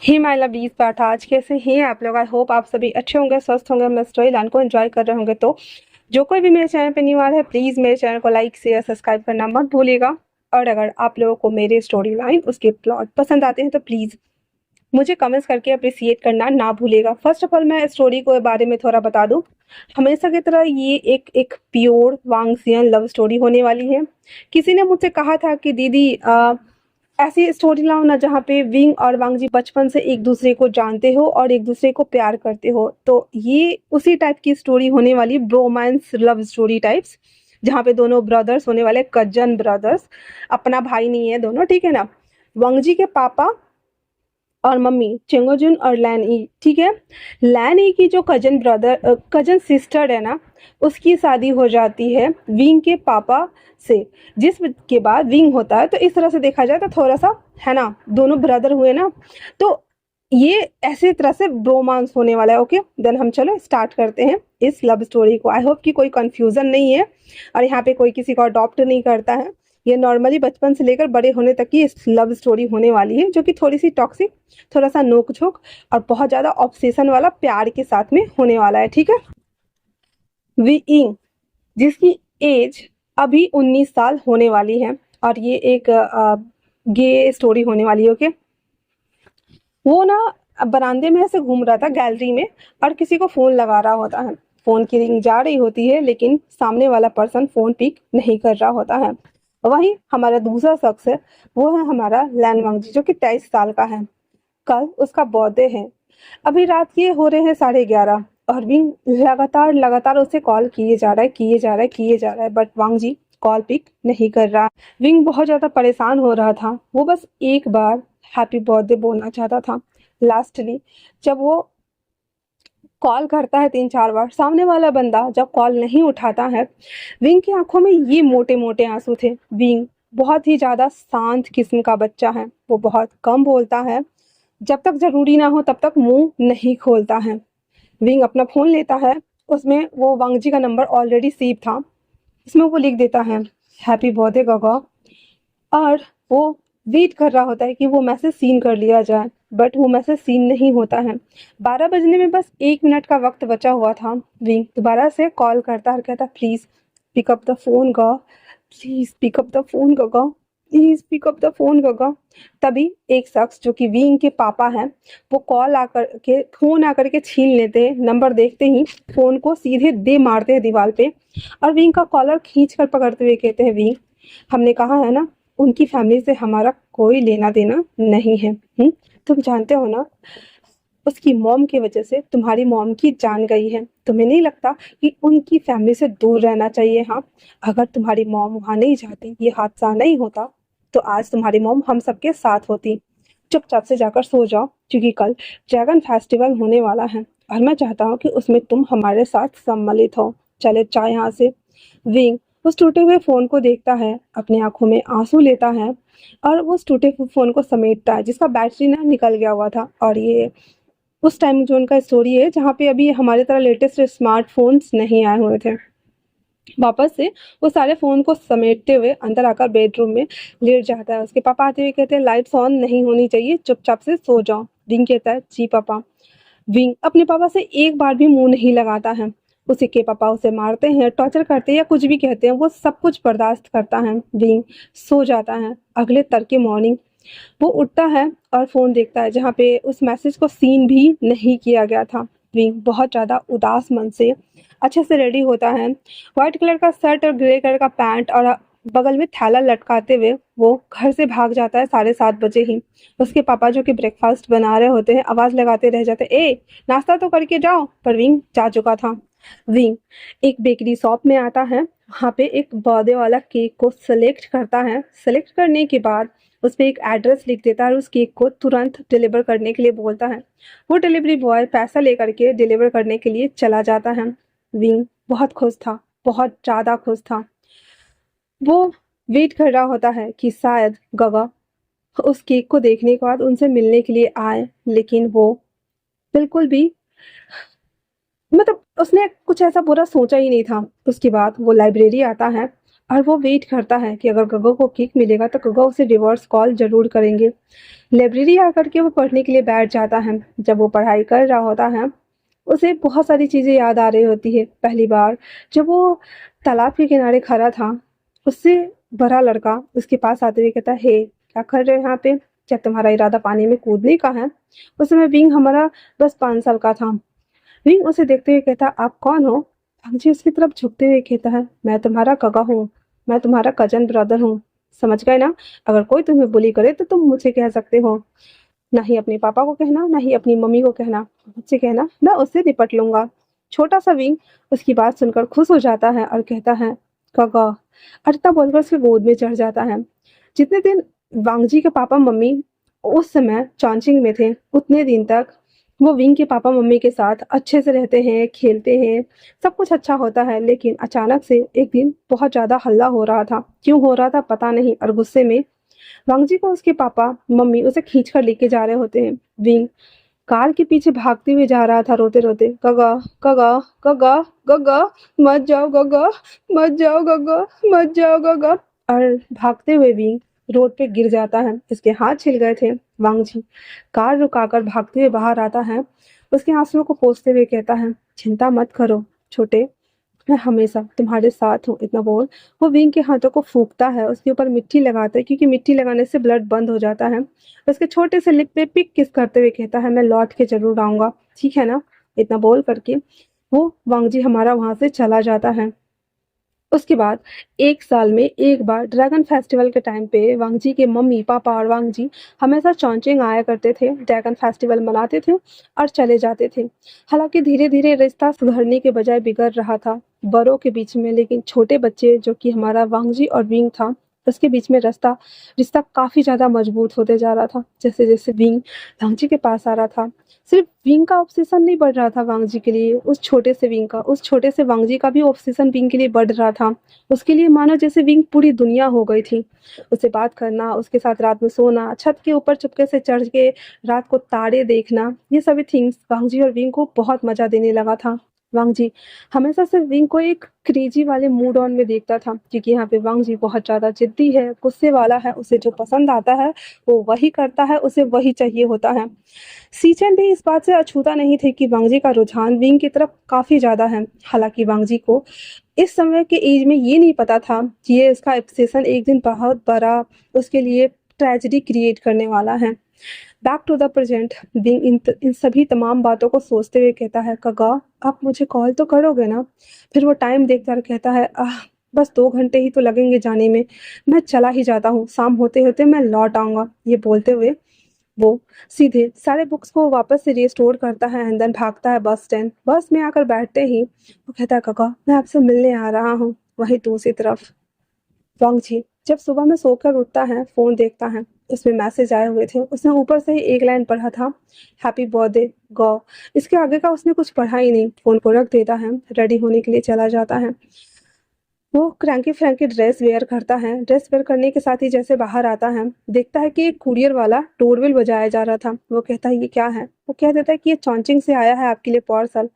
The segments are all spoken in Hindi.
ही माय लवलीज पाठा, आज कैसे हैं आप लोग। आई होप आप सभी अच्छे होंगे, स्वस्थ होंगे, अपना स्टोरी लाइन को एंजॉय कर रहे होंगे। तो जो कोई भी मेरे चैनल पे न्यू आया है, प्लीज़ मेरे चैनल को लाइक शेयर सब्सक्राइब करना मत भूलिएगा। और अगर आप लोगों को मेरे स्टोरी लाइन उसके प्लॉट पसंद आते हैं तो प्लीज़ मुझे कमेंट्स करके अप्रिसिएट करना ना भूलिएगा। फर्स्ट ऑफ ऑल मैं स्टोरी को बारे में थोड़ा बता दूं। हमेशा की तरह ये एक प्योर वांगसियन लव स्टोरी होने वाली है। किसी ने मुझसे कहा था कि दीदी ऐसी स्टोरी लाओ ना जहाँ पे विंग और वांगजी बचपन से एक दूसरे को जानते हो और एक दूसरे को प्यार करते हो। तो ये उसी टाइप की स्टोरी होने वाली, ब्रोमांस लव स्टोरी टाइप्स, जहाँ पे दोनों ब्रदर्स होने वाले, कजन ब्रदर्स, अपना भाई नहीं है दोनों, ठीक है ना। वांगजी के पापा और मम्मी चेंगोजुन और लैन ई, ठीक है। लैन ई की जो कजन सिस्टर है ना, उसकी शादी हो जाती है विंग के पापा से, जिसके बाद विंग होता है। तो इस तरह से देखा जाए तो थोड़ा सा है ना, दोनों ब्रदर हुए ना। तो ये ऐसे तरह से ब्रोमांस होने वाला है। ओके देन हम चलो स्टार्ट करते हैं इस लव स्टोरी को। आई होप कि कोई कंफ्यूजन नहीं है और यहाँ पे कोई किसी को अडॉप्ट नहीं करता है। ये नॉर्मली बचपन से लेकर बड़े होने तक की लव स्टोरी होने वाली है, जो कि थोड़ी सी टॉक्सिक, थोड़ा सा नोक झोंक और बहुत ज्यादा ऑब्सेशन वाला प्यार के साथ में होने वाला है, ठीक है। विंग, जिसकी एज अभी 19 साल होने वाली है, और ये एक गे स्टोरी होने वाली है। ओके, वो ना बरामदे में ऐसे घूम रहा था गैलरी में, और किसी को फोन लगा रहा होता है। फोन की रिंग जा रही होती है, लेकिन सामने वाला पर्सन फोन पिक नहीं कर रहा होता है। वहीं हमारा दूसरा शख्स है, वो है हमारा लैन वांगजी, जो कि 23 साल का है। कल उसका बर्थडे है। अभी रात के हो रहे हैं 11:30, और विंग लगातार लगातार उसे कॉल किए जा रहा है, किए जा रहा है, किए जा रहा है, बट वांगजी कॉल पिक नहीं कर रहा। विंग बहुत ज्यादा परेशान हो रहा था। वो बस एक बार हैप्पी बर्थडे बोलना चाहता था। लास्टली जब वो कॉल करता है 3-4 बार, सामने वाला बंदा जब कॉल नहीं उठाता है, विंग की आंखों में ये मोटे मोटे आंसू थे। विंग बहुत ही ज्यादा शांत किस्म का बच्चा है, वो बहुत कम बोलता है, जब तक जरूरी ना हो तब तक मुंह नहीं खोलता है। विंग अपना फोन लेता है, उसमें वो वांगजी का नंबर ऑलरेडी सेव था। इसमें वो लिख देता है हैप्पी बर्थडे गगा, और वो वेट कर रहा होता है कि वो मैसेज सीन कर लिया जाए, बट वो मैसेज सीन नहीं होता है। 12 बजने में बस 1 मिनट का वक्त बचा हुआ था। विंग दोबारा से कॉल करता और कहता please pick up the phone गा, please pick up the phone गगा, please pick up the phone गगा। तभी एक शख्स जो कि विंग के पापा हैं, वो कॉल आकर के फोन आकर के छीन लेते हैं। नंबर देखते ही फोन को सीधे दे मारते हैं दीवार पे, और विंग का कॉलर खींच कर पकड़ते हुए कहते हैं विंग, हमने कहा है ना, उनकी फैमिली से हमारा कोई लेना देना नहीं है। तुम जानते हो ना, उसकी मॉम की वजह से तुम्हारी मॉम की जान गई है। तुम्हें नहीं लगता कि उनकी फैमिली से दूर रहना चाहिए? हाँ, अगर तुम्हारी मॉम वहां नहीं जाती, ये हादसा नहीं होता, तो आज तुम्हारी मॉम हम सबके साथ होती। चुपचाप से जाकर सो जाओ, क्योंकि कल ड्रैगन फेस्टिवल होने वाला है, और मैं चाहता हूँ कि उसमें तुम हमारे साथ सम्मिलित हो। चले चाहे यहाँ से। विंग उस टूटे हुए फोन को देखता है, अपनी आंखों में आंसू लेता है, और वो उस टूटे हुए फोन को समेटता है, जिसका बैटरी ना निकल गया हुआ था। और ये उस टाइम जोन का स्टोरी है, जहाँ पे अभी हमारे तरह लेटेस्ट स्मार्टफोन्स नहीं आए हुए थे। वापस से वो सारे फोन को समेटते हुए अंदर आकर बेडरूम में लेट जाता है। उसके पापा आते हुए कहते हैं लाइट्स ऑन नहीं होनी चाहिए, चुपचाप से सो जाओ। विंग कहता है जी पापा। विंग अपने पापा से एक बार भी मुंह नहीं लगाता है। उसी के पापा उसे मारते हैं, टॉर्चर करते हैं, या कुछ भी कहते हैं, वो सब कुछ बर्दाश्त करता है। विंग सो जाता है। अगले तड़के मॉर्निंग वो उठता है और फोन देखता है, जहाँ पे उस मैसेज को सीन भी नहीं किया गया था। विंग बहुत ज्यादा उदास मन से अच्छे से रेडी होता है। व्हाइट कलर का शर्ट और ग्रे कलर का पैंट, और बगल में थैला लटकाते हुए वो घर से भाग जाता है 7:30 बजे ही। उसके पापा जो कि ब्रेकफास्ट बना रहे होते हैं, आवाज लगाते रह जाते, ए नाश्ता तो करके जाओ, पर विंग जा चुका था। विंग एक बेकरी शॉप में आता है, वहाँ पे एक बर्थडे वाला केक को सेलेक्ट करता है। सेलेक्ट करने के बाद उस पर एक एड्रेस लिख देता है, और उस केक को तुरंत डिलीवर करने के लिए बोलता है। वो डिलीवरी बॉय पैसा लेकर के डिलीवर करने के लिए चला जाता है। विंग बहुत खुश था, बहुत ज़्यादा खुश था। वो वेट कर रहा होता है कि शायद गगा उस केक को देखने के बाद उनसे मिलने के लिए आए, लेकिन वो बिल्कुल भी, मतलब उसने कुछ ऐसा बुरा सोचा ही नहीं था। उसके बाद वो लाइब्रेरी आता है, और वो वेट करता है कि अगर गगो को किक मिलेगा तो गगो उसे रिवर्स कॉल जरूर करेंगे। लाइब्रेरी आकर के वो पढ़ने के लिए बैठ जाता है। जब वो पढ़ाई कर रहा होता है, उसे बहुत सारी चीज़ें याद आ रही होती है। पहली बार जब वो तालाब के किनारे खड़ा था, उससे बड़ा लड़का उसके पास आते हुए कहता है, हे क्या कर रहे हो यहाँ पे? क्या तुम्हारा इरादा पानी में कूदने का है? उस समय विंग हमारा बस 5 साल का था। विंग उसे देखते हुए कहता, आप कौन हो? अंजी उसकी तरफ झुकते हुए कहता है, मैं तुम्हारा कका हूँ, मैं तुम्हारा कजन ब्रदर हूँ। समझ गए ना? अगर कोई तुम्हें बुली करे तो तुम मुझे कह सकते हो। ना ही अपने पापा को कहना, ना ही अपनी मम्मी को कहना। मुझसे कहना, मैं उससे निपट लूंगा। छोटा सा विंग उसकी बात सुनकर खुश हो जाता है और कहता है, कका। और इतना बोलकर उसके गोद में चढ़ जाता है। जितने दिन वांगजी के पापा मम्मी उस समय चॉन्चिंग में थे, उतने दिन तक वो विंग के पापा मम्मी के साथ अच्छे से रहते हैं, खेलते हैं, सब कुछ अच्छा होता है। लेकिन अचानक से एक दिन बहुत ज़्यादा हल्ला हो रहा था। क्यों हो रहा था पता नहीं, और गुस्से में वांगजी को उसके पापा मम्मी उसे खींच कर लेके जा रहे होते हैं। विंग कार के पीछे भागते हुए जा रहा था रोते रोते, गगा गगा गगा गगा, मत जाओ गगा, मत जाओ गगा, मत जाओ गगा। और भागते हुए विंग रोड पे गिर जाता है। इसके हाथ छिल गए थे। वांगजी कार रुकाकर भागते हुए बाहर आता है। उसके आंसुओं को पोंछते हुए कहता है, चिंता मत करो छोटे, मैं हमेशा तुम्हारे साथ हूँ। इतना बोल वो विंग के हाथों को फूंकता है, उसके ऊपर मिट्टी लगाता है, क्योंकि मिट्टी लगाने से ब्लड बंद हो जाता है। उसके छोटे से लिप पे पिक किस करते हुए कहता है, मैं लौट के जरूर आऊंगा, ठीक है ना? इतना बोल करके वो वांगजी हमारा वहां से चला जाता है। उसके बाद 1 साल में एक बार ड्रैगन फेस्टिवल के टाइम पे वांगजी के मम्मी पापा और वांगजी हमेशा चौंचिंग आया करते थे, ड्रैगन फेस्टिवल मनाते थे और चले जाते थे। हालांकि धीरे धीरे रिश्ता सुधरने के बजाय बिगड़ रहा था बड़ों के बीच में, लेकिन छोटे बच्चे जो कि हमारा वांगजी और विंग था, उसके बीच में रिश्ता रिश्ता काफी ज्यादा मजबूत होते जा रहा था। जैसे जैसे विंग वांगजी के पास आ रहा था, सिर्फ विंग का ऑब्सेशन नहीं बढ़ रहा था वांगजी के लिए, उस छोटे से विंग का, उस छोटे से वांगजी का भी ऑब्सेशन विंग के लिए बढ़ रहा था। उसके लिए मानो जैसे विंग पूरी दुनिया हो गई थी। उससे बात करना, उसके साथ रात में सोना, छत के ऊपर चुपके से चढ़ के रात को तारे देखना, ये सभी थिंग्स वांगजी और विंग को बहुत मजा देने लगा था। वांगजी हमेशा से विंग को एक क्रेजी वाले मूड ऑन में देखता था, क्योंकि यहाँ पे वांगजी बहुत ज्यादा जिद्दी है, गुस्से वाला है। उसे जो पसंद आता है वो वही करता है, उसे वही चाहिए होता है। सीचन भी इस बात से अछूता नहीं थे कि वांगजी का रुझान विंग की तरफ काफी ज्यादा है। हालांकि वांगजी को इस समय के एज में ये नहीं पता था कि ये इसका ऑब्सेशन एक दिन बहुत बड़ा उसके लिए ट्रेजेडी क्रिएट करने वाला है। Back to the present, wing इन सभी तमाम बातों को सोचते हुए कहता है, कगा आप मुझे कॉल तो करोगे ना? फिर वो टाइम देखता और कहता है, बस 2 घंटे ही तो लगेंगे जाने में, मैं चला ही जाता हूँ, शाम होते होते मैं लौट आऊंगा। ये बोलते हुए वो सीधे सारे बुक्स को वापस से रिस्टोर करता है एंड देन भागता है बस स्टैंड। बस में आकर बैठते ही वो कहता है, काका मैं आपसे मिलने आ रहा हूँ। वही दूसरी तरफ वांगजी जब सुबह में सोकर उठता है, फोन देखता है, उसमें मैसेज आए हुए थे। उसने ऊपर से ही एक लाइन पढ़ा था, हैप्पी बर्थडे गो। इसके आगे का उसने कुछ पढ़ा ही नहीं। फोन को रख देता है, रेडी होने के लिए चला जाता है। वो क्रैंकी फ्रैंकी ड्रेस वेयर करता है। ड्रेस वेयर करने के साथ ही जैसे बाहर आता है, देखता है कि एक कुरियर वाला डोरबेल बजाया जा रहा था। वो कहता है, ये क्या है? वो कह देता है कि ये चॉन्चिंग से आया है आपके लिए पार्सल।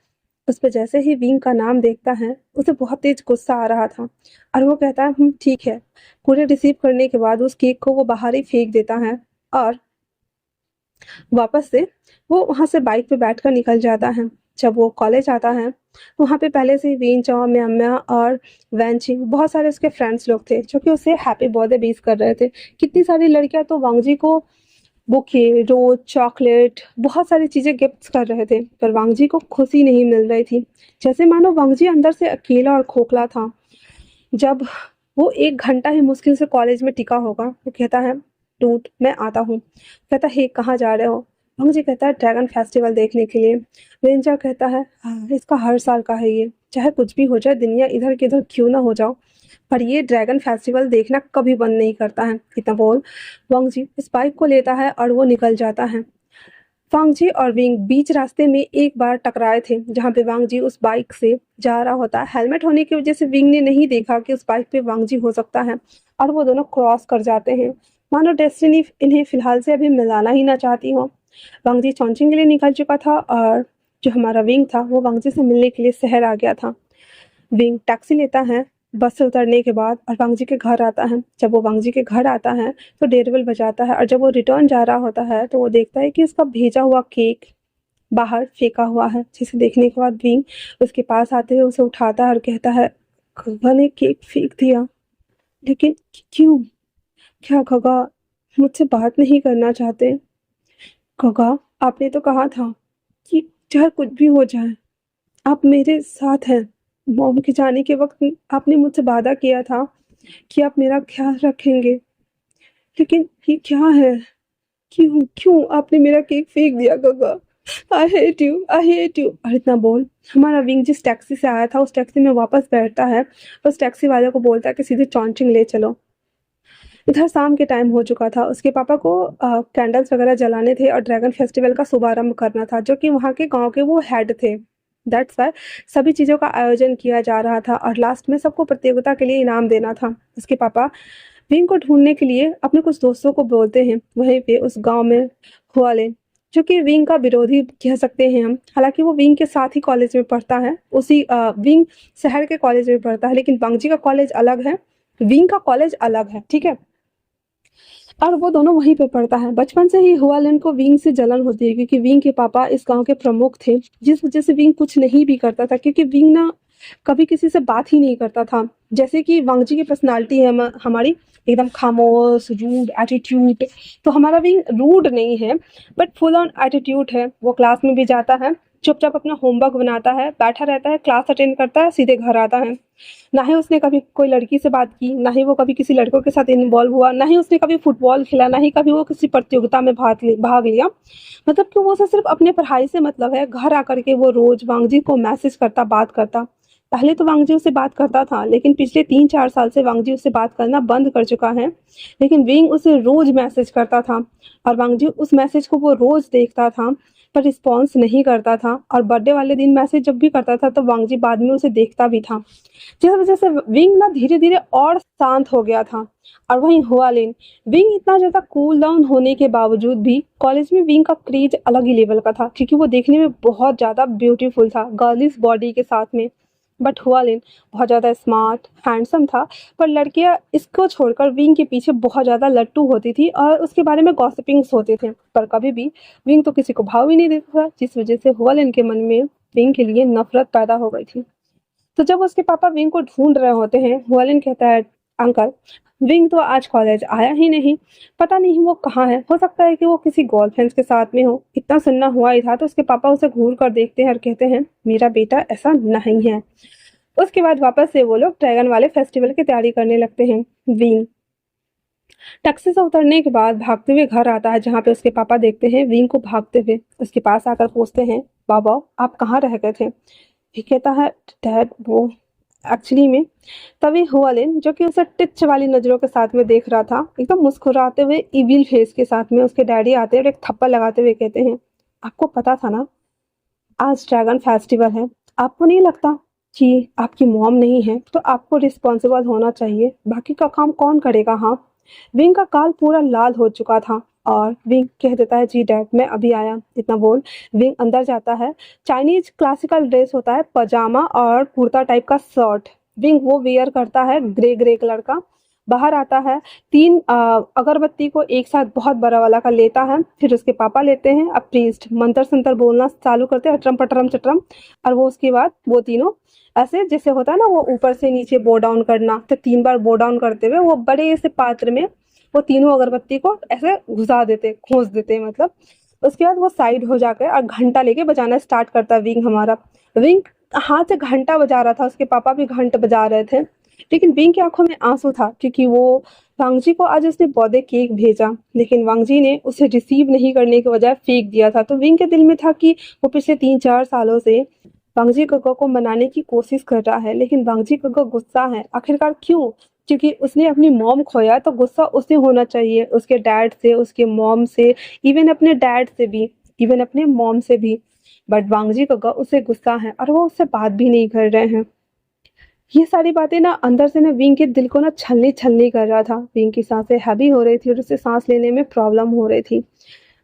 उस पर जैसे ही विंग का नाम देखता है, उसे बहुत तेज गुस्सा आ रहा था और वो कहता है, ठीक है। कुरियर रिसीव करने के बाद उस केक को वो बाहर ही फेंक देता है और वापस से वो वहाँ से बाइक पे बैठकर निकल जाता है। जब वो कॉलेज आता है, वहाँ पे पहले से ही वीन चौ म्याम्या और वैनची बहुत सारे उसके फ्रेंड्स लोग थे जो कि उसे हैप्पी बर्थडे विश कर रहे थे। कितनी सारी लड़कियां तो वांगजी को बुके, रोज, चॉकलेट, बहुत सारी चीजें गिफ्ट्स कर रहे थे, पर वांगजी को खुशी नहीं मिल रही थी। जैसे मानो वांगजी अंदर से अकेला और खोखला था। जब वो 1 घंटा ही मुश्किल से कॉलेज में टिका होगा, वो कहता है, डूड मैं आता हूँ। कहता है, कहाँ जा रहे हो? वांगजी कहता है, ड्रैगन फेस्टिवल देखने के लिए। रेंजर कहता है, हाँ इसका हर साल का है ये, चाहे कुछ भी हो जाए, दुनिया इधर की इधर क्यों ना हो जाओ, पर ये ड्रैगन फेस्टिवल देखना कभी बंद नहीं करता है। इतना बोल वांगजी इस बाइक को लेता है और वो निकल जाता है। वांगजी और विंग बीच रास्ते में एक बार टकराए थे, जहाँ पे वांगजी उस बाइक से जा रहा होता है। हेलमेट होने की वजह से विंग ने नहीं देखा कि उस बाइक पे वांगजी हो सकता है, और वो दोनों क्रॉस कर जाते हैं। मानो डेस्टिनी इन्हें फिलहाल से अभी मिलाना ही ना चाहती हो। वांगजी चॉन्चिंग के लिए निकल चुका था और जो हमारा विंग था वो वांगजी से मिलने के लिए शहर आ गया था। विंग टैक्सी लेता है बस से उतरने के बाद और वांगजी के घर आता है। जब वो वांगजी के घर आता है तो डेयरबेल बजाता है और जब वो रिटर्न जा रहा होता है तो वो देखता है कि उसका भेजा हुआ केक बाहर फेंका हुआ है, जिसे देखने के बाद विंग उसके पास आते हुए उसे उठाता है और कहता है, खगा ने केक फेंक दिया, लेकिन क्यों? क्या खगा मुझसे बात नहीं करना चाहते? खगा, आपने तो कहा था कि चाहे कुछ भी हो जाए आप मेरे साथ हैं। मॉम के जाने के वक्त आपने मुझसे वादा किया था कि आप मेरा ख्याल रखेंगे, लेकिन ये क्या है? क्यों क्यों आपने मेरा केक फेंक दिया खगा? I hate you, I hate you. और इतना बोल हमारा विंग जिस टैक्सी से आया था उस टैक्सी में वापस बैठता है, उस टैक्सी वाले को बोलता है कि सीधे चॉन्चिंग ले चलो। इधर शाम के टाइम हो चुका था। उसके पापा को कैंडल्स वगैरह जलाने थे और ड्रैगन फेस्टिवल का शुभारंभ करना था, जो कि वहाँ के गांव के वो हेड थे। दैट्स वाई सभी चीज़ों का आयोजन किया जा रहा था और लास्ट में सबको प्रतियोगिता के लिए इनाम देना था। उसके पापा विंग को ढूंढने के लिए अपने कुछ दोस्तों को बोलते हैं। वहीं पे उस गांव में हुआलिन, जो कि विंग का विरोधी कह सकते हैं हम, हालांकि वो विंग के साथ ही कॉलेज में पढ़ता है, उसी विंग शहर के कॉलेज में पढ़ता है, लेकिन वांगजी का कॉलेज अलग है, विंग का कॉलेज अलग है, ठीक है। और वो दोनों वहीं पे पढ़ता है। बचपन से ही हुआलिन को विंग से जलन होती है, क्योंकि विंग के पापा इस गांव के प्रमुख थे, जिस वजह से विंग कुछ नहीं भी करता था, क्योंकि विंग ना कभी किसी से बात ही नहीं करता था। जैसे कि वांगजी की पर्सनालिटी है हमारी एकदम खामोश, रूड एटीट्यूड, तो हमारा विंग रूड नहीं है बट फुल ऑन एटीट्यूड है। वो क्लास में भी जाता है, चुपचाप अपना होमवर्क बनाता है, बैठा रहता है, क्लास अटेंड करता है, सीधे घर आता है। ना ही उसने कभी कोई लड़की से बात की, ना ही वो कभी किसी लड़कों के साथ इन्वॉल्व हुआ, ना ही उसने कभी फुटबॉल खेला, ना ही कभी वो किसी प्रतियोगिता में भाग लिया। मतलब कि वो उसे सिर्फ अपने पढ़ाई से मतलब है। घर आकर के वो रोज वांगजी को मैसेज करता, बात करता। पहले तो वांगजी उससे बात करता था, लेकिन पिछले 3-4 साल से वांगजी उससे बात करना बंद कर चुका है। लेकिन विंग उसे रोज मैसेज करता था और वांगजी उस मैसेज को वो रोज देखता था, पर रिस्पॉन्स नहीं करता था। और बर्थडे वाले दिन मैसेज जब भी करता था तो वांगजी बाद में उसे देखता भी था, जिस वजह से विंग ना धीरे धीरे और शांत हो गया था। और वहीं हुआलिन, विंग इतना ज्यादा कूल डाउन होने के बावजूद भी कॉलेज में विंग का क्रेज अलग ही लेवल का था, क्योंकि वो देखने में बहुत ज्यादा ब्यूटीफुल था, गर्लिश बॉडी के साथ में। बट हुआलिन बहुत ज्यादा स्मार्ट हैंडसम था, पर लड़कियां इसको छोड़कर विंग के पीछे बहुत ज्यादा लट्टू होती थी और उसके बारे में गॉसिपिंग्स होते थे, पर कभी भी विंग तो किसी को भाव ही नहीं देता था, जिस वजह से हुआलिन के मन में विंग के लिए नफरत पैदा हो गई थी। तो जब उसके पापा विंग को ढूंढ रहे होते हैं, हुआलिन कहता है, अंकल विंग तो आज कॉलेज आया ही नहीं, पता नहीं वो कहाँ है, हो सकता है कि वो किसी गर्लफ्रेंड्स के साथ में हो। इतना सुनना हुआ ही था तो उसके पापा उसे घूर कर देखते हैं और कहते हैं, मेरा बेटा ऐसा नहीं है। उसके बाद वापस से वो लोग ड्रैगन वाले फेस्टिवल की तैयारी करने लगते हैं। विंग टैक्सी से उतरने के बाद भागते हुए घर आता है, जहाँ पे उसके पापा देखते हैं विंग को भागते हुए। उसके पास आकर पूछते हैं, बाबा आप कहाँ रह गए थे? ये कहता है, डैड वो एक्चुअली में। तभी हुआलिन, जो कि उसे टिच वाली नजरों के साथ में देख रहा था, एकदम मुस्कुराते हुए इविल फेस के साथ में उसके डैडी आते और एक थप्पड़ लगाते हुए कहते हैं, आपको पता था ना आज ड्रैगन फेस्टिवल है? आपको नहीं लगता कि आपकी मॉम नहीं है तो आपको रिस्पॉन्सिबल होना चाहिए? बाकी का काम कौन करेगा? हाँ। विंग का गाल पूरा लाल हो चुका था और विंग कह देता है, जी डैड मैं अभी आया। इतना बोल विंग अंदर जाता है। चाइनीज क्लासिकल ड्रेस होता है, पजामा और कुर्ता टाइप का शर्ट, विंग वो वेयर करता है, ग्रे ग्रे कलर का। बाहर आता है, 3 अगरबत्ती को एक साथ बहुत बड़ा वाला का लेता है, फिर उसके पापा लेते हैं। अब प्रीस्ट मंत्र संतर बोलना चालू करते हैं, अटरम पटरम चटरम, और वो उसके बाद वो तीनों ऐसे जैसे होता है ना, वो ऊपर से नीचे बो डाउन करना, तो 3 बार बो डाउन करते हुए वो बड़े से पात्र में वो तीनों अगरबत्ती को ऐसे घुसा देते, खोस देते मतलब। उसके बाद वो साइड हो जाकर और घंटा लेके बजाना स्टार्ट करता है विंग हमारा। विंग हाथ से घंटा बजा रहा था, उसके पापा भी घंट बजा रहे थे, लेकिन विंग की आंखों में आंसू था, क्योंकि वो वांगजी को आज उसने बर्थडे केक भेजा, लेकिन वांगजी ने उसे रिसीव नहीं करने के बजाय फेंक दिया था। तो विंग के दिल में था कि वो पिछले 3-4 सालों से वांगजी गग्गा को मनाने की कोशिश कर रहा है, लेकिन वांगजी गग्गा गुस्सा है। आखिरकार क्यों? क्योंकि उसने अपनी मॉम खोया, तो गुस्सा उसे होना चाहिए, उसके डैड से, उसके मॉम से, इवन अपने डैड से भी, इवन अपने मॉम से भी। बट वांगजी गग्गा उसे गुस्सा है और वो उससे बात भी नहीं कर रहे हैं। ये सारी बातें ना अंदर से ना विंग के दिल को ना छलनी छलनी कर रहा था। विंग की सांसें हैवी हो रही थी और उसे सांस लेने में प्रॉब्लम हो रही थी।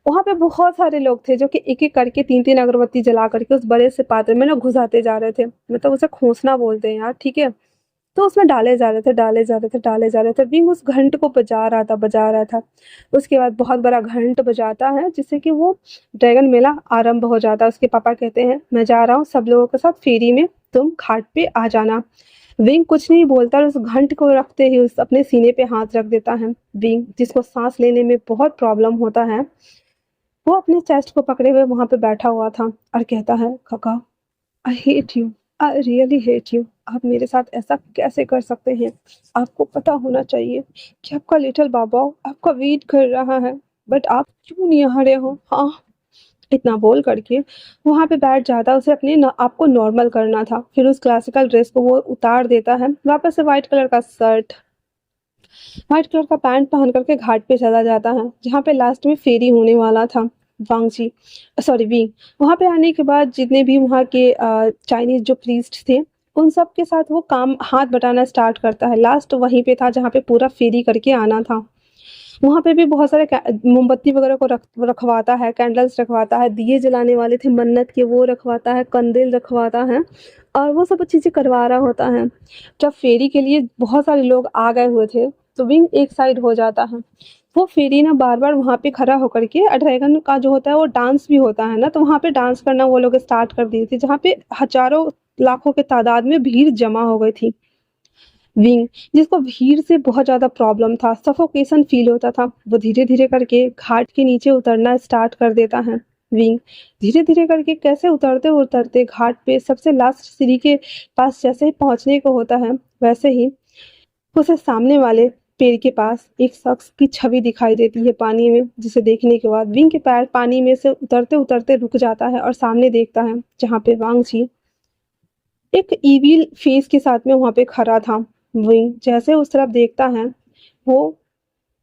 वहां पे बहुत सारे लोग थे जो कि एक एक करके 3-3 अगरबत्ती जला करके उस बड़े से पात्र में ना घुसाते जा रहे थे, मतलब उसे खोसना बोलते हैं यार, ठीक है। तो उसमें डाले जा रहे थे, डाले जा रहे थे, डाले जा रहे थे। विंग उस घंट को बजा रहा था, बजा रहा था। उसके बाद बहुत बड़ा घंट बजाता है जिससे कि वो ड्रैगन मेला आरंभ हो जाता है। उसके पापा कहते हैं, मैं जा रहा हूँ, सब लोगों के साथ फेरी में तुम घाट पे आ जाना। विंग कुछ नहीं बोलता और उस घंट को रखते ही उस अपने सीने पे हाथ रख देता है। विंग, जिसको सांस लेने में बहुत प्रॉब्लम होता है, वो अपने चेस्ट को पकड़े हुए वहां पे बैठा हुआ था और कहता है, काका, आई hate you, I really hate you. आप मेरे साथ ऐसा कैसे कर सकते हैं? आपको पता होना चाहिए कि आपका लिटिल बाबा आपका वेट कर रहा है, बट आप क्यों नहीं आ रहे हो? हाँ, इतना बोल करके वहां पे बैठ जाता। उसे अपने आप को नॉर्मल करना था। फिर उस क्लासिकल ड्रेस को वो उतार देता है, वापस से व्हाइट कलर का शर्ट, व्हाइट कलर का पैंट पहन करके घाट पे चला जाता है जहाँ पे लास्ट में फेरी होने वाला था। वांगची, सॉरी विंग, वहाँ पे आने के बाद जितने भी वहाँ के चाइनीज जो प्रीस्ट थे, उन सब के साथ वो काम हाथ बटाना स्टार्ट करता है। लास्ट वहीं पे था जहाँ पे पूरा फेरी करके आना था। वहाँ पे भी बहुत सारे मोमबत्ती वगैरह को रखवाता है, कैंडल्स रखवाता है, दिए जलाने वाले थे मन्नत के वो रखवाता है, कंदील रखवाता है, और वो सब चीज़ें करवा रहा होता है। जब फेरी के लिए बहुत सारे लोग आ गए हुए थे तो विंग एक साइड हो जाता है। वो फेरी ना बार बार वहाँ पे खड़ा होकर के ड्रैगन का जो होता है वो डांस भी होता है ना, तो वहाँ पे डांस करना वो लोग स्टार्ट कर दिए थे जहाँ पे हजारों लाखों के तादाद में भीड़ जमा हो गई थी। विंग, जिसको भीड़ से बहुत ज़्यादा प्रॉब्लम था, सफोकेशन फील होता था, वो धीरे धीरे करके घाट के नीचे उतरना स्टार्ट कर देता है। विंग धीरे धीरे करके कैसे उतरते उतरते घाट पे सबसे लास्ट सीढ़ी के पास जैसे ही पहुंचने को होता है, वैसे ही उसे सामने वाले पेड़ के पास एक शख्स की छवि दिखाई देती है पानी में, जिसे देखने के बाद विंग के पैर पानी में से उतरते उतरते रुक जाता है और सामने देखता है जहाँ पे वांग जी एक ईविल फेस के साथ में वहां पे खड़ा था। विंग जैसे उस तरफ देखता है, वो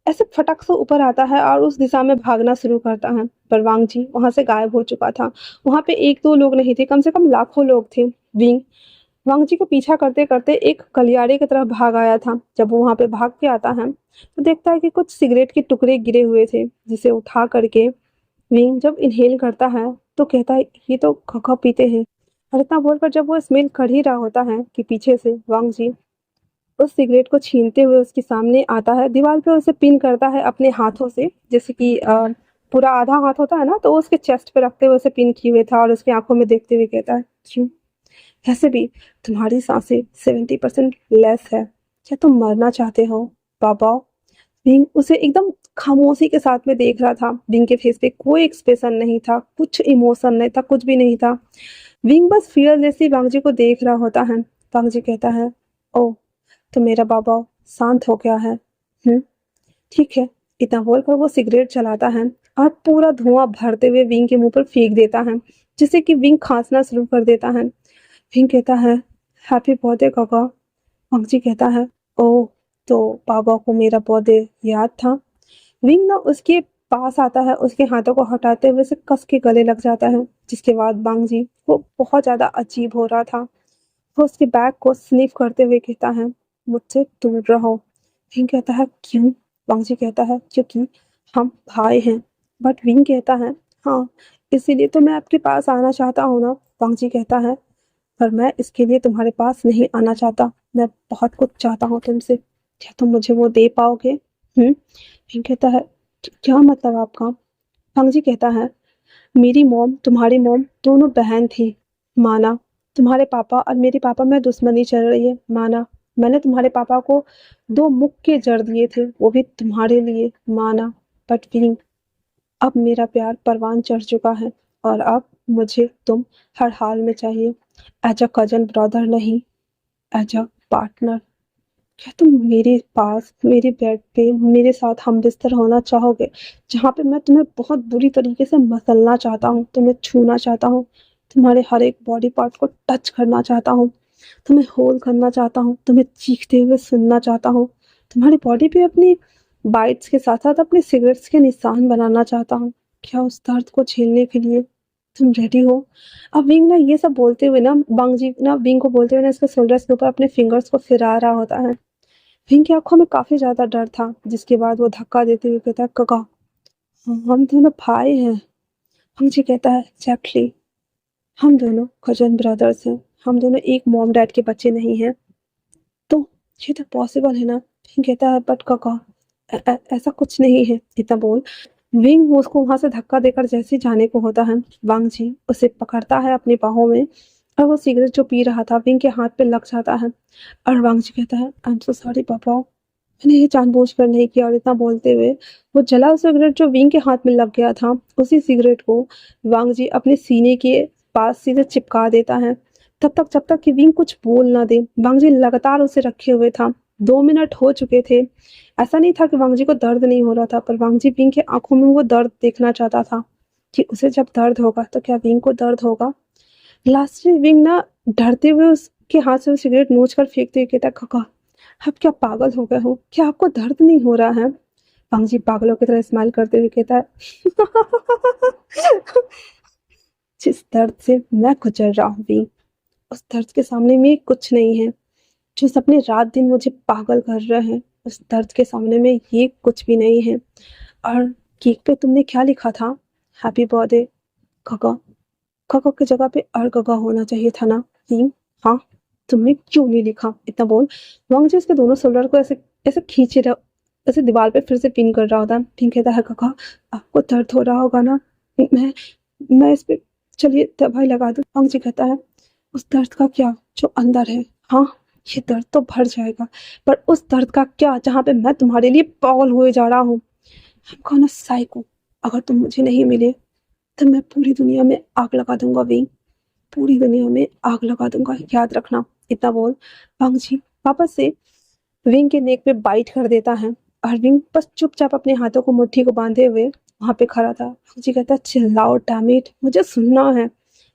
ऐसे फटक से ऊपर आता है और उस दिशा में भागना शुरू करता है, पर वांग जी वहां से गायब हो चुका था। वहां पे एक दो लोग नहीं थे, कम से कम लाखों लोग थे। विंग वांग जी को पीछा करते करते एक गलियारे की तरफ भाग आया था। जब वो वहां पे भाग के आता है तो देखता है कि कुछ सिगरेट के टुकड़े गिरे हुए थे, जिसे उठा करके विंग जब इनहेल करता है तो कहता है, ये तो खखा पीते हैं। और इतना बोलकर जब वो स्मेल कर ही रहा होता है कि पीछे से वांग जी उस सिगरेट को छीनते हुए उसके सामने आता है, दीवार पे उसे पिन करता है अपने हाथों से, जैसे कि पूरा आधा हाथ होता है ना, तो उसके चेस्ट पे रखते हुए उसे पिन किए हुए था और उसकी आंखों में देखते हुए कहता है, क्यों? वैसे भी तुम्हारी सांसें 70% लेस है। क्या तुम मरना चाहते हो बाबा? विंग उसे एकदम खामोशी के साथ में देख रहा था। विंग के फेस पे कोई एक्सप्रेशन नहीं था, कुछ इमोशन नहीं था, कुछ भी नहीं था। विंग बस फियरलेसली वांगजी को देख रहा होता है। वांगजी कहता है, ओ, तो मेरा बाबा शांत हो गया है। ठीक है। इतना बोलकर वो सिगरेट जलाता है और पूरा धुआं भरते हुए विंग के मुंह पर फेंक देता है, जिससे कि विंग खांसना शुरू कर देता है। विंग कहता है, हैप्पी बर्थडे काका। वांगजी कहता है, ओह, तो बाबा को मेरा बर्थडे याद था। विंग ना उसके पास आता है, उसके हाथों को हटाते हुए उसे कस के गले लग जाता है, जिसके बाद बांगजी वो बहुत ज्यादा अजीब हो रहा था। वो उसके बैग को स्निफ करते हुए कहता है, मुझसे दूर रहो। विंग कहता है, क्यों? बांगजी कहता है, क्योंकि हम भाई हैं। बट विंग कहता है, हाँ, इसीलिए तो मैं आपके पास आना चाहता हूँ ना। बांगजी कहता है, पर मैं इसके लिए तुम्हारे पास नहीं आना चाहता। मैं बहुत कुछ चाहता हूँ तुमसे। क्या तुम मुझे वो दे पाओगे? विंग कहता है, क्या मतलब आपका? फंगजी कहता है, मेरी मॉम तुम्हारी मॉम दोनों बहन थी। माना तुम्हारे पापा और मेरे पापा में दुश्मनी चल रही है। माना मैंने तुम्हारे पापा को 2 मुक्के के जड़ दिए थे, वो भी तुम्हारे लिए। माना, बट विंग, अब मेरा प्यार परवान चढ़ चुका है और अब मुझे तुम हर हाल में चाहिए। एज अ कजन ब्रदर नहीं, एज अ पार्टनर। क्या तुम मेरे पास मेरे बेड पे मेरे साथ हम बिस्तर होना चाहोगे, जहाँ पे मैं तुम्हें बहुत बुरी तरीके से मसलना चाहता हूँ, तुम्हें छूना चाहता हूँ, तुम्हारे हर एक बॉडी पार्ट को टच करना चाहता हूँ, तुम्हें होल करना चाहता हूँ, तुम्हें चीखते हुए सुनना चाहता हूँ, तुम्हारी बॉडी पे अपनी बाइट्स के साथ साथ अपने सिगरेट्स के निशान बनाना चाहता हूँ। क्या उस दर्द को झेलने के लिए तुम रेडी हो? अब विंग ना ये सब बोलते हुए ना, बांगजी ना विंग को बोलते हुए ना इसके शोल्डर्स के ऊपर अपने फिंगर्स को फिरा रहा होता है। विंग की आंखों में काफी ज्यादा डर था, जिसके बाद वो धक्का देते हुए कहता है, काका, हम दोनों भाई हैं। बांगजी कहता है, एग्जैक्टली, हम दोनों कजन ब्रदर्स हैं, हम दोनों एक मॉम डैड के बच्चे नहीं हैं। तो ये तो पॉसिबल है ना? विंग कहता है बट काका ऐसा कुछ नहीं है। इतना बोल विंग वो उसको वहां से धक्का देकर जैसे ही जाने को होता है, वांग जी उसे पकड़ता है अपनी बाहों में और वो सिगरेट जो पी रहा था विंग के हाथ पे लग जाता है। और वांग जी कहता है आई एम सो सॉरी पापा, मैंने ये जानबूझकर नहीं किया। और इतना बोलते हुए वो जला हुआ सिगरेट जो विंग के हाथ में लग गया था उसी सिगरेट को वांग जी अपने सीने के पास सीधे चिपका देता है। तब तक जब तक कि विंग कुछ बोल ना दे वांग जी लगातार उसे रखे हुए था। 2 मिनट हो चुके थे। ऐसा नहीं था कि वांग जी को दर्द नहीं हो रहा था, पर वांग जी विंग के आंखों में वो दर्द देखना चाहता था कि उसे जब दर्द होगा तो क्या विंग को दर्द होगा। लास्ट में विंग ना डरते हुए उसके हाथ से वो सिगरेट नोच कर फेंकते हुए कहता काका आप क्या पागल हो गए हो, क्या आपको दर्द नहीं हो रहा है? वांग जी पागलों की तरह स्माइल करते हुए कहता है जिस दर्द से मैं गुजर रहा हूँ विंग, उस दर्द के सामने में कुछ नहीं है। जो सपने रात दिन मुझे पागल कर रहे हैं उस दर्द के सामने में ये कुछ भी नहीं है। और केक पे तुमने क्या लिखा था? हैप्पी बर्थडे काका। काका की जगह पे और काका होना चाहिए था ना विंग? हाँ, तुमने क्यों नहीं लिखा? इतना बोल वांग जी उसके दोनों शोल्डर को ऐसे ऐसे खींचे रहा, ऐसे दीवार पे फिर से पिन कर रहा होता है। पिन कहता है काका आपको दर्द हो रहा होगा ना, मैं इस पे चलिए दवाई लगा दूं। वांग जी कहता है उस दर्द का क्या जो अंदर है? हाँ, ये दर्द तो भर जाएगा, पर उस दर्द का क्या जहाँ पे मैं तुम्हारे लिए पागल हुए जा रहा हूँ। कौन साइको, अगर तुम मुझे नहीं मिले तो मैं पूरी दुनिया में आग लगा दूंगा विंग, पूरी दुनिया में आग लगा दूंगा, याद रखना। इतना बोल वांग जी वापस से विंग के नेक पे बाइट कर देता है और विंग बस चुपचाप अपने हाथों को मुट्ठी को बांधे हुए वहां पे खड़ा था। वांग जी कहता चिल्लाओ डैमिट, मुझे सुनना है।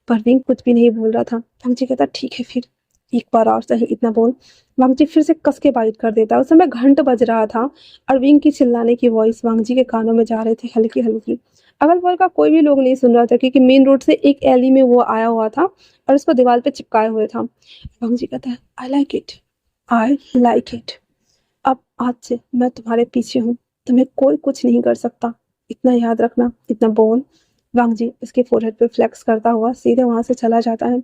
पर विंग कुछ भी नहीं बोल रहा था। वांग जी कहता ठीक है फिर एक बार और सही। इतना बोल वांग जी फिर से कस के बाइट कर देता। उस समय घंट बज रहा था और विंग की चिल्लाने की वॉइस वांग जी के कानों में जा रही थी हल्की हल्की। अगल बगल का कोई भी लोग नहीं सुन रहा था क्योंकि मेन रोड से एक एली में वो आया हुआ था और उसको दीवार पे चिपकाए हुए था। वांग जी कहता है I like it, I like it. अब आज से मैं तुम्हारे पीछे हूँ, तुम्हें कोई कुछ नहीं कर सकता, इतना याद रखना। इतना बोल वांग जी उसके फोरहेड पे फ्लेक्स करता हुआ सीधे वहां से चला जाता है।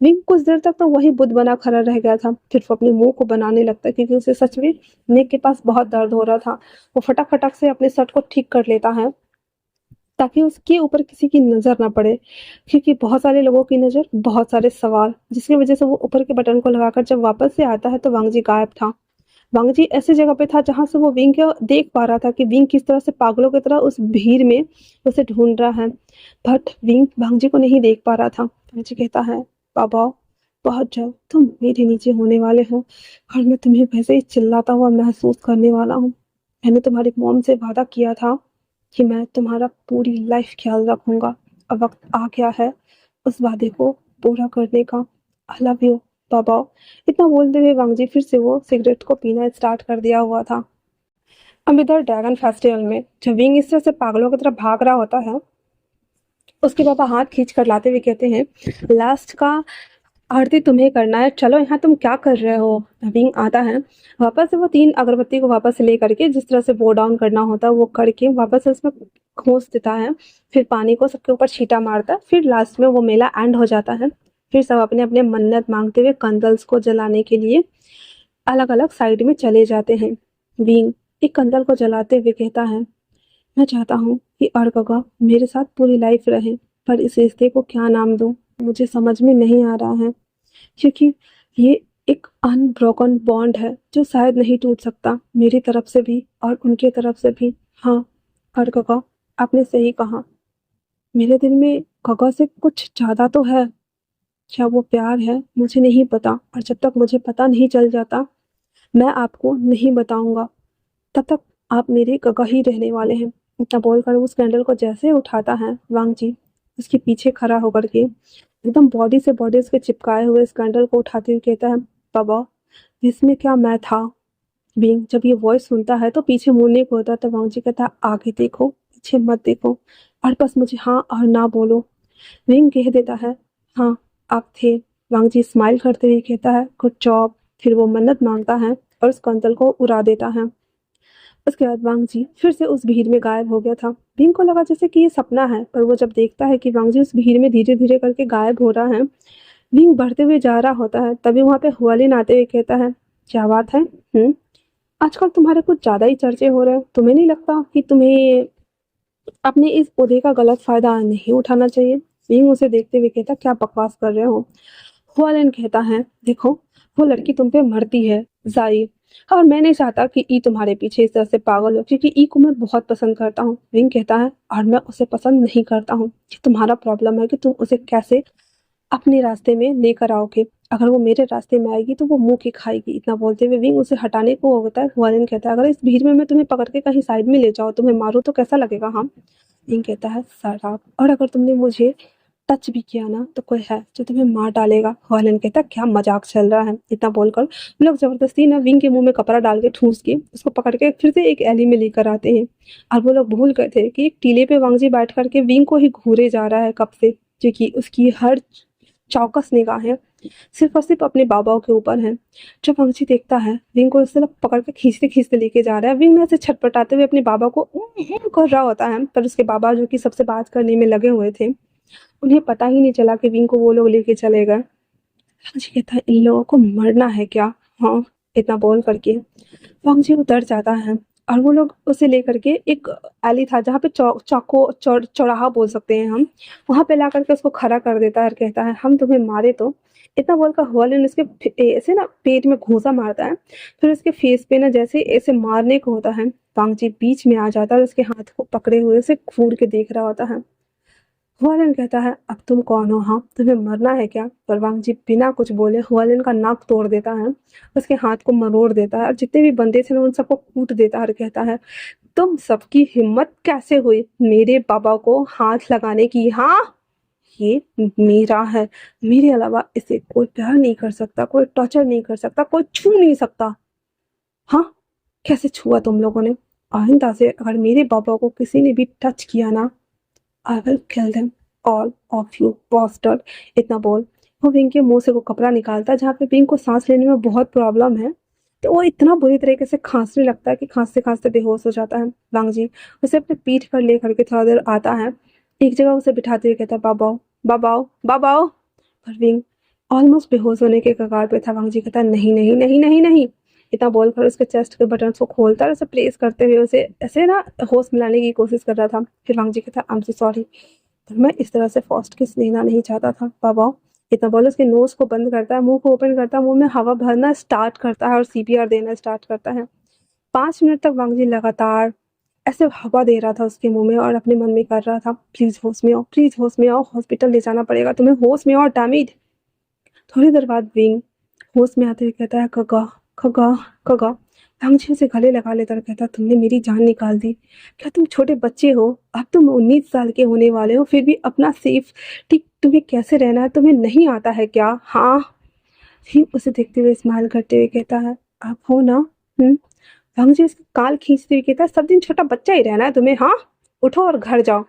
विंग कुछ देर तक तो वही बुद्ध बना खड़ा रह गया था, फिर वो अपने मुंह को बनाने लगता है क्योंकि उसे सच में नेक के पास बहुत दर्द हो रहा था। वो फटाक फटाक से अपने शर्ट को ठीक कर लेता है ताकि उसके ऊपर किसी की नजर ना पड़े, क्योंकि बहुत सारे लोगों की नजर, बहुत सारे सवाल, जिसकी वजह से वो ऊपर के बटन को लगाकर जब वापस से आता है तो वांग जी गायब था। वांग जी ऐसी जगह पे था जहां से वो विंग को देख पा रहा था कि विंग किस तरह से पागलों की तरह उस भीड़ में उसे ढूंढ रहा है, बट विंग वांग जी को नहीं देख पा रहा था। वांग जी कहता है बाबा बहुत जल्द तुम मेरे नीचे होने वाले हो और मैं तुम्हें वैसे ही चिल्लाता हुआ महसूस करने वाला हूँ। मैंने तुम्हारी मॉम से वादा किया था कि मैं तुम्हारा पूरी लाइफ ख्याल रखूंगा। अब वक्त आ गया है उस वादे को पूरा करने का। आई लव यू बाबा। इतना बोलते हुए वांग जी फिर से वो सिगरेट को पीना स्टार्ट कर दिया हुआ था। अब इधर ड्रैगन फेस्टिवल में जब विंग इस तरह से पागलों की तरफ भाग रहा होता है, उसके पापा हाथ खींच कर लाते हुए कहते हैं लास्ट का आरती तुम्हें करना है, चलो यहाँ तुम क्या कर रहे हो। विंग आता है वापस से वो 3 अगरबत्ती को वापस से ले करके जिस तरह से बो डाउन करना होता है वो करके वापस से उसमें खोस देता है, फिर पानी को सबके ऊपर छींटा मारता है, फिर लास्ट में वो मेला एंड हो जाता है। फिर सब अपने अपने मन्नत मांगते हुए कंदल्स को जलाने के लिए अलग अलग साइड में चले जाते हैं। विंग एक कंदल को जलाते हुए कहता है मैं चाहता हूँ कि अर्गगा मेरे साथ पूरी लाइफ रहे, पर इस रिश्ते को क्या नाम दूं मुझे समझ में नहीं आ रहा है, क्योंकि ये एक अनब्रोकन बॉन्ड है जो शायद नहीं टूट सकता, मेरी तरफ से भी और उनके तरफ से भी। हाँ और काका आपने सही कहा, मेरे दिल में काका से कुछ ज़्यादा तो है। क्या वो प्यार है मुझे नहीं पता, और जब तक मुझे पता नहीं चल जाता मैं आपको नहीं बताऊंगा, तब तक आप मेरे काका ही रहने वाले हैं। इतना बोलकर उस कैंडल को जैसे उठाता है वांग जी उसके पीछे खड़ा होकर के एकदम बॉडी से बॉडी उसके चिपकाए हुए इस कैंडल को उठाते हुए कहता है बाबा इसमें क्या मैं था। विंग जब ये वॉइस सुनता है तो पीछे मुड़ने को होता है तो वांग जी कहता है आगे देखो पीछे मत देखो और बस मुझे हाँ और ना बोलो। विंग कह देता है हाँ आप थे। वांग जी स्माइल करते हुए कहता है गुड जॉब। फिर वो मन्नत मांगता है और उस कंतल को उड़ा देता है। उसके बाद वांग जी फिर से उस भीड़ में गायब हो गया था। विंग को लगा जैसे कि ये सपना है, पर वो जब देखता है कि वांग जी उस भीड़ में धीरे धीरे करके गायब हो रहा है, विंग बढ़ते हुए जा रहा होता है, तभी वहां पे हुआलिन आते हुए कहता है क्या बात है? आजकल तुम्हारे कुछ ज़्यादा ही चर्चे हो रहे हैं। तुम्हें नहीं लगता कि तुम्हें अपने इस ओहदे का गलत फ़ायदा नहीं उठाना चाहिए? विंग उसे देखते हुए कहता, क्या बकवास कर रहे हो? हुआलैंड कहता है, देखो, वो लड़की तुम पे मरती है, ज़ाई, और मैं नहीं चाहता कि ई तुम्हारे पीछे इस तरह से पागल हो, क्योंकि ई को मैं बहुत पसंद करता हूँ। विंग कहता है, और मैं उसे पसंद नहीं करता हूँ। ये तुम्हारा प्रॉब्लम है कि तुम उसे कैसे अपने रास्ते में लेकर आओगे। अगर वो मेरे रास्ते में आएगी तो वो मुँह की खाएगी। इतना बोलते हुए विंग उसे हटाने को होता है। हुआलैंड कहता है, अगर इस भीड़ में मैं तुम्हें पकड़ के कहीं साइड में ले जाऊँ, तुम्हें मारूँ तो कैसा लगेगा? हाँ? विंग कहता है, शराब, और अगर तुमने मुझे टच भी किया ना तो कोई है जो तुम्हें मार डालेगा। हॉलन कहता, क्या मजाक चल रहा है? इतना बोलकर वो लोग जबरदस्ती ना विंग के मुंह में कपड़ा डाल के ठूस के उसको पकड़ के फिर से एक एली में लेकर आते हैं। और वो लोग भूल गए थे कि एक टीले पे वांगजी बैठ करके विंग को ही घूरे जा रहा है कब से, जो कि उसकी हर चौकस निगाहें सिर्फ और सिर्फ अपने बाबाओं के ऊपर है। जब वांगजी देखता है विंग को उससे पकड़ के खींचते खींचते लेके जा रहा है, विंग ने ऐसे छटपटाते हुए अपने बाबा को कर रहा होता है, पर उसके बाबा जो कि सबसे बात करने में लगे हुए थे, उन्हें पता ही नहीं चला कि विंग को वो लोग लेके चले गए। वांगजी कहता है, इन लोगों को मरना है क्या? हाँ? इतना बोल करके वांगजी उतर जाता है और वो लोग उसे लेकर के एक एली था जहाँ पे चौराहा बोल सकते हैं हम, वहाँ पे ला करके उसको खड़ा कर देता है और कहता है, हम तुम्हें मारे तो? इतना बोलकर हुआलिन उसके ऐसे ना पेट में घूंसा मारता है। फिर उसके फेस पे ना जैसे ऐसे मारने को होता है, वांगजी बीच में आ जाता है और उसके हाथ को पकड़े हुए उसे घूर के देख रहा होता है। हुआलिन कहता है, अब तुम कौन हो? हाँ, तुम्हें मरना है क्या? पर वांगजी बिना कुछ बोले हुआलिन का नाक तोड़ देता है, उसके हाथ को मरोड़ देता है और जितने भी बंदे थे ना उन सबको कूट देता है और कहता है, तुम सबकी हिम्मत कैसे हुई मेरे बाबा को हाथ लगाने की? हाँ, ये मेरा है, मेरे अलावा इसे कोई प्यार नहीं कर सकता, कोई टॉर्चर नहीं कर सकता, कोई छू नहीं सकता। हाँ, कैसे छुआ तुम लोगों ने? आइंदा से अगर मेरे बाबा को किसी ने भी टच किया ना, I will kill them all of you bastard. इतना बोल वो विंग के मुंह से वो कपड़ा निकालता है जहाँ पे विंग को सांस लेने में बहुत प्रॉब्लम है, तो वो इतना बुरी तरीके से खांसने लगता है कि खांसते खांसते बेहोश हो जाता है। वांगजी उसे अपने पीठ पर ले करके थोड़ा देर आता है, एक जगह उसे बिठाते हुए कहता है, बाबाओ बाबाओ बाबाओ। पर विंग ऑलमोस्ट बेहोश होने के कगार पे था। वांगजी कहता है, नहीं नहीं नहीं नहीं नहीं। इतना बोलकर उसके चेस्ट के बटन को खोलता है और उसे प्रेस करते हुए उसे ऐसे ना होश मिलाने की कोशिश कर रहा था। फिर वांगजी कहता, आई एम सो सॉरी, पर मैं इस तरह से फर्स्ट किस लेना नहीं चाहता था बाबा। इतना बोले उसके नोज को बंद करता है, मुंह को ओपन करता है, मुंह में हवा भरना स्टार्ट करता है और सीपीआर देना स्टार्ट करता है। 5 मिनट तक वांगजी लगातार ऐसे हवा दे रहा था उसके मुंह में और अपने मन में कर रहा था, प्लीज होश में आओ, प्लीज होश में आओ, हॉस्पिटल ले जाना पड़ेगा तुम्हें, होश में आओ डैमिड। थोड़ी देर बाद विंग होश में आते हुए कहता है, खगा खगा खगा। वांगजी उसे गले लगा लेता और कहता, तुमने मेरी जान निकाल दी। क्या तुम छोटे बच्चे हो? अब तुम 19 साल के होने वाले हो, फिर भी अपना सेफ ठीक तुम्हें कैसे रहना है तुम्हें नहीं आता है क्या? हाँ? फिर उसे देखते हुए स्माइल करते हुए कहता है, आप हो ना? वांगजी उसका काल खींचते हुए कहता है, सब दिन छोटा बच्चा ही रहना है तुम्हें? हाँ, उठो और घर जाओ।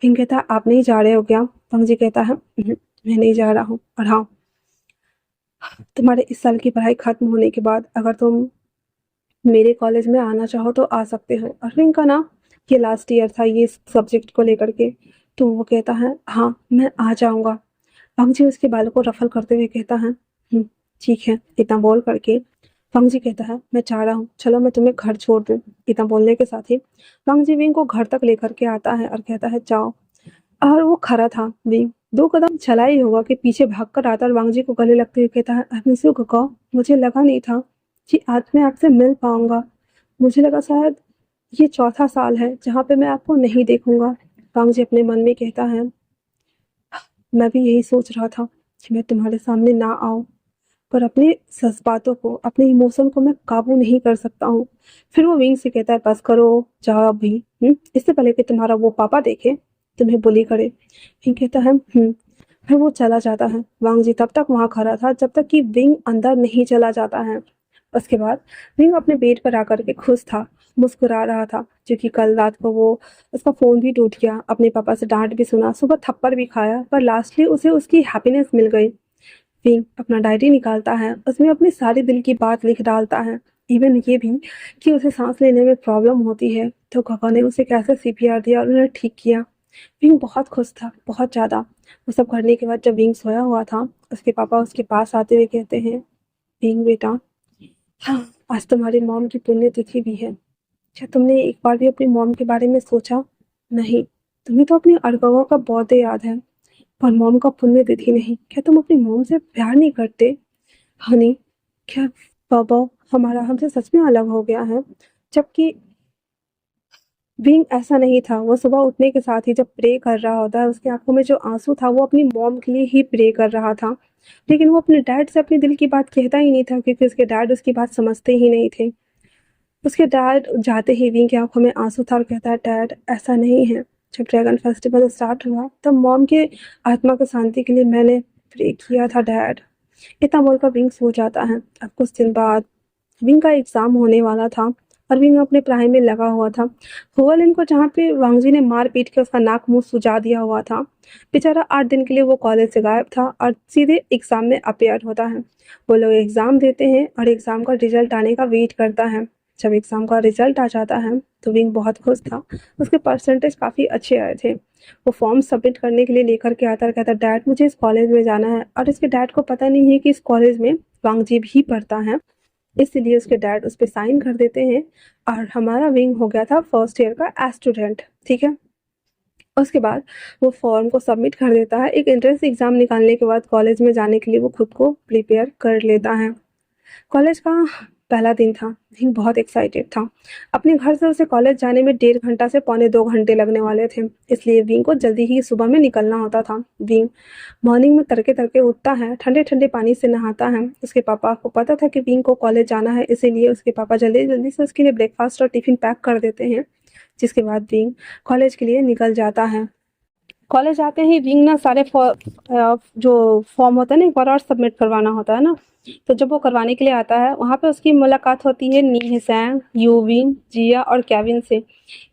फिर कहता है, आप नहीं जा रहे हो क्या? वांगजी कहता है, मैं नहीं जा रहा हूँ, और हाँ, तुम्हारे इस साल की पढ़ाई खत्म होने के बाद अगर तुम मेरे कॉलेज में आना चाहो तो आ सकते हो। अरविंद का ना ये लास्ट ईयर था ये सब्जेक्ट को लेकर के, तो वो कहता है, हाँ मैं आ जाऊँगा। वांगजी उसके बालों को रफल करते हुए कहता है, ठीक है। इतना बोल करके वांगजी कहता है, मैं चाह रहा हूँ, चलो मैं तुम्हें घर छोड़ दूँ। इतना बोलने के साथ ही वांगजी विंग को घर तक लेकर के आता है और कहता है, जाओ। और वो खड़ा था, विंग 2 कदम चला ही होगा कि पीछे भाग कर आता और वांगजी को गले लगते हुए कहता है, आई मिस यू कका, मुझे लगा नहीं था कि आज मैं आपसे मिल पाऊंगा। मुझे लगा शायद ये चौथा साल है जहाँ पे मैं आपको नहीं देखूंगा। वांगजी अपने मन में कहता है, मैं भी यही सोच रहा था कि मैं तुम्हारे सामने ना आऊं, पर अपने जज्बातों को, अपने इमोशन को मैं काबू नहीं कर सकता हूँ। फिर वो विंग से कहता है, बस करो, जाओ अभी, इससे पहले कि तुम्हारा वो पापा देखे, तुम्हें बुली करे। विंग कहता है, फिर वो चला जाता है। वांगजी तब तक वहां खड़ा था जब तक कि विंग अंदर नहीं चला जाता है। उसके बाद विंग अपने बेड पर आकर के खुश था, मुस्कुरा रहा था, क्योंकि कल रात को वो उसका फ़ोन भी टूट गया, अपने पापा से डांट भी सुना, सुबह थप्पड़ भी खाया, पर लास्टली उसे उसकी हैप्पीनेस मिल गई। विंग अपना डायरी निकालता है, उसमें अपने सारे दिल की बात लिख डालता है, इवन ये भी कि उसे सांस लेने में प्रॉब्लम होती है, तो काका ने उसे कैसे सीपीआर दिया और उन्हें ठीक किया। विंग बहुत खुश था, बहुत ज़्यादा। वो सब करने के बाद जब विंग सोया हुआ था, उसके पापा उसके पास आते हुए कहते हैं, विंग बेटा, हाँ, आज तुम्हारी मॉम की पुण्यतिथि भी है। क्या तुमने एक बार भी अपनी मॉम के बारे में सोचा? नहीं, तुम्हें तो अपनी अरगवा का बर्थडे याद है, पर मॉम का पुण्यतिथि नहीं। क्या तुम अपनी मॉम से प्यार नहीं करते? हनी, क्या बाबा हमारा हमसे सच में अलग हो गया है? जबकि विंग ऐसा नहीं था। वो सुबह उठने के साथ ही जब प्रे कर रहा होता है, उसकी आंखों में जो आंसू था वो अपनी मॉम के लिए ही प्रे कर रहा था। लेकिन वो अपने डैड से अपने दिल की बात कहता ही नहीं था, क्योंकि उसके डैड उसकी बात समझते ही नहीं थे। उसके डैड जाते ही विंग की आंखों में आंसू था और कहता है, डैड ऐसा नहीं है। जब ड्रैगन फेस्टिवल स्टार्ट हुआ तब मॉम के आत्मा को शांति के लिए मैंने प्रे किया था डैड। इतना बोलकर विंग सो जाता है। अब कुछ दिन बाद विंग का एग्जाम होने वाला था और विंग अपने पढ़ाई में लगा हुआ था। होवलिन को जहाँ पे वांगजी ने मार पीट के उसका नाक मुंह सुजा दिया हुआ था, बेचारा 8 दिन के लिए वो कॉलेज से गायब था और सीधे एग्जाम में अपेयर होता है। वो लोग एग्जाम देते हैं और एग्जाम का रिजल्ट आने का वेट करता है। जब एग्जाम का रिजल्ट आ जाता है तो विंग बहुत खुश था। उसके परसेंटेज काफ़ी अच्छे आए थे। वो फॉर्म सबमिट करने के लिए लेकर के आता है, कहता डैड मुझे इस कॉलेज में जाना है। और इसके डैड को पता नहीं है कि इस कॉलेज में वांगजी भी पढ़ता है, इसलिए उसके डैड उस पर साइन कर देते हैं और हमारा विंग हो गया था फर्स्ट ईयर का स्टूडेंट। ठीक है, उसके बाद वो फॉर्म को सबमिट कर देता है। एक एंट्रेंस एग्ज़ाम निकालने के बाद कॉलेज में जाने के लिए वो खुद को प्रिपेयर कर लेता है। कॉलेज का पहला दिन था। विंग बहुत एक्साइटेड था। अपने घर से उसे कॉलेज जाने में 1.5 घंटा से पौने 2 घंटे लगने वाले थे, इसलिए विंग को जल्दी ही सुबह में निकलना होता था। विंग मॉर्निंग में तड़के तड़के उठता है, ठंडे ठंडे पानी से नहाता है। उसके पापा को पता था कि विंग को कॉलेज जाना है, इसीलिए उसके पापा जल्दी जल्दी से उसके लिए ब्रेकफास्ट और टिफिन पैक कर देते हैं, जिसके बाद विंग कॉलेज के लिए निकल जाता है। कॉलेज आते ही विंग ना सारे जो फॉर्म होता है ना एक बार और सबमिट करवाना होता है ना, तो जब वो करवाने के लिए आता है वहाँ पे उसकी मुलाकात होती है नी सैंग, यूविन, जिया और केविन से।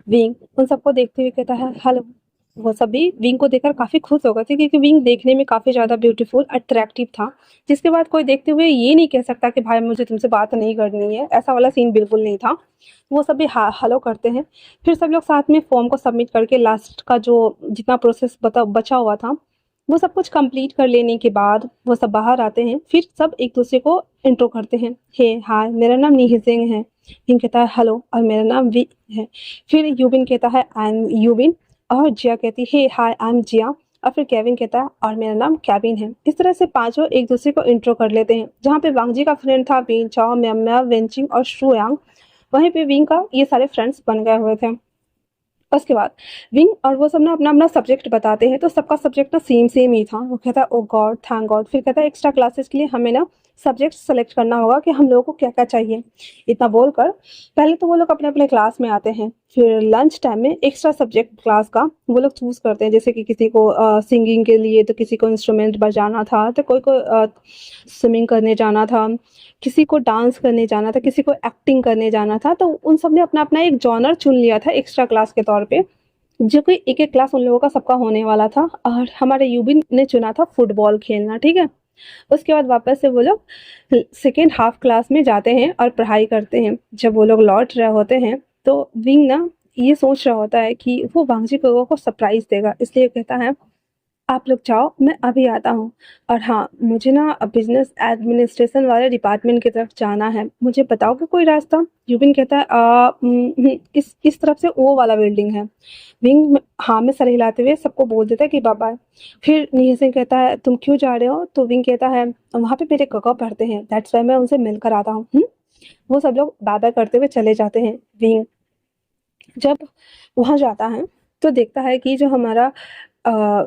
विंग उन सबको देखते हुए कहता है हेलो। वो सभी विंग को देखकर काफ़ी खुश हो गए थे, क्योंकि विंग देखने में काफ़ी ज़्यादा ब्यूटीफुल अट्रैक्टिव था, जिसके बाद कोई देखते हुए ये नहीं कह सकता कि भाई मुझे तुमसे बात नहीं करनी है। ऐसा वाला सीन बिल्कुल नहीं था। वो सभी हेलो करते हैं। फिर सब लोग साथ में फॉर्म को सबमिट करके लास्ट का जो जितना प्रोसेस बचा हुआ था वो सब कुछ कंप्लीट कर लेने के बाद वो सब बाहर आते हैं। फिर सब एक दूसरे को इंट्रो करते हैं, हे हाय मेरा नाम नीहिसेंग है। विंग कहता है हेलो और मेरा नाम वी है। फिर यूबिन कहता है आई एम यूबिन और जिया कहती है हे हाय आई एम जिया। और फिर केविन कहता है और मेरा नाम कैबिन है। इस तरह से पांचों एक दूसरे को इंट्रो कर लेते हैं। जहाँ पे वांगजी का फ्रेंड था विन चाओ, म्या वेंचिंग और शुयांग, वहीं पे विंग का ये सारे फ्रेंड्स बन गए हुए थे। उसके बाद विंग और वो सब ना अपना अपना सब्जेक्ट बताते हैं, तो सबका सब्जेक्ट ना सेम सेम ही था। वो कहता है ओ गॉड थैंक गॉड। फिर कहता है एक्स्ट्रा क्लासेस के लिए हमें ना सब्जेक्ट सेलेक्ट करना होगा कि हम लोगों को क्या क्या चाहिए। इतना बोलकर पहले तो वो लोग अपने अपने क्लास में आते हैं। फिर लंच टाइम में एक्स्ट्रा सब्जेक्ट क्लास का वो लोग चूज करते हैं, जैसे कि किसी को सिंगिंग के लिए, तो किसी को इंस्ट्रूमेंट बजाना था, तो कोई को स्विमिंग करने जाना था, किसी को डांस करने जाना था, किसी को एक्टिंग करने जाना था। तो उन सब ने अपना अपना एक जॉनर चुन लिया था एक्स्ट्रा क्लास के तौर पे, जो कि एक एक क्लास उन लोगों का सबका होने वाला था। और हमारे यूबिन ने चुना था फुटबॉल खेलना। ठीक है, उसके बाद वापस से वो लोग सेकेंड हाफ क्लास में जाते हैं और पढ़ाई करते हैं। जब वो लोग लौट रहे होते हैं तो विंग ना ये सोच रहा होता है कि वो वांगजी को सरप्राइज देगा, इसलिए कहता है आप लोग जाओ मैं अभी आता हूँ। और हाँ, मुझे ना बिजनेस एडमिनिस्ट्रेशन वाले डिपार्टमेंट की तरफ जाना है, मुझे बताओगे कोई रास्ता? यूबिन कहता है इस तरफ से वो वाला बिल्डिंग है। विंग हाँ में सर हिलाते हुए सबको बोल देता है कि बाय बाय। फिर नील सिंह कहता है तुम क्यों जा रहे हो? तो विंग कहता है वहाँ पे मेरे काका पढ़ते हैं, दैट्स वाई मैं उनसे मिलकर आता हूँ। वो सब लोग बाय बाय करते हुए चले जाते हैं। विंग जब वहाँ जाता है तो देखता है कि जो हमारा अ,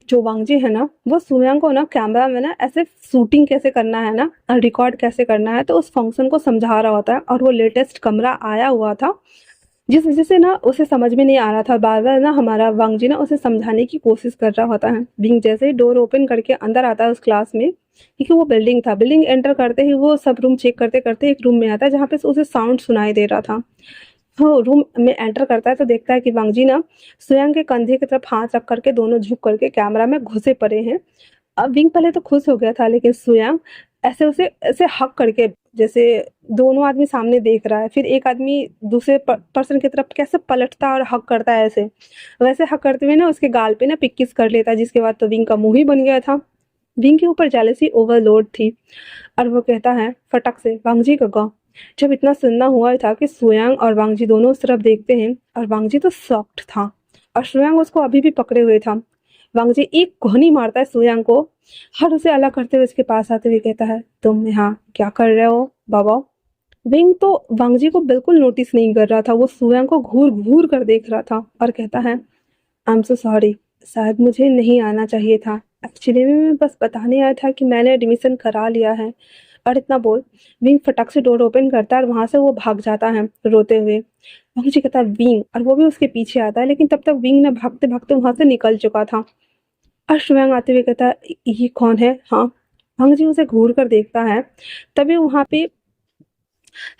जो वांगजी है ना, वो सुयांग को ना कैमरा में ना ऐसे शूटिंग कैसे करना है ना, रिकॉर्ड कैसे करना है, तो उस फंक्शन को समझा रहा होता है। और वो लेटेस्ट कैमरा आया हुआ था, जिस वजह से ना उसे समझ में नहीं आ रहा था। बार बार ना हमारा वांगजी ना उसे समझाने की कोशिश कर रहा होता है। विंग जैसे ही डोर ओपन करके अंदर आता है उस क्लास में, क्योंकि वो बिल्डिंग था, बिल्डिंग एंटर करते ही वो सब रूम चेक करते करते एक रूम में आता है जहाँ पे उसे साउंड सुनाई दे रहा था। वो रूम में एंटर करता है तो देखता है कि वांगजी ना सुयांग के कंधे की तरफ हाथ रख करके दोनों झुक करके कैमरा में घुसे पड़े हैं। अब विंग पहले तो खुश हो गया था, लेकिन सुयांग ऐसे उसे ऐसे हक करके, जैसे दोनों आदमी सामने देख रहा है, फिर एक आदमी दूसरे पर्सन की तरफ कैसे पलटता और हक करता है, ऐसे वैसे हक करते हुए ना उसके गाल पे ना पिक्किस कर लेता है, जिसके बाद तो विंग का मुंह ही बन गया था। विंग के ऊपर जेलसी ओवरलोड थी और वो कहता है फटक से वांगजी काका जब इतना सुनना हुआ था कि सुयांग और वांगजी दोनों उस तरफ देखते हैं और वांगजी तो शॉक्ड था और सुयांग उसको अभी भी पकड़े हुए था। वांगजी एक कोहनी मारता है सुयांग को और उसे अलग करते हुए उसके पास आते हुए कहता है, तुम यहाँ क्या कर रहे हो बाबा? विंग तो वांगजी को बिल्कुल नोटिस नहीं कर रहा था, वो सुयांग को घूर घूर कर देख रहा था और कहता है, आई एम सो सॉरी, शायद मुझे नहीं आना चाहिए था। एक्चुअली में मैं बस बताने आया था कि मैंने एडमिशन करा लिया है। और इतना बोल विंग फटक से डोर ओपन करता है और वहाँ से वो भाग जाता है रोते हुए। मुझे कहता है विंग, और वो भी उसके पीछे आता है, लेकिन तब तक विंग ने भागते भागते वहाँ से निकल चुका था। और शुयांग आते हुए कहता है, ये कौन है? हाँ, वांग जी उसे घूर कर देखता है। तभी वहाँ पे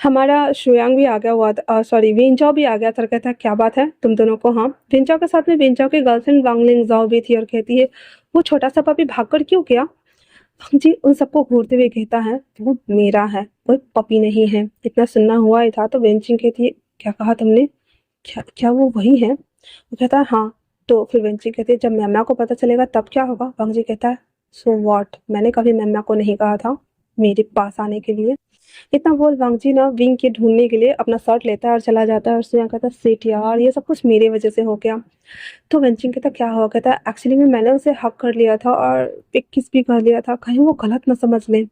हमारा शुयांग भी आ गया हुआ था, सॉरी वेंचाओ भी आ गया था और कहता है, क्या बात है तुम दोनों को? हाँ, वेंचाओ के साथ में वेंचाओ की गर्लफ्रेंड वांग लिंगजाओ भी थी और कहती है, वो छोटा सा पपी भागकर क्यों गया? वांग जी उन सबको घूरते हुए कहता है, वो मेरा है, वो पपी नहीं है। इतना सुनना हुआ ही था तो वेंचिंग कहती है, क्या कहा तुमने? क्या क्या वो वही है? वो कहता है हाँ। तो फिर वेंची कहती है, जब मैमा को पता चलेगा तब क्या होगा? वांग जी कहता है, सो व्हाट, मैंने कभी मैमा को नहीं कहा था मेरे पास आने के लिए। इतना बोल वांगजी ना विंग के ढूंढने के लिए अपना शर्ट लेता है और चला जाता है और सुया कहता है, सेठ यार ये सब कुछ मेरे वजह से हो गया। तो वेंचिंग कहता, क्या हुआ? कहता है, एक्चुअली में मैंने उसे हक कर लिया था और पिक किस भी कर लिया था, कहीं वो गलत ना समझ ले।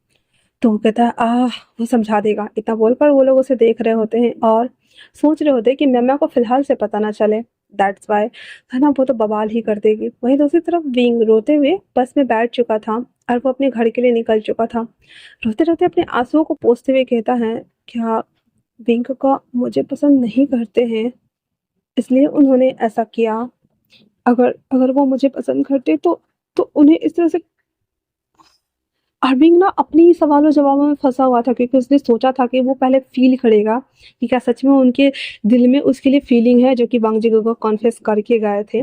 तो वो कहता है, वो समझा देगा। इतना बोलकर वो लोग उसे देख रहे होते हैं और सोच रहे होते हैं कि मैमा को फिलहाल से पता ना चले, दैट्स वाई, है ना, वो तो बवाल ही कर देगी। वहीं दूसरी तरफ विंग रोते हुए बस में बैठ चुका था और वो अपने घर के लिए निकल चुका था। रोते रोते अपने आंसुओं को पोंछते हुए कहता है, क्या विंग का मुझे पसंद नहीं करते हैं इसलिए उन्होंने ऐसा किया? अगर अगर वो मुझे पसंद करते तो उन्हें इस तरह से। अरविंग ना अपनी ही सवालों जवाबों में फंसा हुआ था क्योंकि उसने सोचा था कि वो पहले फील करेगा कि क्या सच में उनके दिल में उसके लिए फीलिंग है, जो कि वांग जिगो को कॉन्फेस करके गए थे।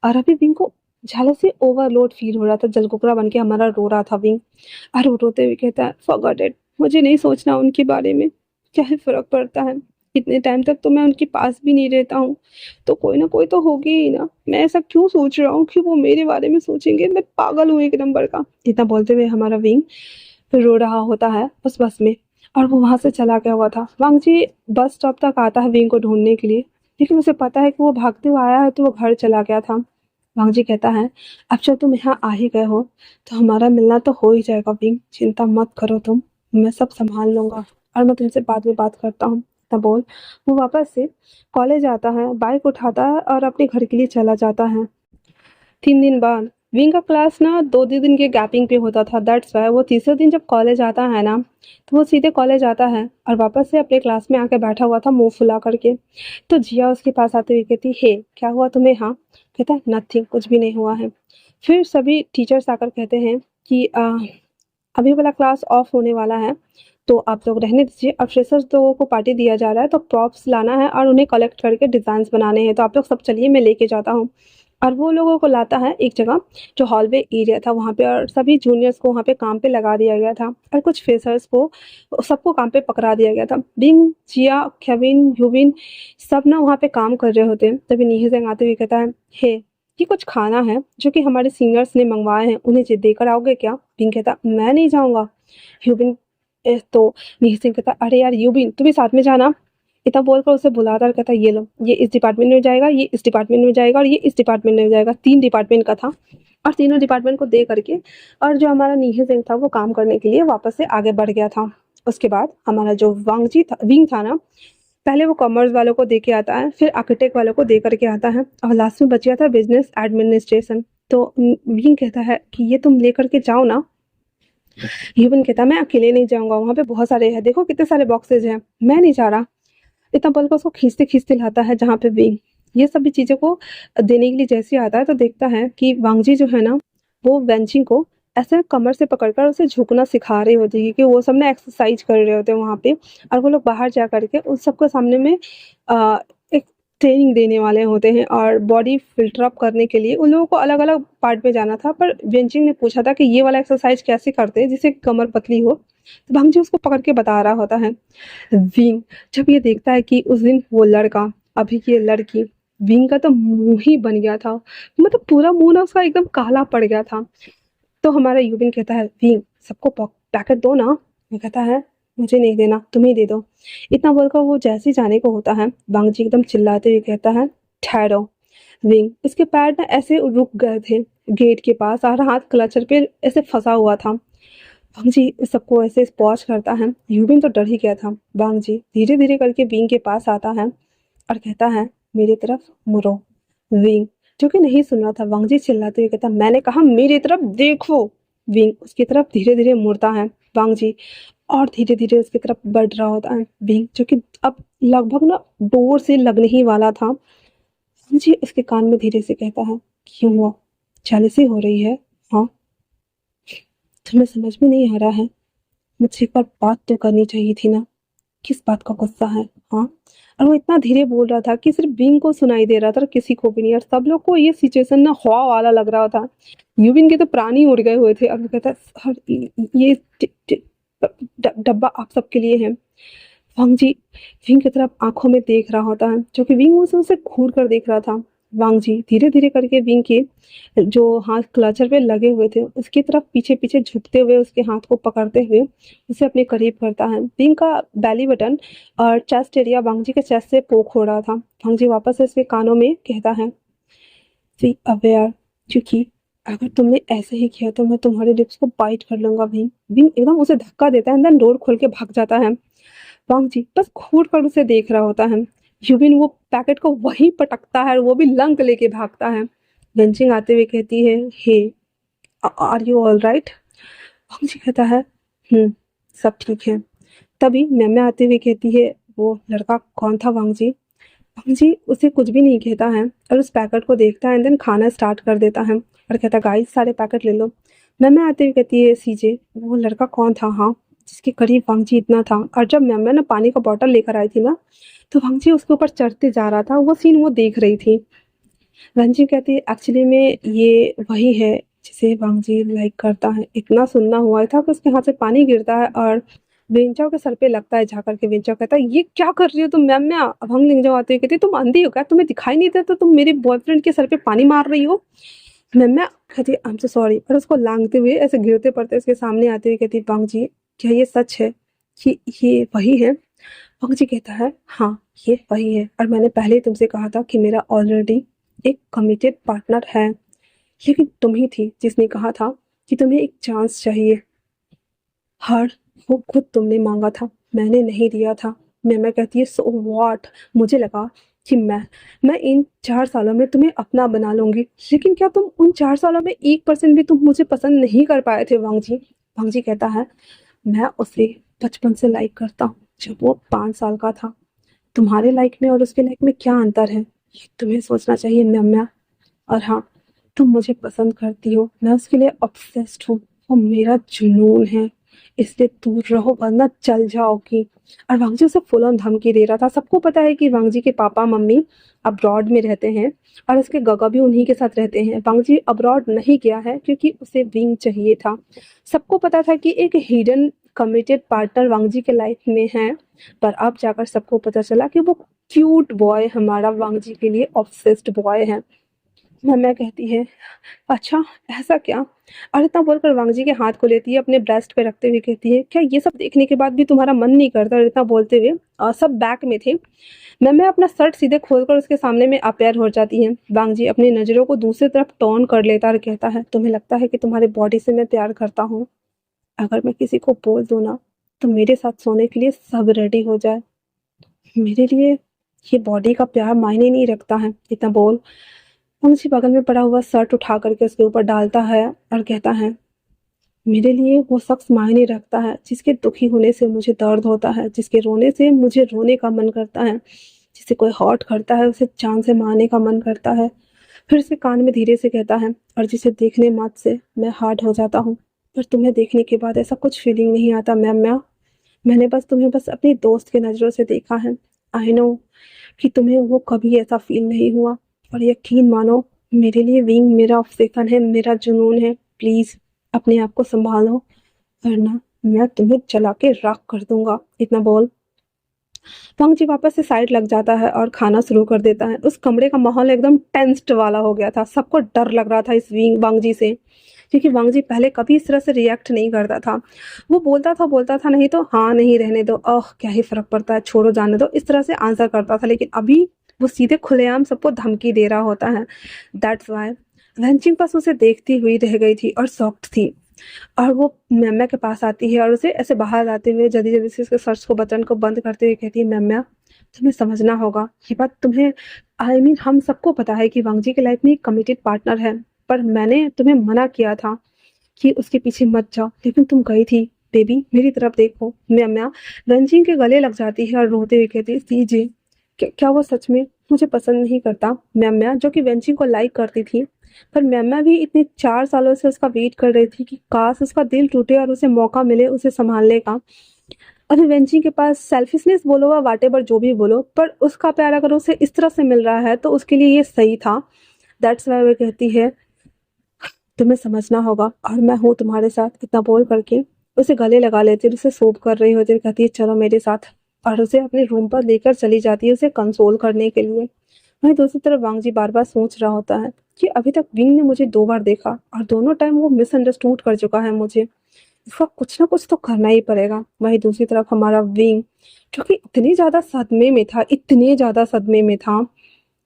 और अभी विंग को जेलसी से ओवरलोड फील हो रहा था, जलकुकड़ा बन के हमारा रो रहा था विंग। और वो रोते हुए कहता है, फॉरगॉट इट, मुझे नहीं सोचना उनके बारे में, क्या ही फर्क पड़ता है, इतने टाइम तक तो मैं उनके पास भी नहीं रहता हूँ, तो कोई ना कोई तो होगी ही ना। मैं ऐसा क्यों सोच रहा हूँ कि वो मेरे बारे में सोचेंगे? मैं पागल हूँ एक नंबर का। इतना बोलते हुए हमारा विंग फिर रो रहा होता है उस बस में और वो वहां से चला गया हुआ था। वांग जी बस स्टॉप तक आता है विंग को ढूंढने के लिए, लेकिन उसे पता है कि वो भागते हुए आया है तो वो घर चला गया था। वांग जी कहता है, अब जब तुम यहाँ आ ही गए हो तो हमारा मिलना तो हो ही जाएगा विंग, चिंता मत करो तुम, मैं सब संभाल लूंगा और मैं तुमसे बाद में बात करता हूँ। तब बोल वो वापस से कॉलेज आता है, बाइक उठाता है और अपने घर के लिए चला जाता है। 3 दिन बाद विंग का क्लास ना 2 दिन के गैपिंग पे होता था, दैट्स वाई वो तीसरे दिन जब कॉलेज आता है ना तो वो सीधे कॉलेज आता है और वापस से अपने क्लास में आके बैठा हुआ था मुंह फुला करके। तो जिया उसके पास आते हुए कहती, हे क्या हुआ तुम्हें? हाँ, कहता है, नथिंग, कुछ भी नहीं हुआ है। फिर सभी टीचर्स आकर कहते हैं कि अभी वाला क्लास ऑफ होने वाला है तो आप लोग रहने दीजिए, अब फ्रेशर्स लोगों को पार्टी दिया जा रहा है तो प्रॉप्स लाना है और उन्हें कलेक्ट करके डिज़ाइंस बनाने हैं, तो आप लोग सब चलिए मैं लेके जाता हूँ। और वो लोगों को लाता है एक जगह जो हॉलवे एरिया था वहाँ पे, और सभी जूनियर्स को वहाँ पे काम पे लगा दिया गया था और कुछ फ्रेशर्स को सबको काम पे पकड़ा दिया गया था। बिंग, जिया, केविन, ह्यूबिन सब ना वहाँ पे काम कर रहे होते हैं। तभी नीही सेंग आते हुए कहता है, हे ये कुछ खाना है जो कि हमारे सीनियर्स ने मंगवाए हैं, उन्हें देकर आओगे क्या? बिंग कहता, मैं नहीं जाऊँगा। ह्यूबिन तो नीही सिंह कहता, अरे यार ह्यूबिन तू भी साथ में जाना। इतना बोलकर उसे बुलाता और कहता, ये लो, ये इस डिपार्टमेंट में जाएगा, ये इस डिपार्टमेंट में जाएगा और ये इस डिपार्टमेंट में जाएगा। 3 डिपार्टमेंट का था और तीनों डिपार्टमेंट को दे करके और जो हमारा नीही सिंह था वो काम करने के लिए वापस से आगे बढ़ गया था। उसके बाद हमारा जो वांगजी था, विंग था ना, पहले वो कॉमर्स वालों को दे के आता है, फिर आर्किटेक्ट वालों को दे करके आता है और लास्ट में बच गया था बिजनेस एडमिनिस्ट्रेशन। तो विंग कहता है कि ये तुम लेकर के जाओ ना। ह्यूमन कहता है, मैं अकेले नहीं जाऊंगा, वहाँ पे बहुत सारे हैं, देखो कितने सारे बॉक्सेज हैं, मैं नहीं जा रहा। इतना बोलकर उसको खींचते खींचते लाता है जहाँ पे विंग ये सभी चीज़ों को देने के लिए जैसे आता है तो देखता है कि वांगजी जो है ना वो वेंचिंग को ऐसे कमर से पकड़कर उसे झुकना सिखा रही होती है, क्योंकि वो सब ना एक्सरसाइज कर रहे होते हैं वहाँ पे और वो लोग बाहर जा करके उन सबके सामने में एक ट्रेनिंग देने वाले होते हैं और बॉडी फिल्टर अप करने के लिए उन लोगों को अलग अलग पार्ट में जाना था। पर वेंचिंग ने पूछा था कि ये वाला एक्सरसाइज कैसे करते हैं जिससे कमर पतली हो, तो भांगजी उसको पकड़ के बता रहा होता है। विंग जब ये देखता है कि उस दिन वो लड़का अभी की ये लड़की, विंग का तो मुंह ही बन गया था, मतलब पूरा मुंह ना उसका एकदम काला पड़ गया था। तो हमारा यूबिन कहता है, विंग सबको पैकेट दो ना। वो कहता है, मुझे नहीं देना, तुम ही दे दो। इतना बोलकर वो जैसे ही जाने को होता है, वांग जी एकदम चिल्लाते हुए कहता है, ठहरो। विंग, उसके पैर ना ऐसे रुक गए थे गेट के पास और हाथ क्लचर पे ऐसे फंसा हुआ था। वांग जी सबको ऐसे स्पॉश करता है। यूबिन तो डर ही गया था। वांग जी धीरे धीरे करके विंग के पास आता है और कहता है, मेरी तरफ मुड़ो। विंग, जो कि नहीं सुन रहा था, वांग जी चिल्लाते हुए कहता, मैंने कहा मेरी तरफ देखो। विंग उसकी तरफ धीरे धीरे मुड़ता है। वांग जी और धीरे धीरे उसकी तरफ बढ़ रहा होता है। विंग, जो कि अब लगभग ना डोर से लगने ही वाला था, वांग जी उसके कान में धीरे से कहता है, क्यों हुआ? जेलसी हो रही है? हाँ, तुम्हें समझ में नहीं आ रहा है? मुझसे एक बार बात तो करनी चाहिए थी ना। किस बात का गुस्सा है? हाँ। और वो इतना धीरे बोल रहा था कि सिर्फ बिंग को सुनाई दे रहा था और किसी को भी नहीं। और सब लोग को ये सिचुएशन ना हवा वाला लग रहा था। यूबिन के तो प्राण ही उड़ गए हुए थे। और वो कहता, सर ये डब्बा आप सबके लिए है। वांग जी विंग की तरफ आंखों में देख रहा होता है, जो कि विंग उसे घूर कर देख रहा था। वांग जी धीरे धीरे करके विंग के जो हाथ क्लचर पे लगे हुए थे उसकी तरफ पीछे पीछे झुकते हुए उसके हाथ को पकड़ते हुए उसे अपने करीब करता है। विंग का बेली बटन और चेस्ट एरिया वांग जी के चेस्ट से पोक हो रहा था। वांग जी वापस उसके कानों में कहता है, बी अवेयर, क्योंकि अगर तुमने ऐसे ही किया तो मैं तुम्हारे लिप्स को बाइट कर लूंगा। विंग विंग एकदम उसे धक्का देता है, देन डोर खोल के भाग जाता है। वांग जी बस घूर कर उसे देख रहा होता है। यूबिन वो पैकेट को वहीं पटकता है और वो भी लंक लेके भागता है। वेंचिंग आते हुए कहती है, हे आर यू ऑल राइट? वांग जी कहता है, सब ठीक है। तभी मैम आते हुए कहती है, वो लड़का कौन था वांग जी? वांग जी उसे कुछ भी नहीं कहता है और उस पैकेट को देखता है एंड देन खाना स्टार्ट कर देता है और कहता, गाइस सारे पैकेट ले लो। मैम आते हुए कहती है, सीजे वो लड़का कौन था, हाँ, जिसके करीब वांग जी इतना था? और जब मैम ना पानी का बॉटल लेकर आई थी ना, तो वांग जी उसके ऊपर चढ़ते जा रहा था। वो सीन वो देख रही थी। रंजी कहती है, एक्चुअली में ये वही है जिसे वांग जी लाइक करता है। इतना सुनना हुआ था कि उसके हाथ से पानी गिरता है और वेंचाओ के सर पे लगता है। जाकर के वेंचाओ कहता है, ये क्या कर रही हो तुम मैम? मैं अभंग लिंग आते हुए कहती, तुम अंधी हो क्या? तुम्हें दिखाई नहीं देता? तुम मेरे बॉयफ्रेंड के सर पे पानी मार रही हो? मैम कहती, आई एम सो सॉरी। और उसको लांगते हुए ऐसे गिरते पड़ते उसके सामने आते हुए कहती, वांग जी क्या ये सच है कि ये वही है? वांग जी कहता है, हाँ ये वही है और मैंने पहले ही तुमसे कहा था कि मेरा ऑलरेडी एक कमिटेड पार्टनर है। लेकिन तुम ही थी जिसने कहा था कि तुम्हें एक चांस चाहिए। हार वो खुद तुमने मांगा था, मैंने नहीं दिया था। मैं कहती है, सो व्हाट? मुझे लगा कि मैं इन 4 सालों में तुम्हें अपना बना लूंगी। लेकिन क्या तुम उन 4 सालों में 1% भी तुम मुझे पसंद नहीं कर पाए थे वांग जी? वांग जी कहता है, मैं उसे बचपन से लाइक करता हूँ, जब वो 5 साल का था। तुम्हारे लाइक में और उसके लाइक में क्या अंतर है, ये तुम्हें सोचना चाहिए म्या। और हाँ, तुम मुझे पसंद करती हो, मैं उसके लिए ऑब्सेस्ड हूँ, वो मेरा जुनून है, इसलिए दूर रहो वरना चल जाओगी। और वांगजी उसे फुल ऑन धमकी दे रहा था। सबको पता है कि वांगजी के पापा मम्मी अब्रॉड में रहते हैं और उसके गगा भी उन्हीं के साथ रहते हैं। वांगजी अब्रॉड नहीं गया है क्योंकि उसे विंग चाहिए था। सबको पता था कि एक हिडन कमिटेड पार्टनर वांगजी के लाइफ में है, पर अब जाकर सबको पता चला कि वो क्यूट बॉय हमारा वांग जी के लिए ऑब्सेस्ड बॉय है। मैं कहती है, अच्छा ऐसा क्या? और इतना बोलकर वांग जी के हाथ को लेती है, अपने ब्रेस्ट पे रखते हुए कहती है, क्या ये सब देखने के बाद भी तुम्हारा मन नहीं करता? और इतना बोलते हुए सब बैक में थे। मैं अपना शर्ट सीधे खोलकर उसके सामने में अपेयर हो जाती है। वांग जी अपनी नज़रों को दूसरी तरफ टर्न कर लेता और कहता है, तुम्हें लगता है कि तुम्हारी बॉडी से मैं प्यार करता हूँ? अगर मैं किसी को बोल दूँ ना, तो मेरे साथ सोने के लिए सब रेडी हो जाए। मेरे लिए ये बॉडी का प्यार मायने नहीं रखता है। इतना बोल मुंशी बगल में पड़ा हुआ शर्ट उठा करके उसके ऊपर डालता है और कहता है, मेरे लिए वो शख्स मायने रखता है जिसके दुखी होने से मुझे दर्द होता है, जिसके रोने से मुझे रोने का मन करता है, जिसे कोई हर्ट करता है उसे जान से मारने का मन करता है। फिर उसके कान में धीरे से कहता है, और जिसे देखने मात्र से मैं हार्ड हो जाता हूँ, पर तुम्हें देखने के बाद ऐसा कुछ फीलिंग नहीं आता मैम। मैंने बस तुम्हें बस अपनी दोस्त की नज़रों से देखा है। आई नो कि तुम्हें वो कभी ऐसा फील नहीं हुआ, और यकीन मानो मेरे लिए विंग मेरा ऑब्सेशन है, मेरा जुनून है। प्लीज़ अपने आप को संभालो वरना मैं तुम्हें जला के राख कर दूंगा। इतना बोल पंग जी वापस से साइड लग जाता है और खाना शुरू कर देता है। उस कमरे का माहौल एकदम टेंस्ड वाला हो गया था। सबको डर लग रहा था इस विंग वांग जी से क्योंकि वांग जी पहले कभी इस तरह से रिएक्ट नहीं करता था। वो बोलता था नहीं तो हाँ, नहीं रहने दो, ओह क्या ही फ़र्क पड़ता है, छोड़ो जाने दो, इस तरह से आंसर करता था। लेकिन अभी वो सीधे खुलेआम सबको धमकी दे रहा होता है। दैट्स व्हाई वेंचिंग बस उसे देखती हुई रह गई थी और शॉक्ड थी। और वो म्याम्या के पास आती है और उसे ऐसे बाहर आते हुए जल्दी-जल्दी से उसके सर्च को बटन को बंद करते हुए कहती है, "म्याम्या, तुम्हें समझना होगा, ये बात तुम्हें हम सबको पता है कि वांग जी की लाइफ में एक कमिटेड पार्टनर है, पर मैंने तुम्हें मना किया था कि उसके पीछे मत जाओ, लेकिन तुम गई थी। बेबी, मेरी तरफ देखो।" म्याम्या वेंचिंग के गले लग जाती है और रोते हुए कहती है, "सीजे, क्या वो सच में मुझे पसंद नहीं करता?" म्याम्या जो कि वेंचिंग को लाइक करती थी, पर म्याम्या भी इतने 4 सालों से उसका वेट कर रही थी कि काश उसका दिल टूटे और उसे मौका मिले उसे सँभालने का। अभी वेंची के पास सेल्फिशनेस बोलो या व्हाटएवर जो भी बोलो, पर उसका प्यार अगर उसे इस तरह से मिल रहा है तो उसके लिए ये सही था। दैट्स व्हाई वो कहती है, तुम्हें समझना होगा और मैं हूँ तुम्हारे साथ। इतना बोल करके उसे गले लगा लेती है, उसे सूप कर रही होती है, कहती है चलो मेरे साथ, और उसे अपने रूम पर लेकर चली जाती है उसे कंसोल करने के लिए। वहीं दूसरी तरफ वांग जी बार बार सोच रहा होता है कि अभी तक विंग ने मुझे 2 बार देखा और दोनों टाइम वो मिसअंडरस्टूड कर चुका है मुझे। इसका कुछ ना कुछ तो करना ही पड़ेगा। वहीं दूसरी तरफ हमारा विंग जो कि इतने ज़्यादा सदमे में था, इतने ज़्यादा सदमे में था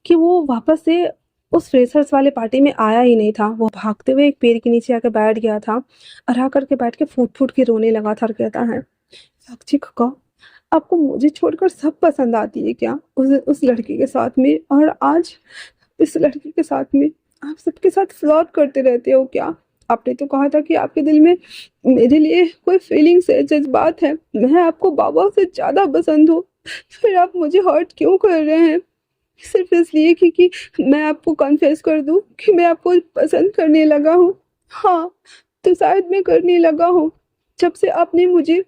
कि वो वापस से उस फ्रेशर्स वाले पार्टी में आया ही नहीं था। वो भागते हुए एक पेड़ के नीचे आकर बैठ गया था और आकर के बैठ के फूट-फूट के रोने लगा था और कहता है, "साक्षी कक्का, आपको मुझे छोड़कर सब पसंद आती है क्या? उस लड़की के साथ में, और आज इस लड़की के साथ में आप सबके साथ फ्लर्ट करते रहते हो क्या? आपने तो कहा था कि आपके दिल में मेरे लिए कोई फीलिंग्स है, जज़्बात है। मैं आपको बाबा से ज़्यादा पसंद हूँ। फिर आप मुझे हर्ट क्यों कर रहे हैं? सिर्फ़ इसलिए कि मैं आपको कन्फेस कर दूँ कि मैं आपको पसंद करने लगा हूँ। हाँ, तो शायद मैं करने लगा हूँ। जब से आपने मुझे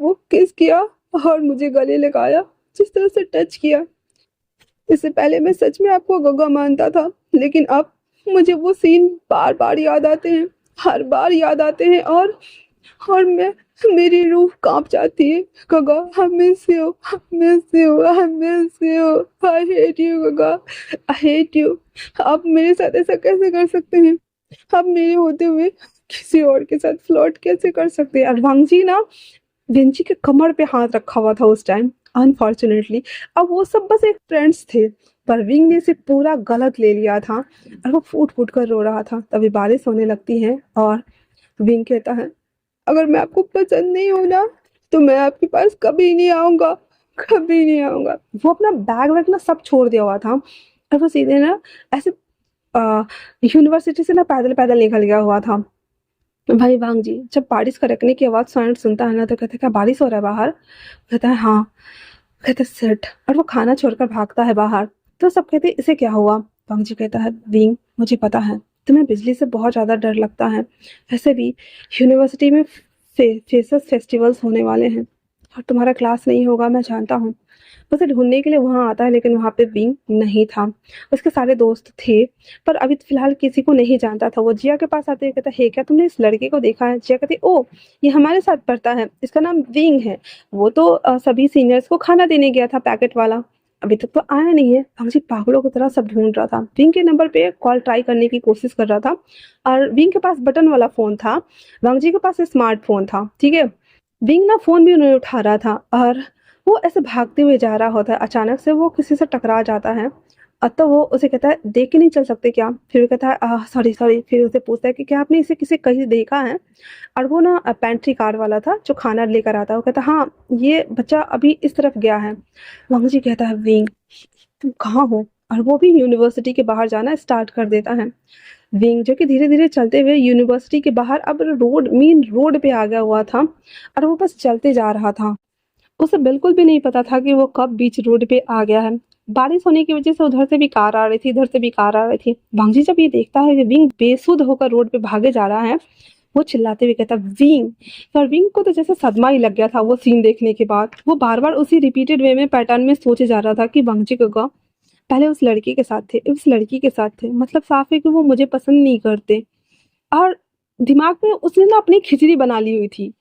वो किस किया और मुझे गले लगाया, जिस तरह से टच किया। इससे पहले मैं सच में आपको गगा मानता था, लेकिन अब मुझे वो सीन बार-बार याद आते हैं, हर बार याद आते हैं, और मेरी रूह काँप जाती है। गगा, I miss you, I miss you, I miss you, I hate you गगा, आई हेट यू। आप मेरे साथ ऐसा कैसे कर सकते हैं? आप मेरे होते हुए किसी और के साथ फ्लर्ट कैसे कर सकते हैं? और वांग जी ना विंची के कमर पे हाथ रखा हुआ था उस टाइम, अनफॉर्चुनेटली। अब वो सब बस एक फ्रेंड्स थे, पर विंग ने इसे पूरा गलत ले लिया था और वो फूट-फूट कर रो रहा था। तभी बारिश होने लगती है और विंग कहता है, "अगर मैं आपको पसंद नहीं हूँ ना, तो मैं आपके पास कभी नहीं आऊँगा, कभी नहीं आऊँगा।" वो अपना बैग-वैग ना सब छोड़ दिया हुआ था और वो सीधे ना ऐसे अ, यूनिवर्सिटी से ना पैदल-पैदल निकल गया हुआ था। भाई वांग जी जब बारिश कड़कने की आवाज़ सुनता है ना तो कहता है, "क्या बारिश हो रहा है बाहर?" कहता है, "हाँ।" कहता है, "शिट!" और वो खाना छोड़कर भागता है बाहर। तो सब कहते हैं, "इसे क्या हुआ?" वांग जी कहता है, "विंग, मुझे पता है तुम्हें बिजली से बहुत ज़्यादा डर लगता है। वैसे भी यूनिवर्सिटी में फ्रेशर्स फेस्टिवल्स होने वाले हैं और तुम्हारा क्लास नहीं होगा, मैं जानता हूँ।" उसे ढूँढने के लिए वहाँ आता है, लेकिन वहाँ पे विंग नहीं था। उसके सारे दोस्त थे, पर अभी फ़िलहाल किसी को नहीं जानता था। वो जिया के पास आते ही कहता है, "हे, क्या तुमने इस लड़के को देखा है?" जिया कहती है, "ओह! ये हमारे साथ पढ़ता है, इसका नाम विंग है। वो तो सभी सीनियर्स को खाना देने गया था पैकेट वाला। अभी तक तो आया नहीं है।" हम जी पागलों की तरह सब ढूँढ रहा था। विंग के नंबर पे कॉल ट्राई करने की कोशिश कर रहा था और विंग के पास बटन वाला फ़ोन था, वांग जी के पास स्मार्टफ़ोन था, ठीक है? विंग ना फ़ोन भी नहीं उठा रहा था और वो ऐसे भागते हुए जा रहा होता है। अचानक से वो किसी से टकरा जाता है। तो वो उसे कहता है, "देख के नहीं चल सकते क्या?" फिर वो कहता है, सॉरी, सॉरी।" फिर उसे पूछता है कि, "क्या आपने इसे किसी कहीं देखा है?" और वो ना पेंट्री कार वाला था जो खाना लेकर आता है। वो कहता है, "हाँ, ये बच्चा अभी इस तरफ गया है।" वांग जी कहता है, "विंग, तुम कहाँ हो?" और वो भी यूनिवर्सिटी के बाहर जाना स्टार्ट कर देता है। विंग जो कि धीरे-धीरे चलते हुए यूनिवर्सिटी के बाहर अब मेन रोड पे आ गया हुआ था और वो बस चलते जा रहा था। उसे बिल्कुल भी नहीं पता था कि वो कब बीच रोड पे आ गया है। बारिश होने की वजह से उधर से भी कार आ रही थी, इधर से भी कार आ रही थी। वांगजी जब ये देखता है कि विंग बेसुध होकर रोड पे भागे जा रहा है, वो चिल्लाते हुए कहता है, "विंग!" और विंग को तो जैसे सदमा ही लग गया था वो सीन देखने के बाद। वो बार-बार उसी रिपीटेड वे में पैटर्न में सोचे जा रहा था कि वांगजी गगा पहले उस लड़की के साथ थे, उस लड़की के साथ थे। मतलब साफ है कि वो मुझे पसंद नहीं करते। और दिमाग में उसने ना अपनी खिचड़ी बना ली हुई थी।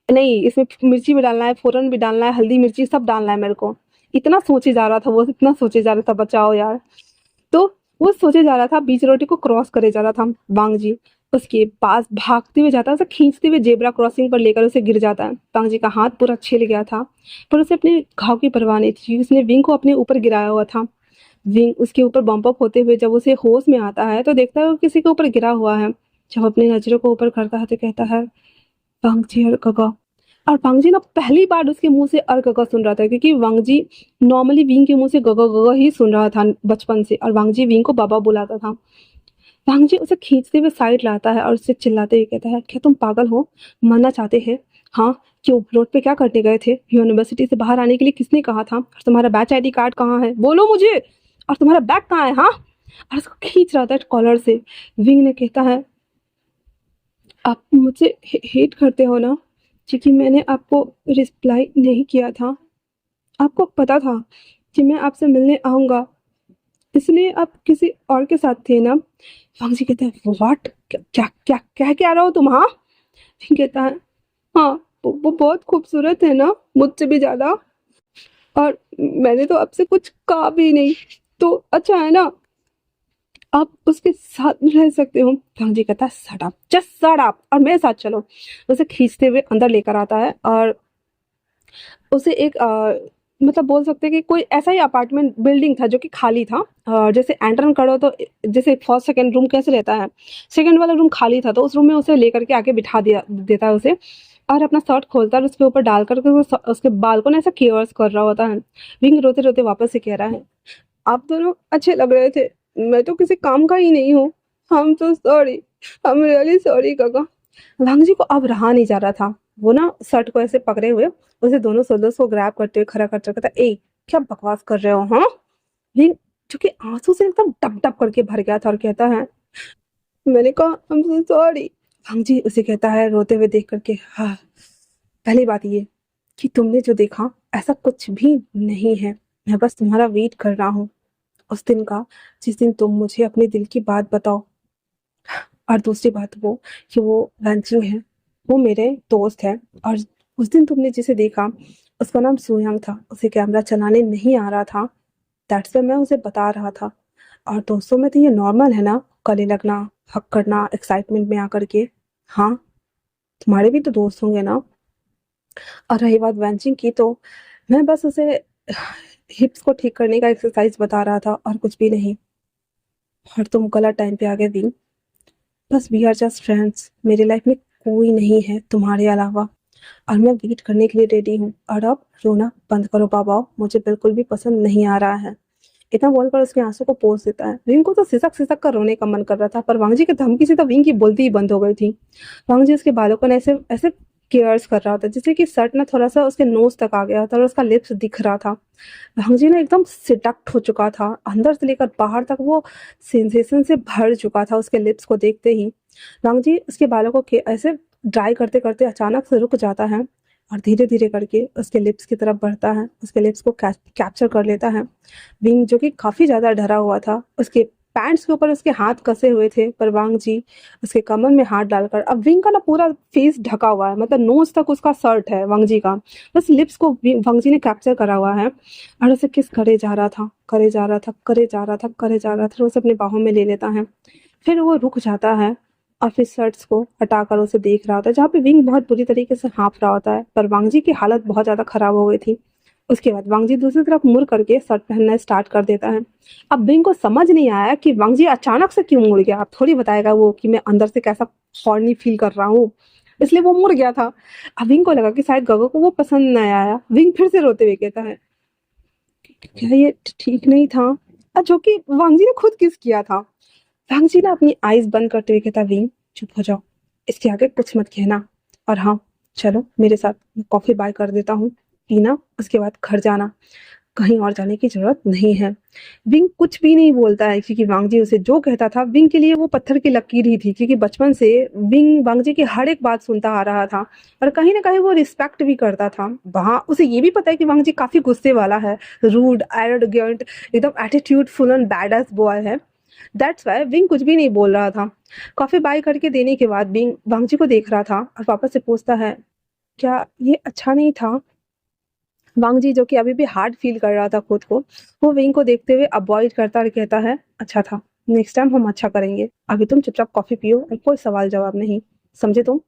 नहीं, इसमें मिर्ची भी डालना है, फ़ोरन भी डालना है, हल्दी, मिर्ची सब डालना है मेरे को। इतना सोचे जा रहा था वो, इतना सोचे जा रहा था, बचाओ यार। तो वो सोचे जा रहा था, बीच रोटी को क्रॉस करे जा रहा था वांग जी। उसके पास भागते हुए जाता है, उसे खींचते हुए जेब्रा क्रॉसिंग पर लेकर उसे गिर जाता है। पांग जी का हाथ पूरा छिल गया था, पर उसे अपने घाव की परवाह नहीं थी। उसने विंग को अपने ऊपर गिराया हुआ था। विंग उसके ऊपर बम्प अप होते हुए जब उसे होश में आता है तो देखता है वो किसी के ऊपर गिरा हुआ है। जब अपनी नजरों को ऊपर करता है तो कहता है, वांग जी और गगा। और वांग जी ना पहली बार उसके मुंह से अर गगा सुन रहा था, क्योंकि वांग जी नॉर्मली विंग के मुंह से गगा गगा ही सुन रहा था बचपन से, और वांग जी विंग को बाबा बुलाता था। वांग जी उसे खींचते हुए साइड लाता है और उससे चिल्लाते हुए कहता है, क्या तुम पागल हो, मरना चाहते हैं? हाँ, क्यों, रोड पे क्या करने गए थे? यूनिवर्सिटी से बाहर आने के लिए किसने कहा था? और तुम्हारा बैच आईडी कार्ड कहाँ है, बोलो मुझे, और तुम्हारा बैग कहाँ है? हाँ। और उसको खींच रहा था कॉलर से। विंग ने कहता है, आप मुझसे हेट करते हो ना, क्योंकि मैंने आपको रिप्लाई नहीं किया था। आपको पता था कि मैं आपसे मिलने आऊंगा, इसलिए आप किसी और के साथ थे ना? वांग जी कहता है, व्हाट, क्या क्या क्या कह क्या रहा हो तुम? हाँ। फिर कहता है, हाँ, वो बहुत खूबसूरत है ना, मुझसे भी ज्यादा, और मैंने तो आपसे कुछ कहा भी नहीं, तो अच्छा है ना, आप उसके साथ रह सकते हो। वांग जी कहता है, shut up, just shut up, और मेरे साथ चलो। उसे खींचते हुए अंदर लेकर आता है और उसे एक मतलब बोल सकते हैं कि कोई ऐसा ही अपार्टमेंट बिल्डिंग था जो कि खाली था। जैसे एंटर करो तो जैसे फर्स्ट सेकंड रूम कैसे रहता है, सेकंड वाला रूम खाली था, तो उस रूम में उसे लेकर के आके बिठा दिया देता है उसे, और अपना शर्ट खोलता है और उसके ऊपर डाल कर उसके बाल को ना ऐसा केयर्स कर रहा होता है। विंग रोते रोते वापस से कह रहा है, आप दोनों अच्छे लग रहे थे, मैं तो किसी काम का ही नहीं हूँ, हम तो सॉरी, हम रियली सॉरी काका। वांग जी को अब रहा नहीं जा रहा था। वो ना शर्ट को ऐसे पकड़े हुए उसे दोनों शोल्डर्स को ग्रैब करते हुए खड़ा करता कहता, ए क्या बकवास कर रहे हो? हाँ। ये जो कि आंसू से एकदम टप टप करके भर गया था और कहता है, मैंने कहा आई एम सो सॉरी। वांग जी उसे कहता है रोते हुए देख करके, हाँ, पहली बात ये कि तुमने जो देखा ऐसा कुछ भी नहीं है, मैं बस तुम्हारा वेट कर रहा हूँ उस दिन का जिस दिन तुम मुझे अपने दिल की बात बताओ। और दूसरी बात वो कि वो वैंचिंग है, वो मेरे दोस्त है, और उस दिन तुमने जिसे देखा उसका नाम सुयांग था, उसे कैमरा चलाने नहीं आ रहा था, दैट्स व्हाई मैं उसे बता रहा था। और दोस्तों में तो ये नॉर्मल है ना, गले लगना, हक करना एक्साइटमेंट में आकर के। हाँ, तुम्हारे भी तो दोस्त होंगे ना। और रही बात वैंचिंग की, तो मैं बस उसे हिप्स को ठीक करने का एक्सरसाइज बता रहा था और कुछ भी नहीं। और तुम गलत टाइम पे आ गए विंग, बस वी आर जस्ट फ्रेंड्स, मेरी लाइफ में कोई नहीं है तुम्हारे अलावा, और मैं वेट करने के लिए रेडी हूँ, और अब रोना बंद करो बाबा, मुझे बिल्कुल भी पसंद नहीं आ रहा है। इतना बोलकर उसके आंसू को पोंछ देता है। विंग को तो सिसक सिसक कर रोने का मन कर रहा था, पर वांग जी की धमकी से तो विंग की बोलती ही बंद हो गई थी। वांग जी उसके बालों को ना ऐसे ऐसे केयर्स कर रहा था, जिससे कि शर्ट ना थोड़ा सा उसके नोज तक आ गया था और उसका लिप्स दिख रहा था। वांग जी ना एकदम सिडक्ट हो चुका था, अंदर से लेकर बाहर तक वो सेंसेशन से भर चुका था उसके लिप्स को देखते ही। वांग जी उसके बालों को ऐसे ड्राई करते करते अचानक से रुक जाता है और धीरे धीरे करके उसके लिप्स की तरफ बढ़ता है, उसके लिप्स को कैप्चर कर लेता है। विंग जो कि काफी ज्यादा डरा हुआ था, उसके पैंट्स के ऊपर उसके हाथ कसे हुए थे, पर वांग जी उसके कमर में हाथ डालकर, अब विंग का ना पूरा फेस ढका हुआ है, मतलब नोज तक उसका शर्ट है वांग जी का, बस लिप्स को वांग जी ने कैप्चर करा हुआ है, और उसे किस करे जा रहा था, करे जा रहा था, करे जा रहा था, करे जा रहा था, उसे अपने बाहों में ले लेता है। फिर वो रुक जाता है और फिर शर्ट्स को हटाकर उसे देख रहा होता है, जहाँ पे विंग बहुत बुरी तरीके से हाँफ रहा होता है, पर वांग जी की हालत बहुत ज्यादा खराब हो गई थी। उसके बाद वांग जी दूसरी तरफ मुड़ करके शर्ट पहनना स्टार्ट कर देता है। अब विंग को समझ नहीं आया कि वांग जी अचानक से क्यों मुड़ गया, अब थोड़ी बताएगा वो कि मैं अंदर से कैसा हॉर्नी फील कर रहा हूँ, इसलिए वो मुड़ गया था। अब विंग को लगा कि शायद गगो को वो पसंद नहीं आया। विंग फिर से रोते हुए कहता है, क्या ये ठीक नहीं था? जो कि वांग जी ने खुद किस किया था। वांग जी ने अपनी आईज बंद करते हुए कहता, विंग चुप हो जाओ, इसके आगे कुछ मत कहना, और हाँ, चलो मेरे साथ, मैं कॉफी बाय कर देता हूँ, पीना, उसके बाद घर जाना, कहीं और जाने की जरूरत नहीं है। विंग कुछ भी नहीं बोलता है, क्योंकि वांग जी उसे जो कहता था विंग के लिए वो पत्थर की लकीर ही थी, क्योंकि बचपन से विंग वांग जी की हर एक बात सुनता आ रहा था और कहीं ना कहीं वो रिस्पेक्ट भी करता था। वहां उसे ये भी पता है कि वांग जी काफी गुस्से वाला है, रूड, एरोगेंट, एकदम एटीट्यूडफुल एंड बैडएस बॉय है। दैट्स वाई विंग कुछ भी नहीं बोल रहा था। कॉफी बाय करके देने के बाद विंग वांग जी को देख रहा था और वापस से पूछता है, क्या ये अच्छा नहीं था? वांग जी जो कि अभी भी हार्ड फील कर रहा था खुद को, वो विंग को देखते हुए अवॉइड करता और कहता है, अच्छा था, नेक्स्ट टाइम हम अच्छा करेंगे, अभी तुम चुपचाप कॉफी पियो और कोई सवाल जवाब नहीं, समझे तुम?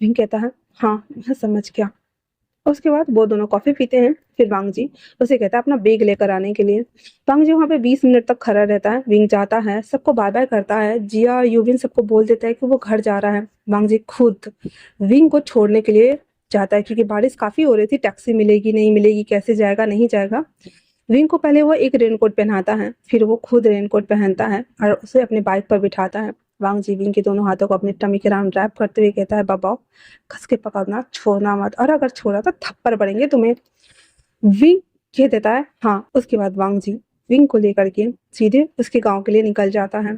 विंग कहता है हाँ मैं समझ गया। उसके बाद वो दोनों कॉफी पीते हैं। फिर वांग जी उसे कहता है अपना बैग लेकर आने के लिए। वांग जी वहाँ पे 20 मिनट तक खड़ा रहता है। विंग जाता है, सबको बाय बाय करता है, जिया और यूविन सबको बोल देता है कि वो घर जा रहा है। वांग जी खुद विंग को छोड़ने के लिए जाता है क्योंकि बारिश काफी हो रही थी, टैक्सी मिलेगी नहीं मिलेगी, कैसे जाएगा नहीं जाएगा। विंग को पहले वो एक रेनकोट पहनाता है, फिर वो खुद रेनकोट पहनता है और उसे अपने बाइक पर बिठाता है। वांग जी विंग के दोनों हाथों को अपनी टमी के राउंड रैप करते हुए कहता है बाबा कस के पकड़ना, छोड़ना मत, और अगर छोड़ा तो थप्पड़ पड़ेंगे तुम्हें। विंग कह देता है हाँ। उसके बाद वांग जी विंग को लेकर के सीधे उसके गांव के लिए निकल जाता है।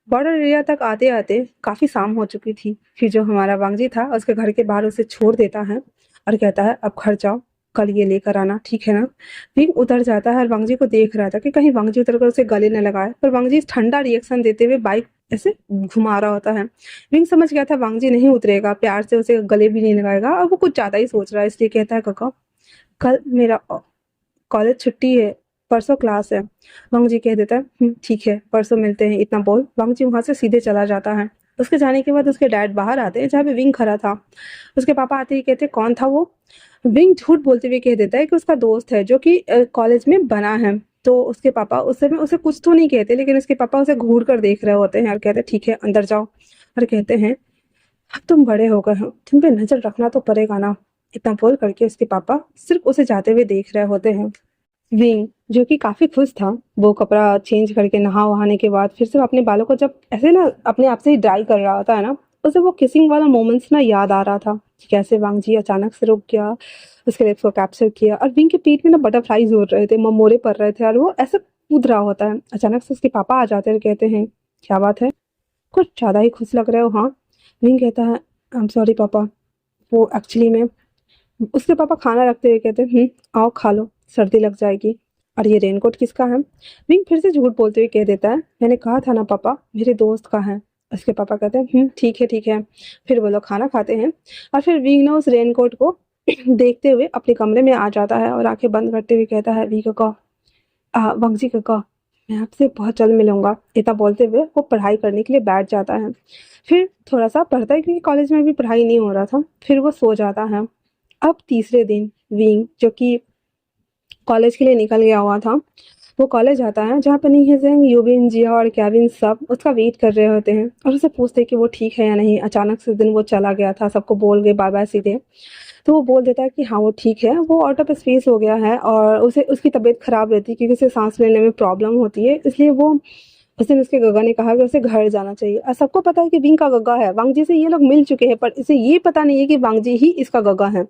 बॉर्डर एरिया तक आते आते काफी शाम हो चुकी थी। फिर जो हमारा वांगजी था उसके घर के बाहर उसे छोड़ देता है और कहता है अब घर जाओ, कल ये लेकर आना, ठीक है ना? विंग उतर जाता है और वांगजी को देख रहा था कि कहीं वांगजी उतर कर उसे गले न लगाए, पर वांगजी ठंडा रिएक्शन देते हुए बाइक ऐसे घुमा रहा होता है। विंग समझ गया था वांगजी नहीं उतरेगा, प्यार से उसे गले भी नहीं लगाएगा और वो कुछ ज्यादा ही सोच रहा है, इसलिए कहता है काका कल मेरा कॉलेज छुट्टी है, परसों क्लास है। वांग जी कह देता है ठीक है परसों मिलते हैं, इतना बोल वांग जी वहां से सीधे चला जाता है। उसके जाने के बाद उसके डैड बाहर आते हैं जहाँ पे विंग खड़ा था। उसके पापा आते ही कहते कौन था वो? विंग झूठ बोलते हुए कह देता है कि उसका दोस्त है जो कि कॉलेज में बना है। तो उसके पापा उस समय उसे कुछ तो नहीं कहते, लेकिन उसके पापा उसे घूर कर देख रहे होते हैं और कहते ठीक है अंदर जाओ, और कहते हैं अब तुम बड़े हो गए हो, तुम पे नजर रखना तो पड़ेगा ना। इतना बोल करके उसके पापा सिर्फ उसे जाते हुए देख रहे होते हैं। विंग जो कि काफी खुश था, वो कपड़ा चेंज करके नहा वहाने के बाद फिर से अपने बालों को जब ऐसे ना अपने आप से ही ड्राई कर रहा होता है ना, उसे वो किसिंग वाला मोमेंट्स ना याद आ रहा था कि कैसे वांग जी अचानक से रुक गया, उसके लिप्स को कैप्चर किया और विंग के पीठ में ना बटरफ्लाईज उड़ रहे थे, ममोरे पड़ रहे थे और वो ऐसे कूद रहा होता है। अचानक से उसके पापा आ जाते हैं और कहते हैं क्या बात है, कुछ ज्यादा ही खुश लग रहे हो। हाँ। विंग कहता है आई एम सॉरी पापा, वो एक्चुअली में उसके पापा खाना रखते हुए कहते हैं आओ खा लो, सर्दी लग जाएगी। और ये रेनकोट किसका है? विंग फिर से झूठ बोलते हुए कह देता है मैंने कहा था ना पापा मेरे दोस्त का है। उसके पापा कहते हैं ठीक है ठीक है। फिर वो लोग खाना खाते हैं और फिर विंग ना उस रेनकोट को देखते हुए अपने कमरे में आ जाता है और आंखें बंद करते हुए कहता है वी काका, वंगजी काका मैं आपसे बहुत जल्द मिलूंगा। इतना बोलते हुए वो पढ़ाई करने के लिए बैठ जाता है। फिर थोड़ा सा पढ़ता है क्योंकि कॉलेज में भी पढ़ाई नहीं हो रहा था, फिर वो सो जाता है। अब तीसरे दिन विंग जो कि कॉलेज के लिए निकल गया हुआ था, वो कॉलेज आता है जहाँ पे नीहिजेंग, यूबिन, जिया और केविन सब उसका वेट कर रहे होते हैं और उसे पूछते हैं कि वो ठीक है या नहीं। अचानक से दिन वो चला गया था, सबको बोल गए बाय बाय सीधे। तो वो बोल देता है कि हाँ वो ठीक है, वो आउट ऑफ स्पेस हो गया है और उसे उसकी तबीयत खराब रहती है क्योंकि उसे सांस लेने में प्रॉब्लम होती है, इसलिए वो उस दिन उसके गगा ने कहा कि उसे घर जाना चाहिए। और सबको पता है कि विंग का गगा है, वांग जी से ये लोग मिल चुके हैं, पर इसे ये पता नहीं है कि वांग जी ही इसका गगा है।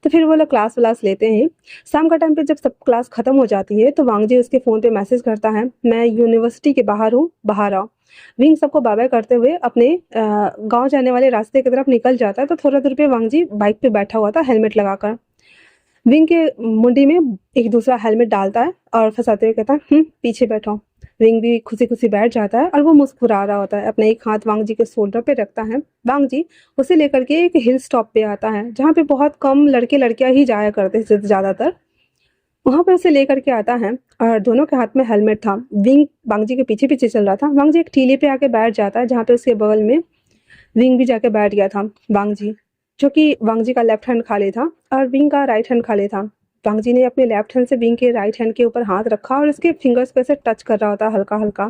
तो फिर वो लोग क्लास व्लास लेते हैं। शाम का टाइम पे जब सब क्लास खत्म हो जाती है तो वांग जी उसके फ़ोन पे मैसेज करता है मैं यूनिवर्सिटी के बाहर हूँ, बाहर आओ। विंग सबको बाय बाय करते हुए अपने गांव जाने वाले रास्ते की तरफ निकल जाता है। तो थोड़ा दूर पे वांग जी बाइक पे बैठा हुआ था हेलमेट लगाकर। विंग के मुंडी में एक दूसरा हेलमेट डालता है और फंसाते हुए कहता है पीछे बैठो। विंग भी खुशी खुशी बैठ जाता है और वो मुस्कुरा रहा होता है। अपने एक हाथ वांग जी के शोल्डर पे रखता है। वांग जी उसे लेकर के एक हिल स्टॉप पे आता है जहाँ पे बहुत कम लड़के लड़कियां ही जाया करते थे ज़्यादातर। वहां पे उसे लेकर के आता है और दोनों के हाथ में हेलमेट था। विंग वांग जी के पीछे पीछे चल रहा था। वांग जी एक टीले पे आके बैठ जाता है जहाँ पे उसके बगल में विंग भी जाके बैठ गया था। वांग जी जो कि वांग जी का लेफ्ट हैंड खाली था और विंग का राइट हैंड खाली था। वांग जी ने अपने लेफ्ट हैंड से विंग के राइट हैंड के ऊपर हाथ रखा और उसके फिंगर्स पे से टच कर रहा होता हल्का हल्का।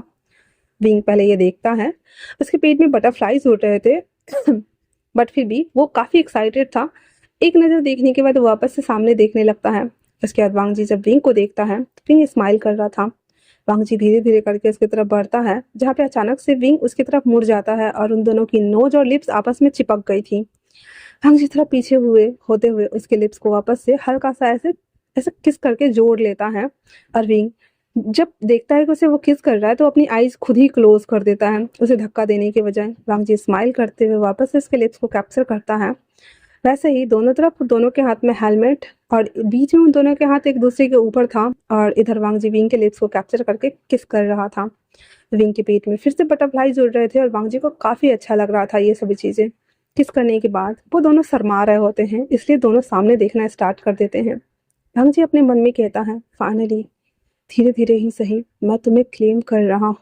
विंग पहले ये देखता है, उसके पेट में बटरफ्लाईज उड़ रहे थे बट फिर भी वो काफी एक्साइटेड था। एक नजर देखने के बाद वो वापस से सामने देखने लगता है। उसके बाद वांग जी जब विंग को देखता है तो विंग स्माइल कर रहा था। वांग जी धीरे धीरे करके उसकी तरफ बढ़ता है जहाँ पे अचानक से विंग उसकी तरफ मुड़ जाता है और उन दोनों की नोज और लिप्स आपस में चिपक गई थी। वांग जी थोड़ा पीछे हुए होते हुए उसके लिप्स को वापस से हल्का सा ऐसे ऐसे किस करके जोड़ लेता है। और विंग जब देखता है कि उसे वो किस कर रहा है तो अपनी आईज खुद ही क्लोज कर देता है उसे धक्का देने के बजाय। वांग जी स्माइल करते हुए वापस से उसके लिप्स को कैप्चर करता है। वैसे ही दोनों तरफ दोनों के हाथ में हेलमेट और बीच में उन दोनों के हाथ एक दूसरे के ऊपर था और इधर वांग जी विंग के लिप्स को कैप्चर करके किस कर रहा था। विंग के पेट में फिर से बटरफ्लाई जुड़ रहे थे और वांग जी को काफी अच्छा लग रहा था ये सभी चीजें। किस करने के बाद वो दोनों शर्मा रहे होते हैं, इसलिए दोनों सामने देखना स्टार्ट कर देते हैं। वांग जी अपने मन में कहता है फाइनली, धीरे धीरे ही सही मैं तुम्हें क्लेम कर रहा हूँ।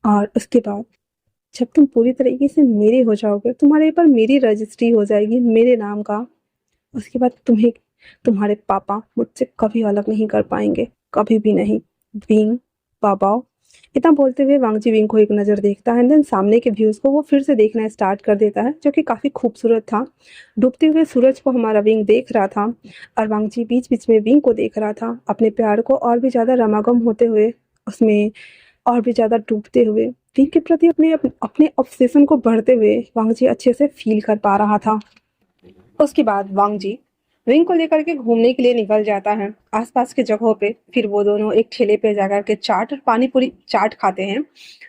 और उसके बाद जब तुम पूरी तरीके से मेरे हो जाओगे, तुम्हारे ऊपर मेरी रजिस्ट्री हो जाएगी मेरे नाम का, उसके बाद तुम्हें तुम्हारे पापा मुझसे कभी अलग नहीं कर पाएंगे, कभी भी नहीं। विंग, बाबा। इतना बोलते हुए वांगजी विंग को एक नज़र देखता है, देन सामने के व्यूज़ को वो फिर से देखना स्टार्ट कर देता है, जो कि काफ़ी खूबसूरत था। डूबते हुए सूरज को हमारा विंग देख रहा था और वांगजी बीच बीच में विंग को देख रहा था, अपने प्यार को और भी ज़्यादा रमागम होते हुए, उसमें और भी ज़्यादा डूबते हुए, विंग के प्रति अपने अपने ऑब्सेशन को बढ़ते हुए वांगजी अच्छे से फील कर पा रहा था। उसके बाद वांग जी विंग को लेकर के घूमने के लिए निकल जाता है आसपास के जगहों पे। फिर वो दोनों एक ठेले पे जाकर के चाट और पानी पूरी चाट खाते हैं।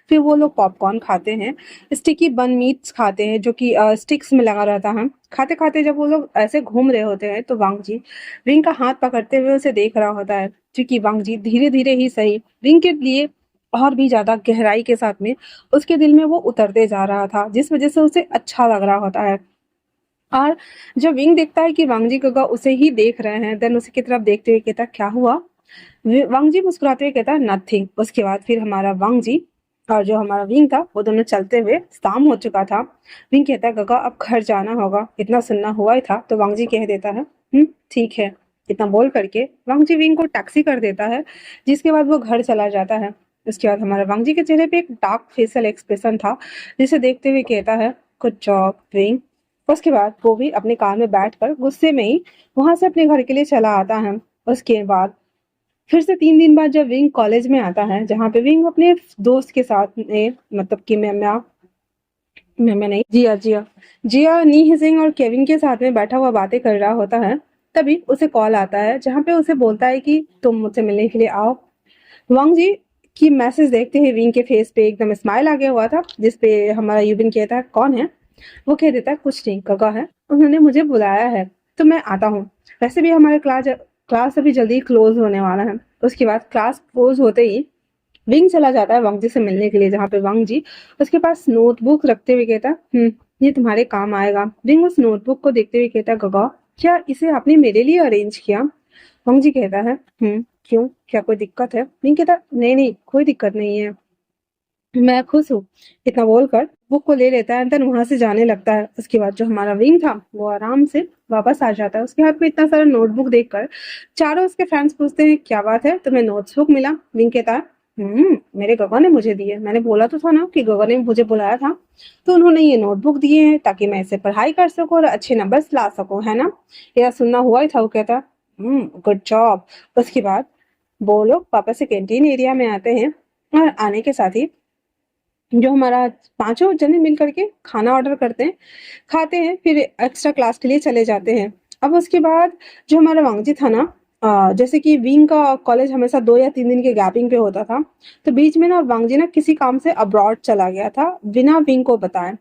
फिर वो लोग पॉपकॉर्न खाते हैं, स्टिकी बन मीट्स खाते हैं जो कि स्टिक्स में लगा रहता है। खाते खाते जब वो लोग ऐसे घूम रहे होते हैं तो वांग जी विंग का हाथ पकड़ते हुए उसे देख रहा होता है, क्योंकि वांग जी धीरे धीरे ही सही विंग के लिए और भी ज्यादा गहराई के साथ में उसके दिल में वो उतरते जा रहा था, जिस वजह से उसे अच्छा लग रहा होता है। और जब विंग देखता है कि वांगजी गगा उसे ही देख रहे हैं, देन उसे की तरफ देखते हुए कहता क्या हुआ। वांगजी मुस्कुराते हुए कहता नथिंग। उसके बाद फिर हमारा वांगजी और जो हमारा विंग था वो दोनों चलते हुए, शाम हो चुका था। विंग कहता है गगा अब घर जाना होगा, इतना सुनना हुआ ही था। तो वांगजी कह देता है ठीक है। इतना बोल करके वांगजी विंग को टैक्सी कर देता है, जिसके बाद वो घर चला जाता है। उसके बाद हमारा वांगजी के चेहरे पे एक डार्क फेशियल एक्सप्रेशन था, जिसे देखते हुए कहता है गुड जॉब विंग। उसके बाद वो भी अपनी कार में बैठकर गुस्से में ही वहां से अपने घर के लिए चला आता है। उसके बाद फिर से 3 दिन बाद जब विंग कॉलेज में आता है, जहाँ पे विंग अपने दोस्त के साथ में, मतलब कि मैं नहीं, जिया जिया जिया नी सिंह और केविन के साथ में बैठा हुआ बातें कर रहा होता है। तभी उसे कॉल आता है, जहाँ पे उसे बोलता है कि तुम मुझसे मिलने के लिए आओ। वांग जी की मैसेज देखते ही विंग के फेस पे एकदम स्माइल आ गया हुआ था, जिसपे हमारा यूबिन कहता है कौन है। वो कह देता है कुछ नहीं, गगा है, उन्होंने मुझे बुलाया है तो मैं आता हूँ। वैसे भी हमारे क्लास अभी जल्दी क्लोज होने वाला है। उसके बाद क्लास क्लोज होते ही विंग चला जाता है वांग जी से मिलने के लिए, जहाँ पे वांग जी उसके पास नोटबुक रखते हुए कहता है ये तुम्हारे काम आएगा। विंग उस नोटबुक को देखते हुए कहता है गगा क्या इसे आपने मेरे लिए अरेंज किया। वांग जी कहता है क्यों, क्या कोई दिक्कत है। विंग कहता नहीं नहीं कोई दिक्कत नहीं है, मैं खुश हूँ। इतना बोलकर बुक को ले लेता है, देन वहां से जाने लगता है। उसके बाद जो हमारा विंग था वो आराम से वापस आ जाता है। उसके हाथ में इतना सारा नोटबुक देखकर चारों उसके फ्रेंड्स पूछते हैं क्या बात है, तुम्हें नोटबुक मिला। विंग कहता है मेरे गगा ने मुझे दी है, मैंने बोला तो था ना कि गगा ने मुझे बुलाया था, तो उन्होंने ये नोटबुक दिए हैं ताकि मैं इसे पढ़ाई कर सकूं और अच्छे नंबर्स ला सकूं, है ना। यह सुनना हुआ ही था। वो कहता गुड जॉब। उसके बाद वो लोग वापस से कैंटीन एरिया में आते हैं और आने के साथ ही जो हमारा पांचों जने मिल करके खाना ऑर्डर करते हैं, खाते हैं, फिर एक्स्ट्रा क्लास के लिए चले जाते हैं। अब उसके बाद जो हमारा वांगजी था ना, जैसे कि विंग का कॉलेज हमेशा 2 या 3 दिन के गैपिंग पे होता था, तो बीच में ना वांगजी ना किसी काम से अब्रॉड चला गया था बिना विंग को बताए।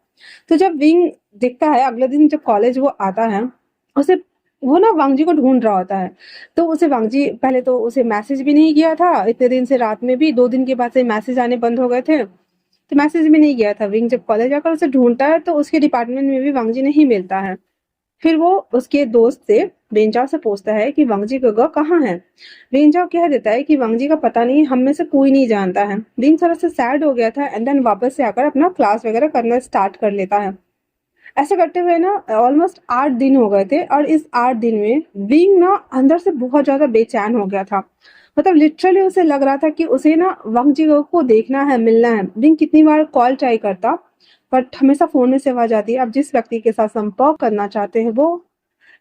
तो जब विंग दिखता है अगले दिन जब कॉलेज वो आता है, उसे वो ना वांगजी को ढूंढ रहा होता है। तो उसे वांगजी पहले तो उसे मैसेज भी नहीं किया था इतने दिन से, रात में भी 2 दिन के बाद से मैसेज आने बंद हो गए थे, तो मैसेज भी नहीं गया था। विंग जब कॉलेज जाकर उसे ढूंढता है तो उसके डिपार्टमेंट में भी वांगजी नहीं मिलता है। फिर वो उसके दोस्त से वेंजाओ से पूछता है कि वांगजी गगा कहाँ है। वेंजाओ कह देता है कि वांगजी का पता नहीं, हम में से कोई नहीं जानता है। विंग थोड़ा सा सैड हो गया था एंड देन वापस से आकर अपना क्लास वगैरह करना स्टार्ट कर लेता है। ऐसे करते हुए ना ऑलमोस्ट 8 दिन हो गए थे, और इस 8 दिन में विंग ना अंदर से बहुत ज्यादा बेचैन हो गया था। मतलब लिटरली उसे लग रहा था कि उसे ना वांग जी को देखना है, मिलना है। विंग कितनी बार कॉल ट्राई करता, बट हमेशा फोन में से आवाज आती है अब जिस व्यक्ति के साथ संपर्क करना चाहते हैं वो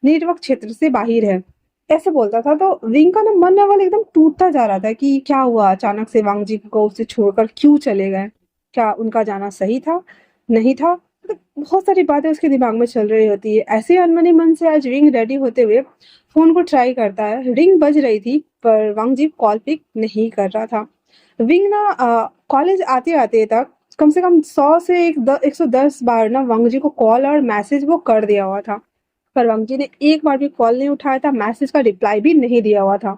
नेटवर्क क्षेत्र से बाहर है, ऐसे बोलता था। तो विंग का ना मन लेवल एकदम टूटता जा रहा था कि क्या हुआ, अचानक से वांग जी को उसे छोड़कर क्यों चले गए, क्या उनका जाना सही था, नहीं था। मतलब बहुत सारी बातें उसके दिमाग में चल रही होती है। ऐसे अनमने मन से आज विंग रेडी होते हुए फोन को ट्राई करता है। रिंग बज रही थी पर वांग जी कॉल पिक नहीं कर रहा था। विंग ना कॉलेज आते आते तक कम से कम 100 से 110 बार ना वांग जी को कॉल और मैसेज वो कर दिया हुआ था, पर वांग जी ने एक बार भी कॉल नहीं उठाया था, मैसेज का रिप्लाई भी नहीं दिया हुआ था,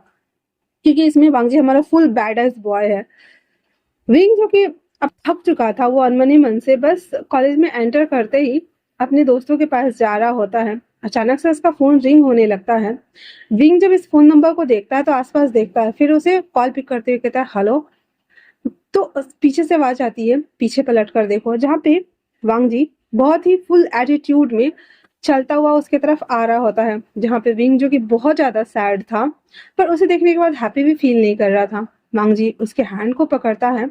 क्योंकि इसमें वांग जी हमारा फुल बैड एस बॉय है। विंग जो कि अब थक चुका था, वो अनमने मन से बस कॉलेज में एंटर करते ही अपने दोस्तों के पास जा रहा होता है। अचानक से उसका फोन रिंग होने लगता है। विंग जब इस फोन नंबर को देखता है तो आसपास देखता है, फिर उसे कॉल पिक करते हुए कहता है हेलो। तो पीछे से आवाज आती है, पीछे पलट कर देखो, जहाँ पे वांग जी बहुत ही फुल एटीट्यूड में चलता हुआ उसके तरफ आ रहा होता है, जहाँ पे विंग जो कि बहुत ज्यादा सैड था पर उसे देखने के बाद हैप्पी भी फील नहीं कर रहा था। वांग जी उसके हैंड को पकड़ता है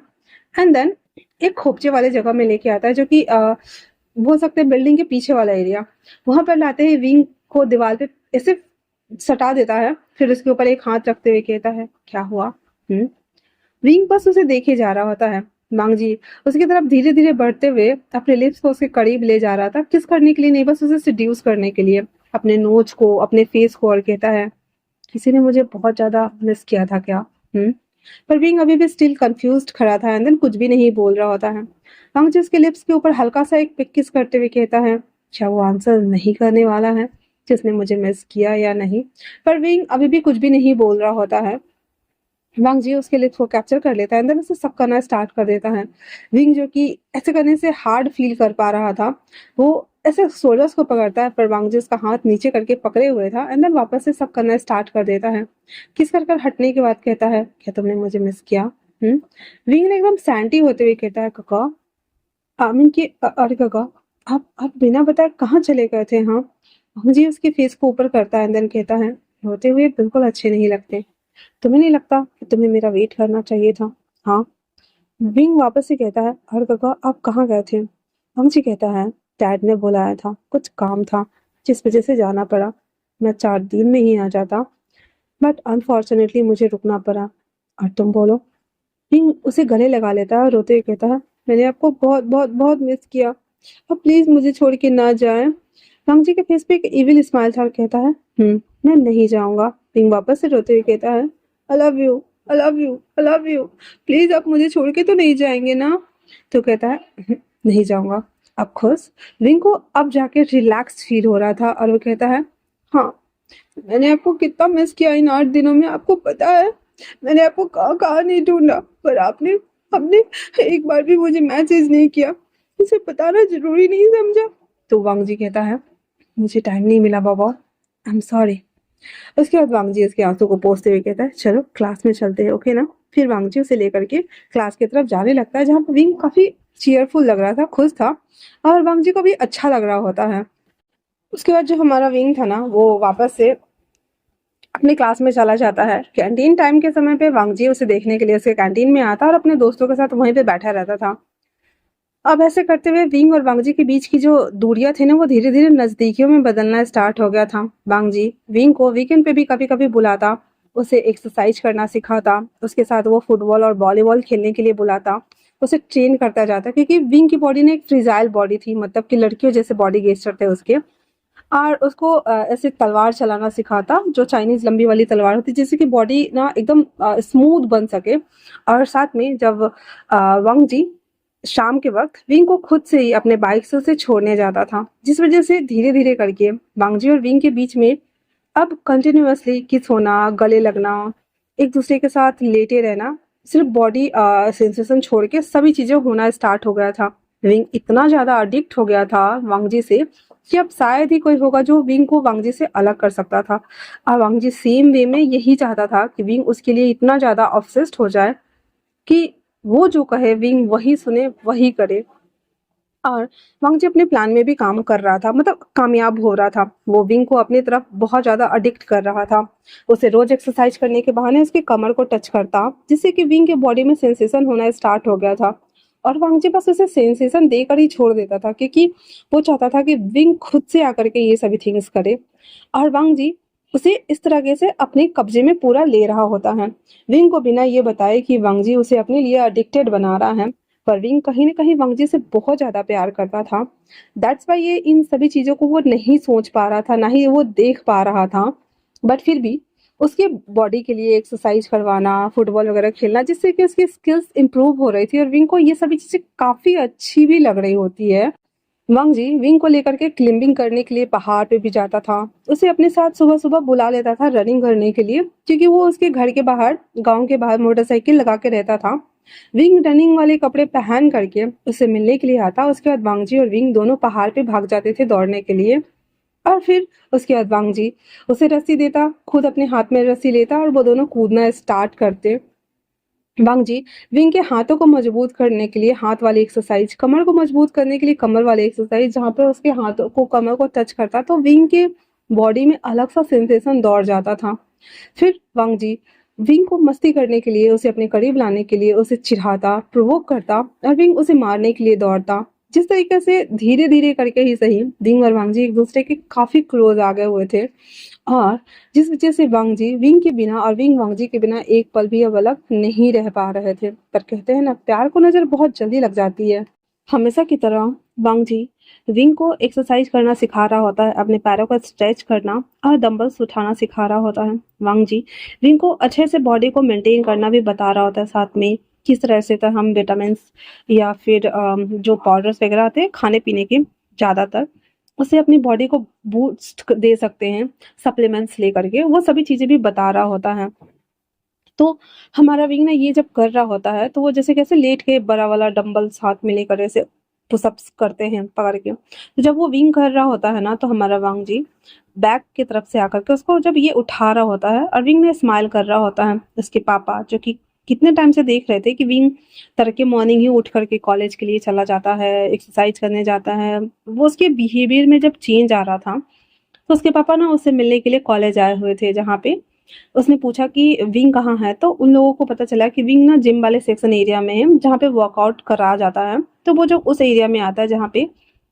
एंड देन एक खोपचे वाले जगह में लेके आता है, जो कि बोल सकते हैं बिल्डिंग के पीछे वाला एरिया। वहां पर लाते ही विंग को दीवार पे ऐसे सटा देता है, फिर उसके ऊपर एक हाथ रखते हुए कहता है, क्या हुआ? विंग बस उसे देखे जा रहा होता है। वांग जी उसकी तरफ धीरे धीरे बढ़ते हुए अपने लिप्स को उसके करीब ले जा रहा था, किस करने के लिए नहीं, बस उसे सिड्यूस करने के लिए, अपने नोच को, अपने फेस को, और कहता है, किसी ने मुझे बहुत ज्यादा मिस किया था क्या? पर विंग अभी भी स्टिल कंफ्यूज्ड खड़ा था एंड देन कुछ भी नहीं बोल रहा होता है। वांग जी उसके लिप्स के ऊपर हल्का सा एक पिक किस करते हुए कहता है, क्या वो आंसर नहीं करने वाला है जिसने मुझे मिस किया या नहीं? पर विंग अभी भी कुछ भी नहीं बोल रहा होता है। वांग जी उसके लिप्स को कैप्चर कर लेता है एंड देन उसे सब करना स्टार्ट कर देता है। विंग जो कि ऐसे करने से हार्ड फील कर पा रहा था, वो ऐसे शोल्डर्स को पकड़ता है, पर वांग जी उसका हाथ नीचे करके पकड़े हुए था एंड देन वापस से सब करना स्टार्ट कर देता है। किस कर हटने के बाद कहता है, क्या तुमने मुझे मिस किया? विंग ने एकदम सैंटी होते हुए कहता है, काका आमिन की अरे काका, आप बिना बताए कहाँ चले गए थे? हाँ। वांग जी उसके फेस को ऊपर करता है एंड देन कहता है, रोते हुए बिल्कुल अच्छे नहीं लगते। तुम्हें नहीं लगता कि तुम्हें मेरा वेट करना चाहिए था? हाँ। विंग वापस से कहता है, हर काका आप कहाँ गए थे? हम जी कहता है, डैड ने बुलाया था, कुछ काम था जिस वजह से जाना पड़ा। मैं 4 दिन में ही आ जाता, बट अनफॉर्चुनेटली मुझे रुकना पड़ा। और तुम बोलो? विंग उसे गले लगा लेता है और रोते हुए कहता है, मैंने आपको बहुत बहुत बहुत मिस किया, अब प्लीज मुझे छोड़ के ना जाए। वांग जी के फेस पे एक इविल स्माइल था और कहता है, मैं नहीं जाऊंगा। विंग वापस से रोते हुए कहता है, I love you, I love you, I love you, please आप मुझे छोड़ के तो नहीं जाएंगे ना? तो कहता है, नहीं जाऊंगा। अब खुश विंग को अब जाके रिलैक्स फील हो रहा था और वो कहता है, हाँ, मैंने आपको कितना मिस किया इन 8 दिनों में, आपको पता है? मैंने आपको कहाँ कहाँ नहीं ढूंढा, पर आपने आपने एक बार भी मुझे मैसेज नहीं किया, इसे बताना जरूरी नहीं समझा। तो वांग जी कहता है, मुझे टाइम नहीं मिला बाबा, आई एम सॉरी। उसके बाद वांग जी उसके आंसू को पोंछते हुए कहता है, चलो क्लास में चलते हैं, ओके ना? फिर वांग जी उसे लेकर के क्लास की तरफ जाने लगता है, जहाँ पर विंग काफी चीयरफुल लग रहा था, खुश था, और वांग जी को भी अच्छा लग रहा होता है। उसके बाद जो हमारा विंग था ना, वो वापस से अपने क्लास में चला जाता है। कैंटीन टाइम के समय पे वांग जी उसे देखने के लिए उसके कैंटीन में आता और अपने दोस्तों के साथ वहीं पे बैठा रहता था। अब ऐसे करते हुए विंग और वांग जी के बीच की जो दूरियां थी ना, वो धीरे धीरे नजदीकियों में बदलना स्टार्ट हो गया था। वांग जी विंग को वीकेंड पे भी कभी कभी बुलाता, उसे एक्सरसाइज करना सिखाता, उसके साथ वो फुटबॉल और वॉलीबॉल खेलने के लिए बुलाता, उसे ट्रेन करता जाता, क्योंकि विंग की बॉडी ने एक फ्रिजाइल बॉडी थी, मतलब कि लड़कियों जैसे बॉडी गेस्टर थे उसके। और उसको ऐसे तलवार चलाना सिखाता, जो चाइनीज लंबी वाली तलवार होती है, जिससे कि बॉडी ना एकदम स्मूथ बन सके। और साथ में जब वांग जी शाम के वक्त विंग को खुद से ही अपने बाइक से उसे छोड़ने जाता था, जिस वजह से धीरे धीरे करके वांग जी और विंग के बीच में अब कंटिन्यूअसली किस होना, गले लगना, एक दूसरे के साथ लेटे रहना, सिर्फ बॉडी सेंसेशन छोड़ के सभी चीजें होना स्टार्ट हो गया था। विंग इतना ज्यादा अडिक्ट हो गया था वांग जी से कि अब शायद ही कोई होगा जो विंग को वांग जी से अलग कर सकता था। और वांग जी सेम वे में यही चाहता था कि विंग उसके लिए इतना ज्यादा ऑब्सेस्ड हो जाए कि वो जो कहे विंग वही सुने, वही करे। और वांग जी अपने प्लान में भी काम कर रहा था, मतलब कामयाब हो रहा था। वो विंग को अपनी तरफ बहुत ज्यादा अडिक्ट कर रहा था। उसे रोज एक्सरसाइज करने के बहाने उसके कमर को टच करता, जिससे कि विंग के बॉडी में सेंसेशन होना स्टार्ट हो गया था। और वांग जी बस उसे सेंसेशन देकर ही छोड़ देता था, क्योंकि वो चाहता था कि विंग खुद से आकर के ये सभी थिंग्स करे। और वांग जी उसे इस तरीके से अपने कब्जे में पूरा ले रहा होता है, विंग को बिना ये बताए कि वांग जी उसे अपने लिए एडिक्टेड बना रहा है। पर विंग कहीं ना कहीं वांग जी से बहुत ज्यादा प्यार करता था। दैट्स वाई ये इन सभी चीजों को वो नहीं सोच पा रहा था, ना ही वो देख पा रहा था। बट फिर भी उसके बॉडी के लिए एक्सरसाइज करवाना, फुटबॉल वगैरह खेलना, जिससे कि उसकी स्किल्स इंप्रूव हो रही थी, और विंग को ये सभी चीजें काफी अच्छी भी लग रही होती है। वांग जी विंग को लेकर के क्लिम्बिंग करने के लिए पहाड़ पे भी जाता था। उसे अपने साथ सुबह सुबह बुला लेता था रनिंग करने के लिए, क्योंकि वो उसके घर के बाहर, गांव के बाहर मोटरसाइकिल लगा के रहता था। विंग रनिंग वाले कपड़े पहन करके उसे मिलने के लिए आता। उसके बाद वांग जी और विंग दोनों पहाड़ पे भाग जाते थे दौड़ने के लिए। और फिर उसके बाद वांग जी उसे रस्सी देता, खुद अपने हाथ में रस्सी लेता और वो दोनों कूदना स्टार्ट करते। वांग जी विंग के हाथों को मजबूत करने के लिए हाथ वाली एक्सरसाइज, कमर को मजबूत करने के लिए कमर वाली एक्सरसाइज, जहाँ पे उसके हाथों को कमर को टच करता तो विंग के बॉडी में अलग सा सेंसेशन दौड़ जाता था। फिर वांग जी विंग को मस्ती करने के लिए, उसे अपने करीब लाने के लिए उसे चिढ़ाता, प्रोवोक करता और विंग उसे मारने के लिए दौड़ता। जिस तरीके से धीरे धीरे करके ही सही विंग और वांग जी एक दूसरे के काफी क्लोज आ गए हुए थे, और जिस वजह से वांग जी विंग के बिना और विंग वांग जी के बिना एक पल भी अब अलग नहीं रह पा रहे थे। पर कहते हैं ना, प्यार को नजर बहुत जल्दी लग जाती है। हमेशा की तरह वांग जी विंग को एक्सरसाइज करना सिखा रहा होता है, अपने पैरों का स्ट्रेच करना और डंबल्स उठाना सिखा रहा होता है। वांग जी विंग को अच्छे से बॉडी को मेंटेन करना भी बता रहा होता है, साथ में किस तरह से तो हम विटामिन या फिर जो पाउडर्स वगैरह आते हैं खाने पीने के, ज़्यादातर उसे अपनी बॉडी को बूस्ट दे सकते हैं सप्लीमेंट्स लेकर के, वो सभी चीज़ें भी बता रहा होता है। तो हमारा विंग ना ये जब कर रहा होता है तो वो जैसे कैसे लेट के बड़ा वाला डंबल्स हाथ में लेकर ऐसे पुशअप्स करते हैं पकड़ के, तो जब वो विंग कर रहा होता है ना तो हमारा वांग जी बैक की तरफ से आकर के उसको जब ये उठा रहा होता है और विंग में स्माइल कर रहा होता है, उसके पापा जो कि कितने टाइम से देख रहे थे कि विंग तड़के मॉर्निंग ही उठ करके कॉलेज के लिए चला जाता है, एक्सरसाइज करने जाता है, वो उसके बिहेवियर में जब चेंज आ रहा था तो उसके पापा ना उससे मिलने के लिए कॉलेज आए हुए थे, जहाँ पे उसने पूछा कि विंग कहाँ है, तो उन लोगों को पता चला कि विंग ना जिम वाले सेक्शन एरिया में है, जहाँ पे वर्कआउट कराया जाता है। तो वो जो उस एरिया में आता है जहाँ पे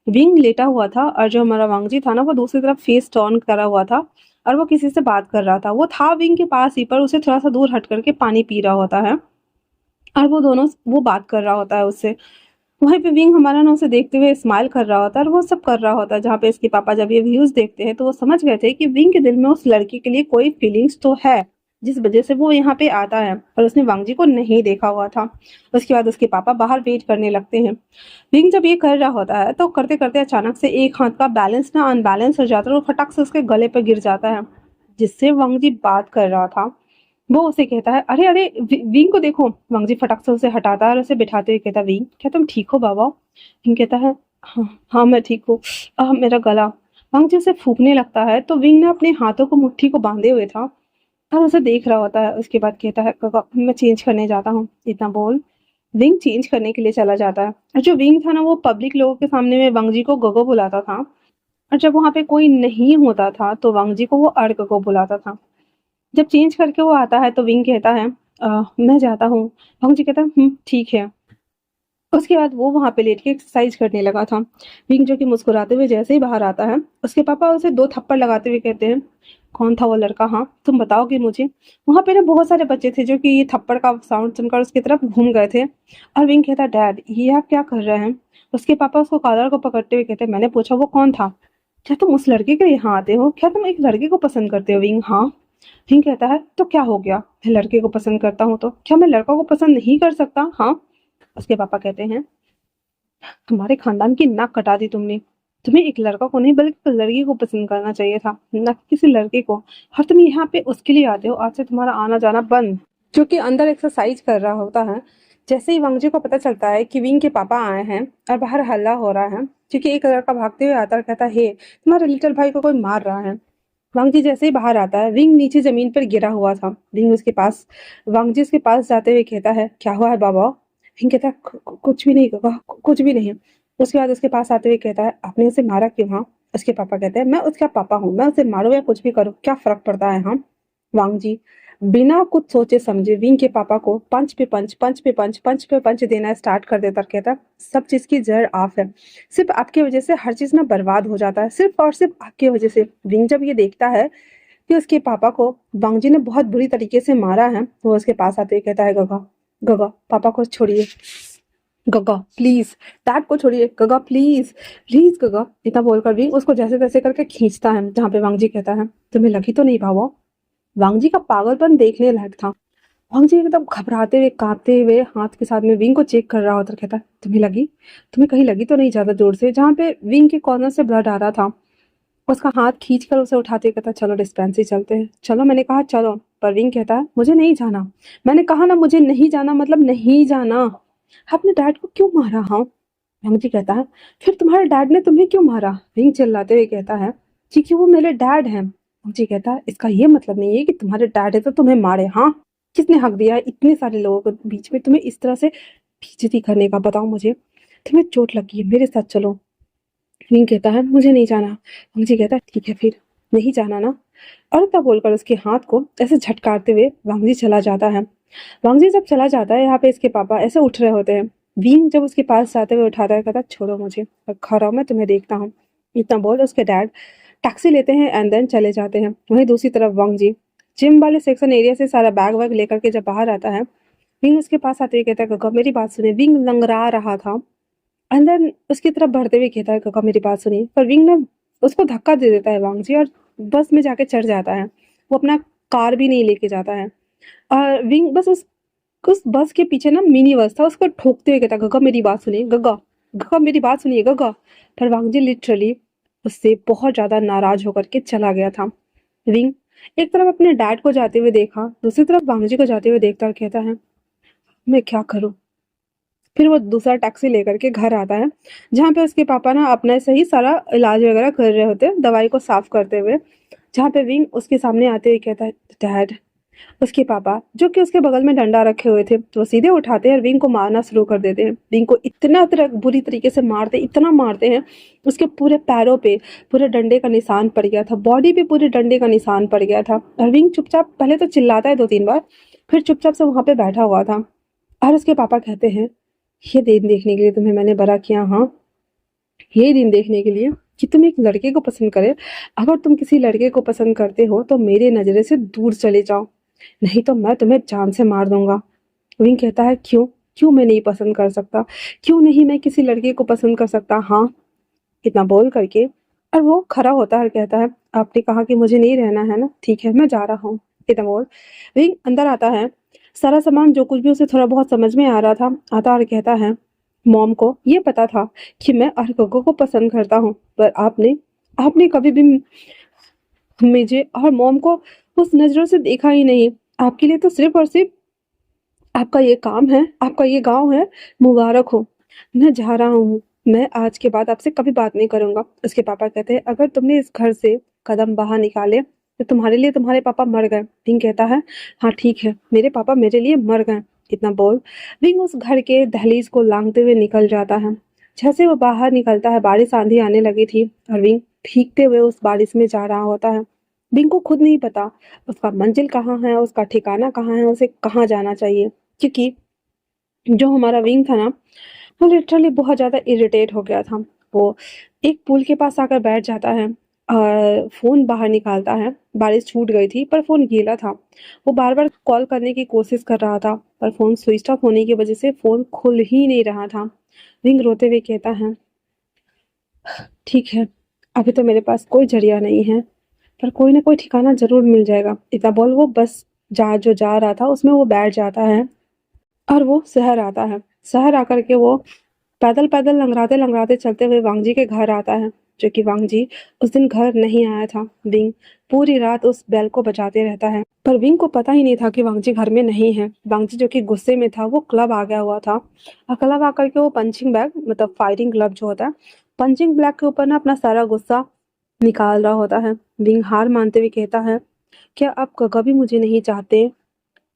विंग लेटा हुआ था, और जो हमारा वांगजी था ना वो दूसरी तरफ फेस टर्न करा हुआ था और वो किसी से बात कर रहा था। वो था विंग के पास ही, पर उसे थोड़ा सा दूर हट करके पानी पी रहा होता है और वो बात कर रहा होता है उससे। वहीं पे विंग हमारा ना उसे देखते हुए स्माइल कर रहा होता है और वो सब कर रहा होता है, जहाँ पे इसके पापा जब ये व्यूज देखते हैं तो वो समझ गए थे कि विंग के दिल में उस लड़की के लिए कोई फीलिंग्स तो है, जिस वजह से वो यहाँ पे आता है, और उसने वांगजी को नहीं देखा हुआ था। उसके बाद उसके पापा बाहर वेट करने लगते हैं। विंग जब ये कर रहा होता है तो करते करते अचानक से एक हाथ का बैलेंस ना अनबैलेंस हो जाता है और फटक से उसके गले पर गिर जाता है, जिससे वांगजी बात कर रहा था। वो उसे कहता है, अरे अरे विंग को देखो। वांगजी फटक से उसे हटाता है और उसे बिठाते हुए कहता है, विंग क्या तुम ठीक हो बाबा? विंग कहता है, हाँ हाँ मैं ठीक हूँ। मेरा गला। वांगजी उसे फूकने लगता है तो विंग ने अपने हाथों को मुट्ठी को बांधे हुए था और उसे देख रहा होता है। उसके बाद कहता है, काका मैं चेंज करने जाता हूँ। इतना बोल विंग चेंज करने के लिए चला जाता है, और जो विंग था ना वो पब्लिक लोगों के सामने में वांगजी को गगो बुलाता था, और जब वहां पे कोई नहीं होता था तो वांगजी को वो अड़ गगो बुलाता था। जब चेंज करके वो आता है तो विंग कहता है, मैं जाता हूँ। भंग जी कहता है, ठीक है। उसके बाद वो वहां पे लेट के एक्सरसाइज करने लगा था। विंग जो कि मुस्कुराते हुए जैसे ही बाहर आता है, उसके पापा उसे दो थप्पड़ लगाते हुए कहते हैं, कौन था वो लड़का? हाँ तुम बताओगे मुझे? वहां पे ना बहुत सारे बच्चे थे जो कि ये थप्पड़ का साउंड सुनकर उसकी तरफ घूम गए थे, और विंग कहता, डैड ये आप क्या कर रहे हैं? उसके पापा उसको कॉलर को पकड़ते हुए कहते, मैंने पूछा वो कौन था? क्या तुम उस लड़के के यहाँ आते हो? क्या तुम एक लड़के को पसंद करते हो? विंग, हाँ। विंग कहता है, तो क्या हो गया? मैं लड़के को पसंद करता हूँ तो क्या मैं लड़का को पसंद नहीं कर सकता? हाँ। उसके पापा कहते हैं, तुम्हारे खानदान की नाक कटा दी तुमने। तुम्हें एक लड़का को नहीं बल्कि एक लड़की को पसंद करना चाहिए था, न कि किसी लड़के को। और तुम यहाँ पे उसके लिए आते हो। आज से तुम्हारा आना जाना बंद। जो कि अंदर एक्सरसाइज कर रहा होता है। जैसे ही वांगजी को पता चलता है कि विंग के पापा आए हैं और बाहर हल्ला हो रहा है, क्योंकि एक लड़का भागते हुए आता है, कहता है, हे तुम्हारे लिटिल भाई को कोई मार रहा है। वांगजी जैसे ही बाहर आता है, विंग नीचे जमीन पर गिरा हुआ था। विंग उसके पास वांगजी उसके पास जाते हुए कहता है, क्या हुआ है बाबा? विंग कहता है, कुछ भी नहीं बाबा, कुछ भी नहीं। उसके बाद उसके पास आते हुए कहता है, आपने उसे मारा क्यों? हाँ। उसके पापा कहते हैं, मैं उसका पापा हूँ, मैं उसे मारूं या कुछ भी करूँ, क्या फर्क पड़ता है? हाँ। वांगजी बिना कुछ सोचे समझे विंग के पापा को पंच पे पंच, पंच पे पंच, पंच पे पंच देना स्टार्ट कर देता। कहता, सब चीज की जड़ आप है, सिर्फ आपकी वजह से हर चीज ना बर्बाद हो जाता है, सिर्फ और सिर्फ आपकी वजह से। विंग जब ये देखता है कि उसके पापा को वांगजी ने बहुत बुरी तरीके से मारा है, तो वो उसके पास आते हुए कहता है, गगा गगा पापा को छोड़िए, गगा प्लीज, डैड को छोड़िए, गगा प्लीज, प्लीज गगा। इतना बोलकर भी उसको जैसे तैसे करके खींचता है, जहाँ पे वांगजी कहता है, तुम्हें लगी तो नहीं भावा? वांगजी का पागलपन देखने लायक था। वांगजी एकदम घबराते हुए कांपते हुए हाथ के साथ में विंग को चेक कर रहा होता, कहता, तुम्हें लगी? तुम्हें कहीं लगी तो नहीं ज्यादा जोर से? जहाँ पे विंग के कॉर्नर से ब्लड आ रहा था। उसका हाथ खींच कर उसे उठाते कहता, चलो डिस्पेंसरी चलते हैं। चलो, मैंने कहा चलो। पर विंग कहता है, मुझे नहीं जाना। मैंने कहा ना मुझे नहीं जाना, मतलब नहीं जाना। आपने डैड को क्यों मारा? हाँ। वांगजी कहता है, फिर तुम्हारे डैड ने तुम्हें क्यों मारा? विंग चिल्लाते हुए कहता है, क्योंकि वो मेरे डैड हैं। वांगजी कहता है, इसका ये मतलब नहीं है कि तुम्हारे डैड है तो तुम्हें मारे। हाँ। किसने हक दिया है इतने सारे लोगों के बीच में तुम्हें इस तरह से बेइज्जती करने का? बताओ मुझे। तुम्हें चोट लगी है, मेरे साथ चलो। विंग कहता है मुझे नहीं जाना। वांग जी कहता है ठीक है फिर, नहीं जाना ना। और तब बोलकर उसके हाथ को ऐसे झटकारते हुए वांग जी चला जाता है। वांग जी जब चला जाता है, यहाँ पे इसके पापा ऐसे उठ रहे होते हैं। विंग जब उसके पास जाते हुए उठाता है, कहता है छोड़ो मुझे, अब खड़ा मैं तुम्हें देखता हूँ। इतना बोल उसके डैड टैक्सी लेते हैं एंड देन चले जाते हैं। वहीं दूसरी तरफ वांग जी जिम वाले सेक्शन एरिया से सारा बैग वैग लेकर के जब बाहर आता है, विंग उसके पास आते हुए कहता है गगा मेरी बात सुने। विंग लंगड़ा रहा था, अंदर उसकी तरफ बढ़ते हुए कहता है काका मेरी बात सुनिए। पर विंग ना उसको धक्का दे देता है वांग जी, और बस में जाके चढ़ जाता है। वो अपना कार भी नहीं लेके जाता है। और विंग बस उस बस के पीछे ना मिनी बस था, उसको ठोकते हुए कहता गगा मेरी बात सुनिए, गगा गगा मेरी बात सुनिए गगा। पर वांग जी लिटरली उससे बहुत ज्यादा नाराज होकर के चला गया था। विंग एक तरफ अपने डैड को जाते हुए देखा, दूसरी तरफ वांग जी को जाते हुए देखता और कहता है मैं क्या करूं। फिर वो दूसरा टैक्सी लेकर के घर आता है, जहाँ पे उसके पापा ना अपने से ही सारा इलाज वगैरह कर रहे होते हैं, दवाई को साफ करते हुए। जहाँ पे विंग उसके सामने आते हुए कहता है डैड। उसके पापा जो कि उसके बगल में डंडा रखे हुए थे, तो सीधे उठाते हैं और विंग को मारना शुरू कर देते हैं। विंग को इतना बुरी तरीके से मारते, इतना मारते हैं, उसके पूरे पैरों पे पूरे डंडे का निशान पड़ गया था, बॉडी पे पूरे डंडे का निशान पड़ गया था। और विंग चुपचाप पहले तो चिल्लाता है 2-3 बार, फिर चुपचाप से वहां पे बैठा हुआ था। और उसके पापा कहते हैं ये दिन देखने के लिए तुम्हें मैंने बड़ा किया, हाँ, ये दिन देखने के लिए कि तुम एक लड़के को पसंद करे। अगर तुम किसी लड़के को पसंद करते हो तो मेरे नजरे से दूर चले जाओ, नहीं तो मैं तुम्हें जान से मार दूंगा। विंग कहता है क्यों, क्यों मैं नहीं पसंद कर सकता, क्यों नहीं मैं किसी लड़के को पसंद कर सकता, हाँ। इतना बोल करके और वो खड़ा होता है और कहता है आपने कहा कि मुझे नहीं रहना है ना, ठीक है मैं जा रहा हूँ। इतना बोल विंग अंदर आता है। सारा सामान जो कुछ भी उसे थोड़ा बहुत समझ में आ रहा था, आता और कहता है मॉम को ये पता था कि मैं अर्कोको को पसंद करता हूँ, पर आपने आपने कभी भी मुझे और मॉम को उस नजरों से देखा ही नहीं। आपके लिए तो सिर्फ और सिर्फ आपका ये काम है, आपका ये गांव है, मुबारक हो। मैं जा रहा हूँ, मैं आज के बाद आपसे कभी बात नहीं करूंगा। उसके पापा कहते हैं अगर तुमने इस घर से कदम बाहर निकाले तो तुम्हारे लिए तुम्हारे पापा मर गए। विंग कहता है हाँ ठीक है, मेरे पापा मेरे लिए मर गए। इतना बोल विंग उस घर के दहलीज को लांघते हुए निकल जाता है। जैसे वो बाहर निकलता है, बारिश आंधी आने लगी थी और विंग भीगते हुए उस बारिश में जा रहा होता है। विंग को खुद नहीं पता उसका मंजिल कहाँ है, उसका ठिकाना कहाँ है, उसे कहाँ जाना चाहिए। क्योंकि जो हमारा विंग था ना, वो लिटरली बहुत ज़्यादा इरिटेट हो गया था। वो एक पुल के पास आकर बैठ जाता है और फ़ोन बाहर निकालता है। बारिश छूट गई थी पर फ़ोन गीला था। वो बार बार कॉल करने की कोशिश कर रहा था, पर फ़ोन स्विच ऑफ होने की वजह से फ़ोन खुल ही नहीं रहा था। विंग रोते हुए कहता है ठीक है, अभी तो मेरे पास कोई जरिया नहीं है, पर कोई ना कोई ठिकाना ज़रूर मिल जाएगा। इतना बोल वो बस जो जा रहा था उसमें वो बैठ जाता है और वो शहर आता है। शहर आकर के वो पैदल पैदल लंगड़ाते लंगड़ाते चलते हुए वांग जी के घर आता है, जो कि वांग जी उस दिन घर नहीं आया था। विंग पूरी रात उस बेल को बजाते रहता है, पर विंग को पता ही नहीं था कि वांग जी घर में नहीं है। वांग जी जो कि गुस्से में था, वो क्लब आ गया हुआ था और क्लब आकर के वो पंचिंग बैग मतलब फायरिंग क्लब जो होता है, पंचिंग बैग के ऊपर ना अपना सारा गुस्सा निकाल रहा होता है। विंग हार मानते हुए कहता है क्या आप कभी मुझे नहीं चाहते?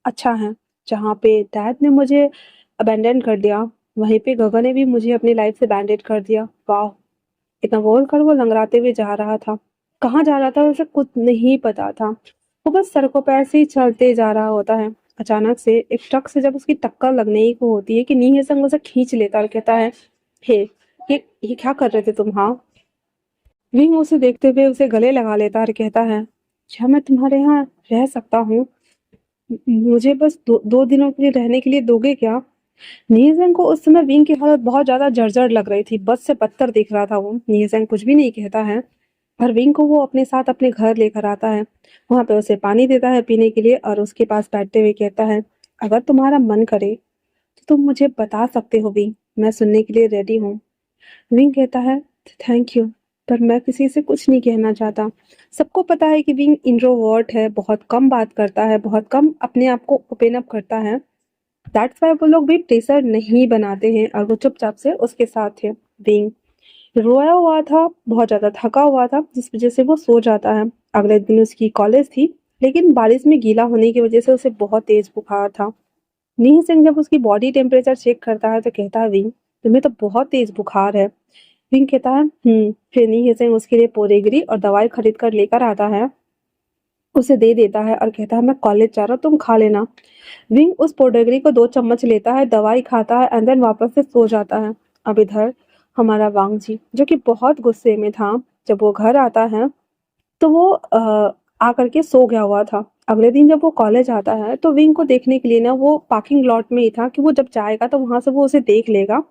अच्छा है, जहाँ पे डैड ने मुझे अबैंडन कर दिया, वहीं पे गगन ने भी मुझे अपनी लाइफ से बैंडेड कर दिया। वाह। इतना बोलकर वो लंगड़ाते हुए जा रहा था। कहाँ जा रहा था उसे कुछ नहीं पता था। वो बस सड़कों पर ऐसे ही चलते जा रहा होता है। अचानक से एक ट्रक से जब उसकी टक्कर लगने ही को होती है कि नीहे संग उसे खींच लेता और कहता है हे, ये क्या कर रहे थे तुम, हाँ। विंग उसे देखते हुए उसे गले लगा लेता और कहता है क्या मैं तुम्हारे यहाँ रह सकता हूँ? मुझे बस 2 दिनों के लिए रहने के लिए दोगे क्या? नीलसेन को उस समय विंग की हालत बहुत ज्यादा जर्जर लग रही थी, बस से बदतर दिख रहा था वो। नीलसेन कुछ भी नहीं कहता है और विंग को वो अपने साथ अपने घर लेकर आता है। वहां पे उसे पानी देता है पीने के लिए और उसके पास बैठते हुए कहता है अगर तुम्हारा मन करे तो तुम मुझे बता सकते हो विंग, मैं सुनने के लिए रेडी हूँ। विंग कहता है थैंक यू, पर मैं किसी से कुछ नहीं कहना चाहता। सबको पता है कि विंग इंट्रोवर्ट है, बहुत कम बात करता है, बहुत कम अपने आप को ओपन अप करता है। दैट्स वाई वो लोग भी प्रेशर नहीं बनाते हैं और वो चुपचाप से उसके साथ थे। विंग रोया हुआ था, बहुत ज्यादा थका हुआ था, जिस वजह से वो सो जाता है। अगले दिन उसकी कॉलेज थी लेकिन बारिश में गीला होने की वजह से उसे बहुत तेज बुखार था। नीह सिंह जब उसकी बॉडी टेम्परेचर चेक करता है तो कहता है, विंग तुम्हें तो बहुत तेज बुखार है। विंग कहता है फिर नीह सिंह उसके लिए पोरेगिरी और दवाई खरीद कर लेकर आता है, उसे दे देता है और कहता है मैं कॉलेज जा रहा हूँ, तुम खा लेना। विंग उस पोडेगरी को 2 चम्मच लेता है, दवाई खाता है एंड देन वापस से सो जाता है। अब इधर हमारा वांग जी जो कि बहुत गुस्से में था, जब वो घर आता है तो वो आकर के सो गया हुआ था। अगले दिन जब वो कॉलेज आता है तो विंग को देखने के लिए ना वो पार्किंग लॉट में ही था कि वो जब जाएगा तो वहां से वो उसे देख लेगा।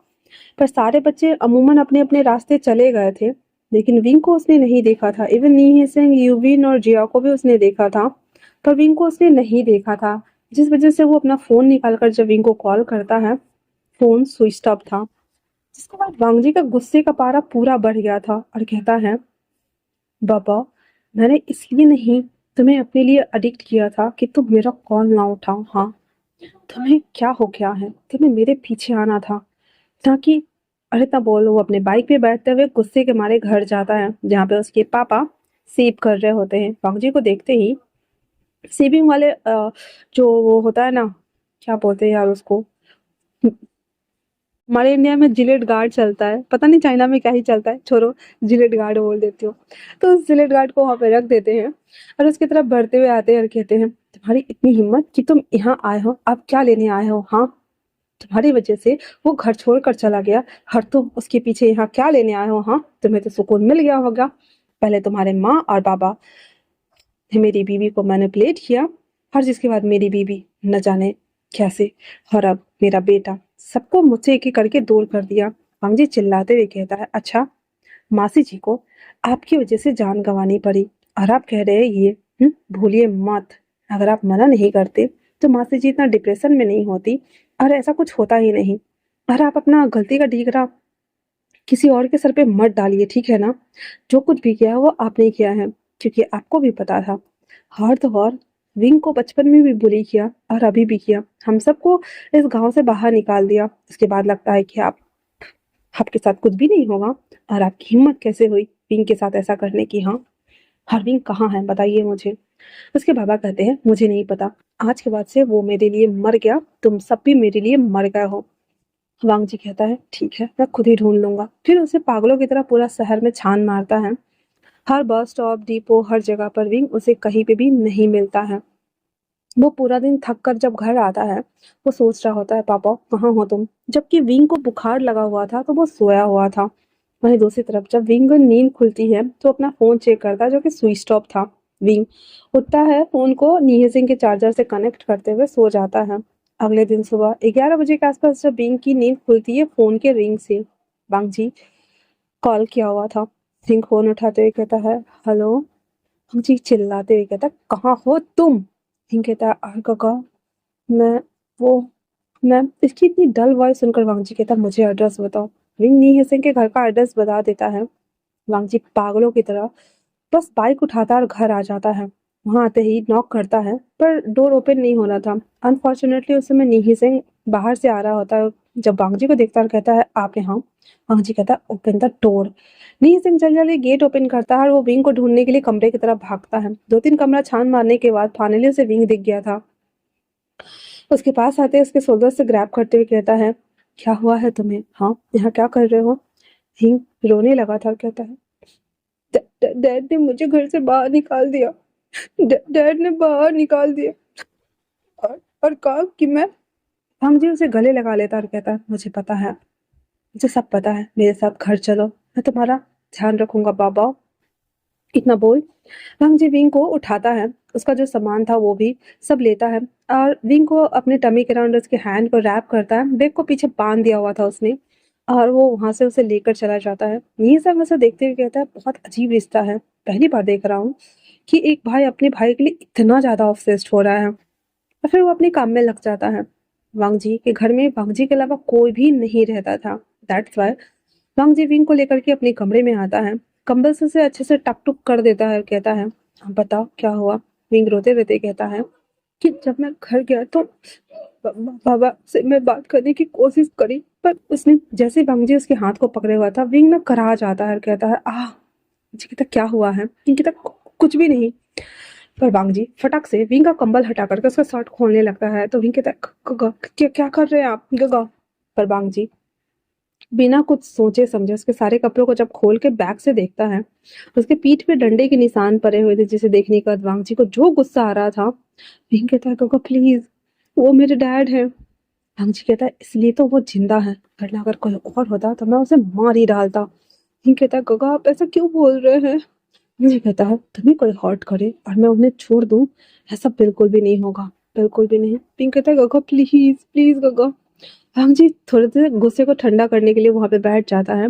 पर सारे बच्चे अमूमन अपने अपने रास्ते चले गए थे, लेकिन विंग को उसने नहीं देखा था। इवन नी सिंह, यूविन और जिया को भी उसने देखा था, पर विंग को उसने नहीं देखा था, जिस वजह से वो अपना फोन निकालकर जब विंग को कॉल करता है, फोन स्विच ऑफ था। जिसके बाद वांग जी का गुस्से का पारा पूरा बढ़ गया था और कहता है, बाबा मैंने इसलिए नहीं तुम्हें अपने लिए एडिक्ट किया था कि तुम मेरा कॉल ना उठाओ। हाँ, तुम्हें क्या हो गया है, तुम्हें मेरे पीछे आना था ताकि। अरे तब बोलो, वो अपने बाइक पे बैठते हुए गुस्से के मारे घर जाता है जहाँ पे उसके पापा सेव कर रहे होते हैं। वांग जी को देखते ही सेविंग वाले जो वो होता है ना, क्या बोलते हैं यार उसको, हमारे इंडिया में जिलेट गार्ड चलता है, पता नहीं चाइना में क्या ही चलता है, छोड़ो, जिलेट गार्ड बोल देती हूँ। तो उस जिलेट गार्ड को वहां पे रख देते हैं और उसकी तरफ बढ़ते हुए आते हैं और कहते हैं, तुम्हारी इतनी हिम्मत कि तुम यहाँ आए हो, आप क्या लेने आए हो? हाँ, तुम्हारी वजह से वो घर छोड़कर चला गया और तुम उसके पीछे यहाँ क्या लेने आए हो? हाँ, तुम्हें तो सुकून मिल गया होगा। पहले तुम्हारे माँ और बाबा ने मेरी बीवी को मैनिपुलेट किया और जिसके बाद मेरी बीवी न जाने कैसे, और अब मेरा बेटा सबको मुझसे एक एक करके दूर कर दिया। वांगजी चिल्लाते हुए कहता है, अच्छा, मासी जी को आपकी वजह से जान गंवानी पड़ी और आप कह रहे हैं ये? भूलिए मत, अगर आप मना नहीं करते तो मासी जी इतना डिप्रेशन में नहीं होती और ऐसा कुछ होता ही नहीं। और आप अपना गलती का ठीकरा किसी और के सर पे मत डालिए, ठीक है ना? जो कुछ भी किया है वो आपने किया है, क्योंकि आपको भी पता था। और तो और, विंग को बचपन में भी बुली किया और अभी भी किया, हम सबको इस गांव से बाहर निकाल दिया। इसके बाद लगता है कि आप आपके साथ कुछ भी नहीं होगा। और आपकी हिम्मत कैसे हुई विंग के साथ ऐसा करने की? हाँ, और विंग कहाँ है, बताइए मुझे। उसके बाबा कहते हैं, मुझे नहीं पता, आज के बाद से वो मेरे लिए मर गया, तुम सब भी मेरे लिए मर गए हो। वांग जी कहता है, ठीक है, मैं खुद ही ढूंढ लूंगा। फिर उसे पागलों की तरह पूरा शहर में छान मारता है। हर बस स्टॉप, डिपो, हर जगह पर विंग उसे कहीं पे भी नहीं मिलता है। वो पूरा दिन थक कर जब घर आता है, वो सोच रहा होता है, पापा कहाँ हो तुम? जबकि विंग को बुखार लगा हुआ था तो वो सोया हुआ था। वहीं दूसरी तरफ जब विंग को नींद खुलती है तो अपना फोन चेक करता है, जो कि स्विच ऑफ था। विंग उठता है, फोन को नीहे सिंह के चार्जर से कनेक्ट करते हुए सो जाता है। अगले दिन सुबह 11 बजे के आसपास जब विंग की नींद खुलती है फोन के रिंग से, वांग जी कॉल किया हुआ था। सिंह फोन उठाते हुए कहता है, हेलो। वांग जी चिल्लाते हुए कहता है, कहाँ हो तुम? सिंह कहता है, काका, मैं वो मैं इसकी इतनी डल वॉइस सुनकर वांग जी कहता, मुझे एड्रेस बताओ। विंग नी सिंह के घर का एड्रेस बता देता है। वांग जी पागलों की तरह बस बाइक उठाता और घर आ जाता है। वहां आते ही नॉक करता है पर डोर ओपन नहीं हो रहा था। अनफॉर्चुनेटली उस समय नीही सिंह बाहर से आ रहा होता है। जब वांग जी को देखता है और कहता है, आप यहाँ? वांग जी कहता है, ओपन द डोर। नीही सिंह जल्दी जल्दी गेट ओपन करता है और वो विंग को ढूंढने के लिए कमरे की तरफ भागता है। 2-3 कमरा छान मारने के बाद फाइनली उसे विंग दिख गया था। उसके पास आते उसके शोल्डर से ग्रैब करते हुए कहता है, क्या हुआ है तुम्हें? हाँ, यहाँ क्या कर रहे हो? हिंग रोने लगा था और कहता है, डैड ने मुझे घर से बाहर निकाल दिया। डैड ने बाहर निकाल दिया और कहा कि मैं। हम जी उसे गले लगा लेता और कहता है, मुझे पता है, मुझे सब पता है, मेरे साथ घर चलो, मैं तुम्हारा ध्यान रखूंगा बाबा। इतना बोल रंग जी विंग को उठाता है, उसका जो सामान था वो भी सब लेता है और विंग को अपने टमी के अराउंड उसके हैंड को रैप करता है। बैग को पीछे बांध दिया हुआ था उसने और वो वहां से उसे लेकर चला जाता है। ये सब उसे देखते हुए कहता है, बहुत अजीब रिश्ता है, पहली बार देख रहा हूँ कि एक भाई अपने भाई के लिए इतना ज्यादा ऑब्सेस्ड हो रहा है। और फिर वो अपने काम में लग जाता है। वांग जी के घर में वांग जी के अलावा कोई भी नहीं रहता था। That's why Wang ji wing को लेकर के अपने कमरे में आता है, कंबल से उसे अच्छे से टक टुक कर देता है और कहता है, अब बताओ क्या हुआ? विंग रोते रोते कहता है कि जब मैं घर गया तो बाबा से मैं बात करने की कोशिश करी, पर उसने जैसे वांग जी उसके हाथ को पकड़े हुआ था, विंग ना करा जाता है और कहता है, जी कहता क्या हुआ है? विंग कहता कुछ भी नहीं, पर वांग जी फटाक से विंग का कंबल हटा करके उसका शर्ट खोलने लगता है। तो विंग कहता है गगा क्या क्या कर रहे हैं आप गगा। पर वांग जी बिना कुछ सोचे समझे उसके सारे कपड़ों को जब खोल के बैग से देखता है, उसके पीठ पे डंडे के निशान पड़े हुए थे, जिसे देखने के बाद वांग जी को जो गुस्सा आ रहा था, विंग कहता है गगा प्लीज, वो मेरे डैड है। वांग जी कहता है इसलिए तो वो जिंदा है, वरना अगर कोई और होता तो मैं उसे मार ही डालता। विंग कहता है गगा आप ऐसा क्यों बोल रहे हैं। मुझे कहता है तुम्हें कोई हर्ट करे और मैं उन्हें छोड़ दूं, ऐसा बिल्कुल भी नहीं होगा, बिल्कुल भी नहीं। पिंक कहता है गगा प्लीज प्लीज गगा। भांग जी थोड़ी देर गुस्से को ठंडा करने के लिए वहां पे बैठ जाता है।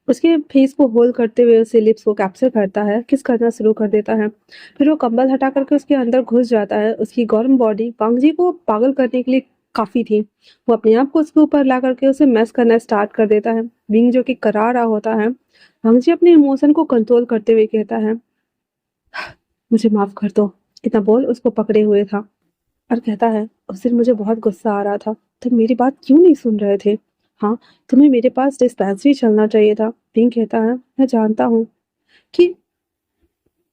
उसके फेस को होल्ड करते हुए उससे लिप्स को कैप्चर करता है, किस करना शुरू कर देता है। फिर वो कंबल हटा करके उसके अंदर घुस जाता है। उसकी गर्म बॉडी वांग जी को पागल करने के लिए काफी थी। वो अपने आप को उसके ऊपर ला करके उसे मैस करना स्टार्ट कर देता है। विंग जो कि करा रहा होता है, वांग जी अपने इमोशन को कंट्रोल करते हुए कहता है मुझे माफ कर दो, इतना बोल उसको पकड़े हुए था और कहता है उस दिन मुझे बहुत गुस्सा आ रहा था, तुम मेरी बात क्यों नहीं सुन रहे थे। हाँ, तुम्हें मेरे पास डिस्पेंसरी चलना चाहिए था। पिंक कहता है मैं जानता हूँ कि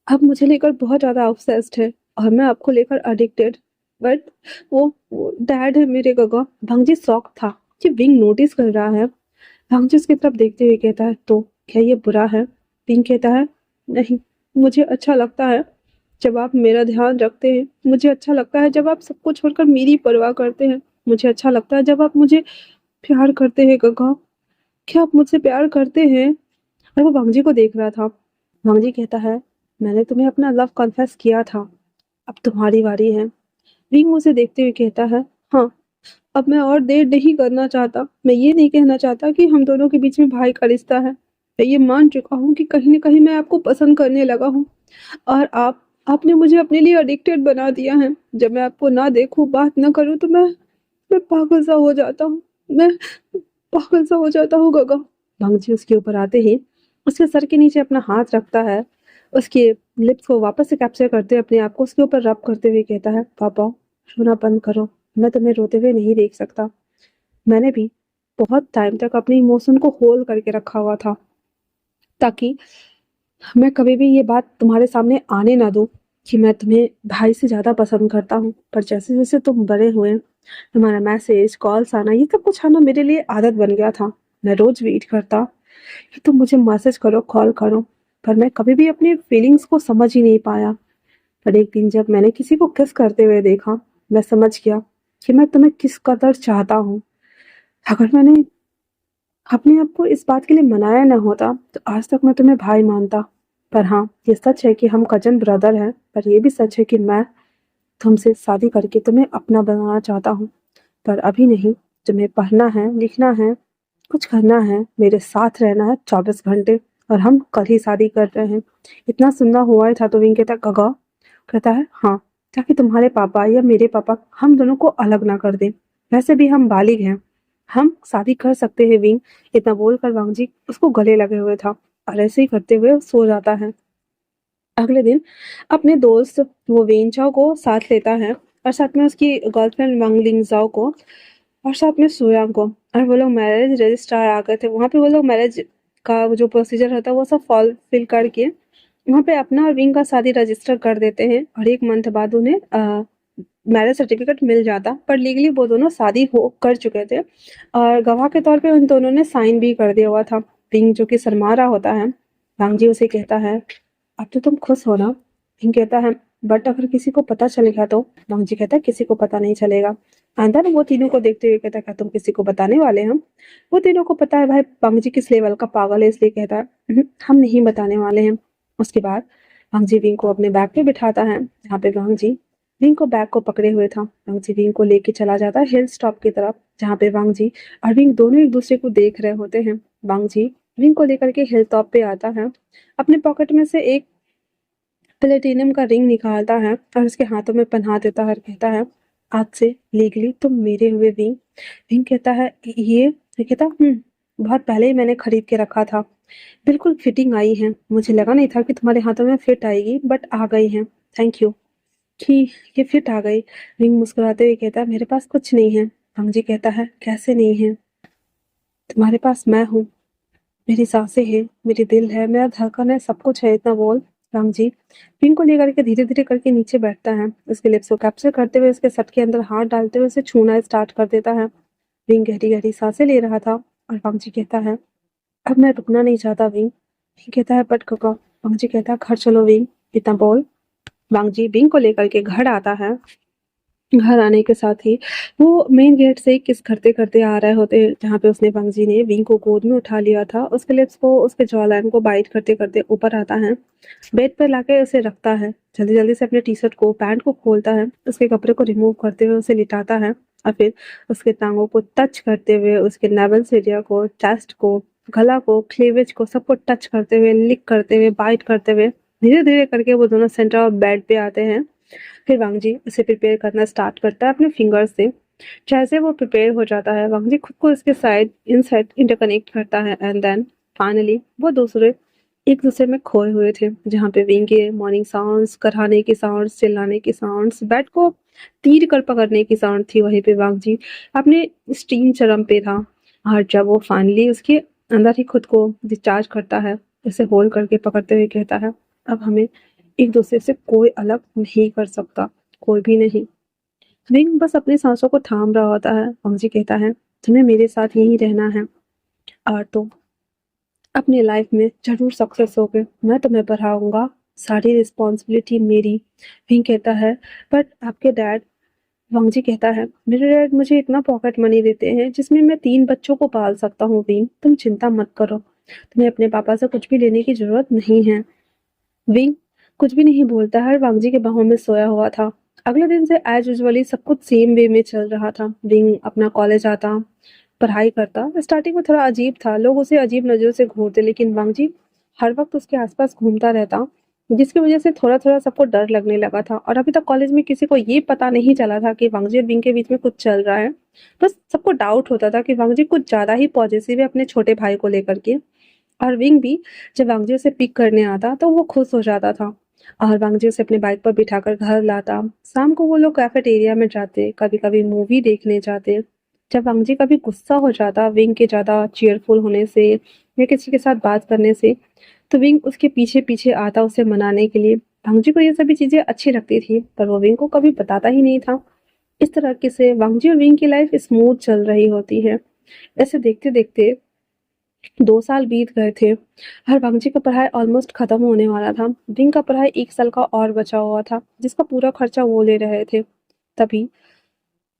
अब मुझे लेकर बहुत ज्यादा ऑब्सेस्ड है और मैं आपको लेकर एडिक्टेड, बट वो डैड है मेरे गगा। भंगजी शॉक था कि विंग नोटिस कर रहा है। भंगजी उसकी तरफ देखते हुए कहता है तो क्या ये बुरा है। पिंक कहता है नहीं, मुझे अच्छा लगता है जब आप मेरा ध्यान रखते हैं, मुझे अच्छा लगता है जब आप सबको छोड़कर मेरी परवाह करते हैं, मुझे अच्छा लगता है जब आप मुझे प्यार करते हैं गगा। क्या आप मुझसे प्यार करते हैं। और वो वांगजी को देख रहा था। वांगजी कहता है मैंने तुम्हें अपना लव कन्फेस किया था, अब तुम्हारी बारी है। विंग उसे देखते हुए कहता है हाँ, अब मैं और देर नहीं करना चाहता। मैं ये नहीं कहना चाहता कि हम दोनों के बीच में भाई का रिश्ता है। मैं ये मान चुका हूँ कि कहीं न कहीं मैं आपको पसंद करने लगा हूँ और आपने मुझे अपने लिए एडिक्टेड बना दिया है। जब मैं आपको ना देखूँ, बात ना करूँ तो मैं पागल सा हो जाता हूँ। मैं पागल सा हो जाता हूँ गगा। भंगजी उसके ऊपर आते ही उसके सर के नीचे अपना हाथ रखता है। उसके लिप्स को वापस से कैप्चर करते हुए अपने आप को उसके ऊपर रब करते हुए कहता है पापा रोना बंद करो, मैं तुम्हें रोते हुए नहीं देख सकता। मैंने भी बहुत टाइम तक अपने इमोशन को होल्ड करके रखा हुआ था ताकि मैं कभी भी ये बात तुम्हारे सामने आने ना दूँ कि मैं तुम्हें भाई से ज़्यादा पसंद करता हूँ। पर जैसे-जैसे तुम बड़े हुए, तुम्हारा मैसेज, कॉल्स आना, ये सब कुछ आना मेरे लिए आदत बन गया था। मैं रोज़ वेट करता कि तुम मुझे मैसेज करो, कॉल करो, पर मैं कभी भी अपनी फीलिंग्स को समझ ही नहीं पाया। पर एक दिन जब मैंने किसी को किस करते हुए देखा, मैं समझ गया कि मैं तुम्हें किस कदर चाहता हूँ। अगर मैंने अपने आप को इस बात के लिए मनाया ना होता तो आज तक मैं तुम्हें भाई मानता। पर हाँ, ये सच है कि हम कजन ब्रदर हैं, पर ये भी सच है कि मैं तुमसे शादी करके तुम्हें अपना बनाना चाहता हूँ। पर अभी नहीं, तुम्हें पढ़ना है, लिखना है, कुछ करना है, मेरे साथ रहना है 24 घंटे और हम कल ही शादी कर रहे हैं। इतना सुनना हुआ ही था तो विंग कहता गगा, कहता है हाँ, ताकि तुम्हारे पापा या मेरे पापा हम दोनों को अलग ना कर दें। वैसे भी हम बालिग हैं, हम शादी कर सकते हैं विंग। इतना बोलकर वांग जी उसको गले लगे हुए था और ऐसे ही करते हुए सो जाता है। अगले दिन अपने दोस्त वो वेन चाओ को साथ लेता है और साथ में उसकी गर्लफ्रेंड वांग लिंगजाओ को और साथ में सोयांग को। और वो लोग मैरिज रजिस्ट्रार आ गए थे वहाँ पे। वो लोग मैरिज का वो जो प्रोसीजर होता है वो सब फॉल फिल करके वहाँ पे अपना और विंग का शादी रजिस्टर कर देते हैं और एक मंथ बाद उन्हें मैरिज सर्टिफिकेट मिल जाता। पर लीगली वो दोनों शादी हो कर चुके थे और गवाह के तौर पे उन दोनों ने साइन भी कर दिया हुआ था। विंग जो कि शर्मा रहा होता है, वांग जी उसे कहता है अब तो तुम खुश हो ना। विंग कहता है बट अगर किसी को पता चलेगा तो। वांग जी कहता है किसी को पता नहीं चलेगा। आंदर वो तीनों को देखते हुए कहता है क्या तुम किसी को बताने वाले हैं। वो तीनों को पता है भाई वांग जी किस लेवल का पागल है, इसलिए कहता है हम नहीं बताने वाले हैं। उसके बाद वांग जी विंग को अपने बैग पे बिठाता है जहाँ पे वांग जी विंग को बैग को पकड़े हुए था। वांग जी विंग को लेके चला जाता है हिल स्टॉप की तरफ जहाँ पे वांग जी और विंग दोनों एक दूसरे को देख रहे होते हैं। वांग जी विंग को लेकर के हिल टॉप पे आता है, अपने पॉकेट में से एक प्लेटिनम का रिंग निकालता है और उसके हाथों में पहना देता है और कहता है आज से लीगली तुम मेरे हुए विंग। विंग कहता है ये कहता बहुत पहले ही मैंने खरीद के रखा था, बिल्कुल फिटिंग आई है, मुझे लगा नहीं था कि तुम्हारे हाथों में फिट आएगी बट आ गई है, थैंक यू कि ये फिट आ गई। विंग मुस्कुराते हुए कहता है मेरे पास कुछ नहीं है। वांग जी कहता है कैसे नहीं है, तुम्हारे पास मैं हूँ, मेरी सांसें हैं, मेरी दिल है, मेरा धड़कन है, सब कुछ है। इतना बोल राम जी पिंक को लेकर के धीरे धीरे करके नीचे बैठता है, उसके लिप्स को कैप्चर करते हुए उसके सट के अंदर हाथ डालते हुए उसे छूना स्टार्ट कर देता है। विंग गहरी गहरी सांसें ले रहा था और वांग जी कहता है, अब मैं रुकना नहीं चाहता विंग। विंग कहता है, बट कका। वांग जी कहता है, घर चलो विंग। इतना बोल वांग जी विंग को लेकर के घर आता है। घर आने के साथ ही वो मेन गेट से किस करते करते आ रहे होते हैं, जहाँ पे उसने वांग जी ने विंग को गोद में उठा लिया था। उसके लिप्स को उसके जॉ लाइन को बाइट करते करते ऊपर आता है, बेड पर लाके उसे रखता है। जल्दी जल्दी से अपने टी शर्ट को पैंट को खोलता है, उसके कपड़े को रिमूव करते हुए उसे लिटाता है और फिर उसके टांगों को टच करते हुए उसके नेवल्स एरिया को, चेस्ट को, गला को, क्लीवेज को, सबको टच करते हुए, लिक करते हुए, बाइट करते हुए धीरे धीरे करके वो दोनों सेंटर ऑफ बेड पे आते हैं। फिर वांग जी उसे प्रिपेयर करना स्टार्ट करता है अपने फिंगर्स से। जैसे वो प्रिपेयर हो जाता है, वांग जी खुद को उसके साइड इनसाइड इंटरकनेक्ट करता है एंड देन फाइनली वो दूसरे एक दूसरे में खोए हुए थे, जहाँ पे विंग के मॉर्निंग साउंड्स, कराने की साउंड्स, चिल्लाने की साउंड्स, बेड को तीर कर पकड़ने की साउंड थी, वहीं पे वांग जी अपने स्टीम चरम पे था। और जब वो फाइनली उसके अंदर ही खुद को डिस्चार्ज करता है, उसे होल्ड करके पकड़ते हुए कहता है, अब हमें एक दूसरे से कोई अलग नहीं कर सकता, कोई भी नहीं। विंग बस अपनी सांसों को थाम रहा होता है। वांग जी कहता है, तुम्हें मेरे साथ यहीं रहना है और तुम अपनी लाइफ में जरूर सक्सेस होगे, मैं तुम्हें पढ़ाऊंगा, सारी रिस्पॉन्सिबिलिटी मेरी। विंग कहता है, बट आपके डैड। वांग जी कहता है, मेरे डैड मुझे इतना पॉकेट मनी देते हैं जिसमें मैं 3 बच्चों को पाल सकता हूँ। विंग तुम चिंता मत करो, तुम्हें अपने पापा से कुछ भी लेने की जरूरत नहीं है। विंग कुछ भी नहीं बोलता है, वांग जी के बाहों में सोया हुआ था। अगले दिन से एज यूजुअली सब कुछ सेम वे में चल रहा था। विंग अपना कॉलेज आता, पढ़ाई करता। स्टार्टिंग में थोड़ा अजीब था, लोग उसे अजीब नज़रों से घूरते, लेकिन वांग जी हर वक्त उसके आसपास घूमता रहता, जिसकी वजह से थोड़ा थोड़ा सबको डर लगने लगा था। और अभी तक कॉलेज में किसी को ये पता नहीं चला था कि वांग जी और विंग के बीच में कुछ चल रहा है। बस सबको डाउट होता था कि वांग जी कुछ ज़्यादा ही पॉजिटिव है अपने छोटे भाई को लेकर के। और विंग भी जब वांग जी उसे पिक करने आता तो वो खुश हो जाता था और वांग जी उसे अपने बाइक पर बिठाकर घर लाता। शाम को वो लोग कैफेटेरिया में जाते, कभी कभी मूवी देखने जाते। जब वांग जी कभी गुस्सा हो जाता विंग के ज़्यादा चीयरफुल होने से या किसी के साथ बात करने से, तो विंग उसके पीछे पीछे आता उसे मनाने के लिए। वांग जी को ये सभी चीज़ें अच्छी लगती थी, पर वो विंग को कभी बताता ही नहीं था। इस तरह के से वांग जी और विंग की लाइफ स्मूथ चल रही होती है। ऐसे देखते देखते 2 साल बीत गए थे और वांग जी का पढ़ाई ऑलमोस्ट खत्म होने वाला था। विंग का पढ़ाई 1 साल का और बचा हुआ था, जिसका पूरा खर्चा वो ले रहे थे। तभी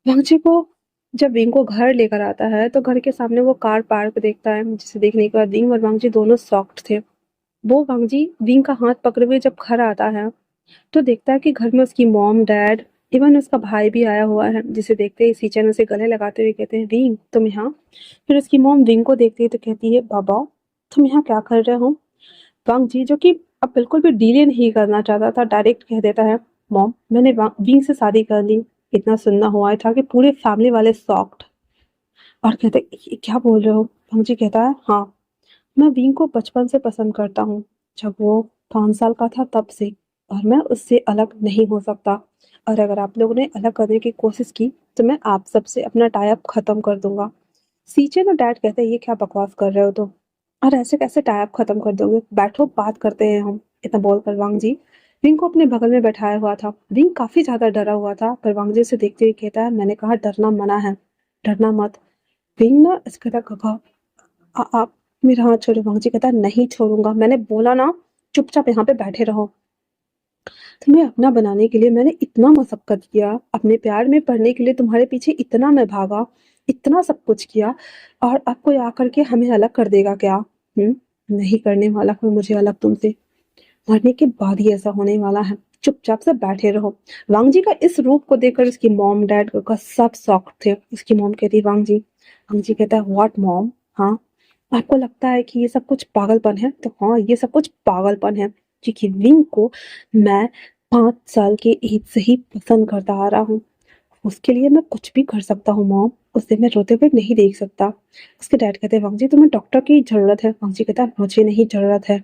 वांग जी को जब विंग को घर लेकर आता है तो घर के सामने वो कार पार्क देखता है, जिसे देखने के बाद विंग और वांग जी दोनों शॉक्ड थे। वो वांग जी विंग का हाथ पकड़े हुए जब घर आता है तो देखता है कि घर में उसकी मॉम, डैड, इवन उसका भाई भी आया हुआ है, जिसे देखते ही सीचन उसे गले लगाते हुए कहते हैं, विंग तुम यहाँ। फिर उसकी मॉम विंग को देखती है तो कहती है, बाबा तुम यहाँ क्या कर रहे हो। वांग जी जो कि अब बिल्कुल भी डिले नहीं करना चाहता था, डायरेक्ट कह देता है, मॉम मैंने विंग से शादी कर ली। इतना सुनना हुआ था कि पूरे फैमिली वाले शॉक्ड और कहते, "ये क्या बोल रहे हो।" वांग जी कहता है, हाँ मैं विंग को बचपन से पसंद करता हूँ, जब वो 5 साल का था तब से, और मैं उससे अलग नहीं हो सकता। और अगर आप लोगों ने अलग करने की कोशिश की तो मैं आप सबसे अपना टाई अप खत्म कर दूंगा। सीचन और डैड कहते हैं, ये क्या बकवास कर रहे हो तुम, और ऐसे कैसे टाई अप खत्म कर दोगे, बैठो बात करते हैं हम। इतना बोलकर वांग जी विंग को अपने बगल में बैठाया हुआ था। विंग काफी ज्यादा डरा हुआ था, पर वांग जी उसे देखते हुए कहता है, मैंने कहा डरना मना है, डरना मत। विंग ना इसके कहता, आप मेरा हाथ छोड़ो। वांग जी कहता है, नहीं छोड़ूंगा, मैंने बोला ना, चुपचाप यहाँ पे बैठे रहो। तुम्हें अपना बनाने के लिए मैंने इतना मशक्कत किया, अपने प्यार में पड़ने के लिए तुम्हारे पीछे इतना मैं भागा, इतना सब कुछ किया, और अब कोई आकर के हमें अलग कर देगा क्या। नहीं करने वाला कोई मुझे अलग तुमसे, मरने के बाद ही ऐसा होने वाला है, चुपचाप से बैठे रहो। वांग जी का इस रूप को देखकर उसकी मॉम, डैड का सब शॉक थे। उसकी मॉम कहती, वांग जी कहता है, व्हाट मॉम, हाँ आपको लगता है कि ये सब कुछ पागलपन है, तो हाँ ये सब कुछ पागलपन है, क्योंकि विंग को मैं 5 साल के एज से ही पसंद करता आ रहा हूँ। उसके लिए मैं कुछ भी कर सकता हूँ मॉम, उसे मैं रोते हुए नहीं देख सकता। उसके डैड कहते हैं, वांग जी तुम्हें डॉक्टर की जरूरत है। वांग जी कहता है, मुझे नहीं जरूरत है,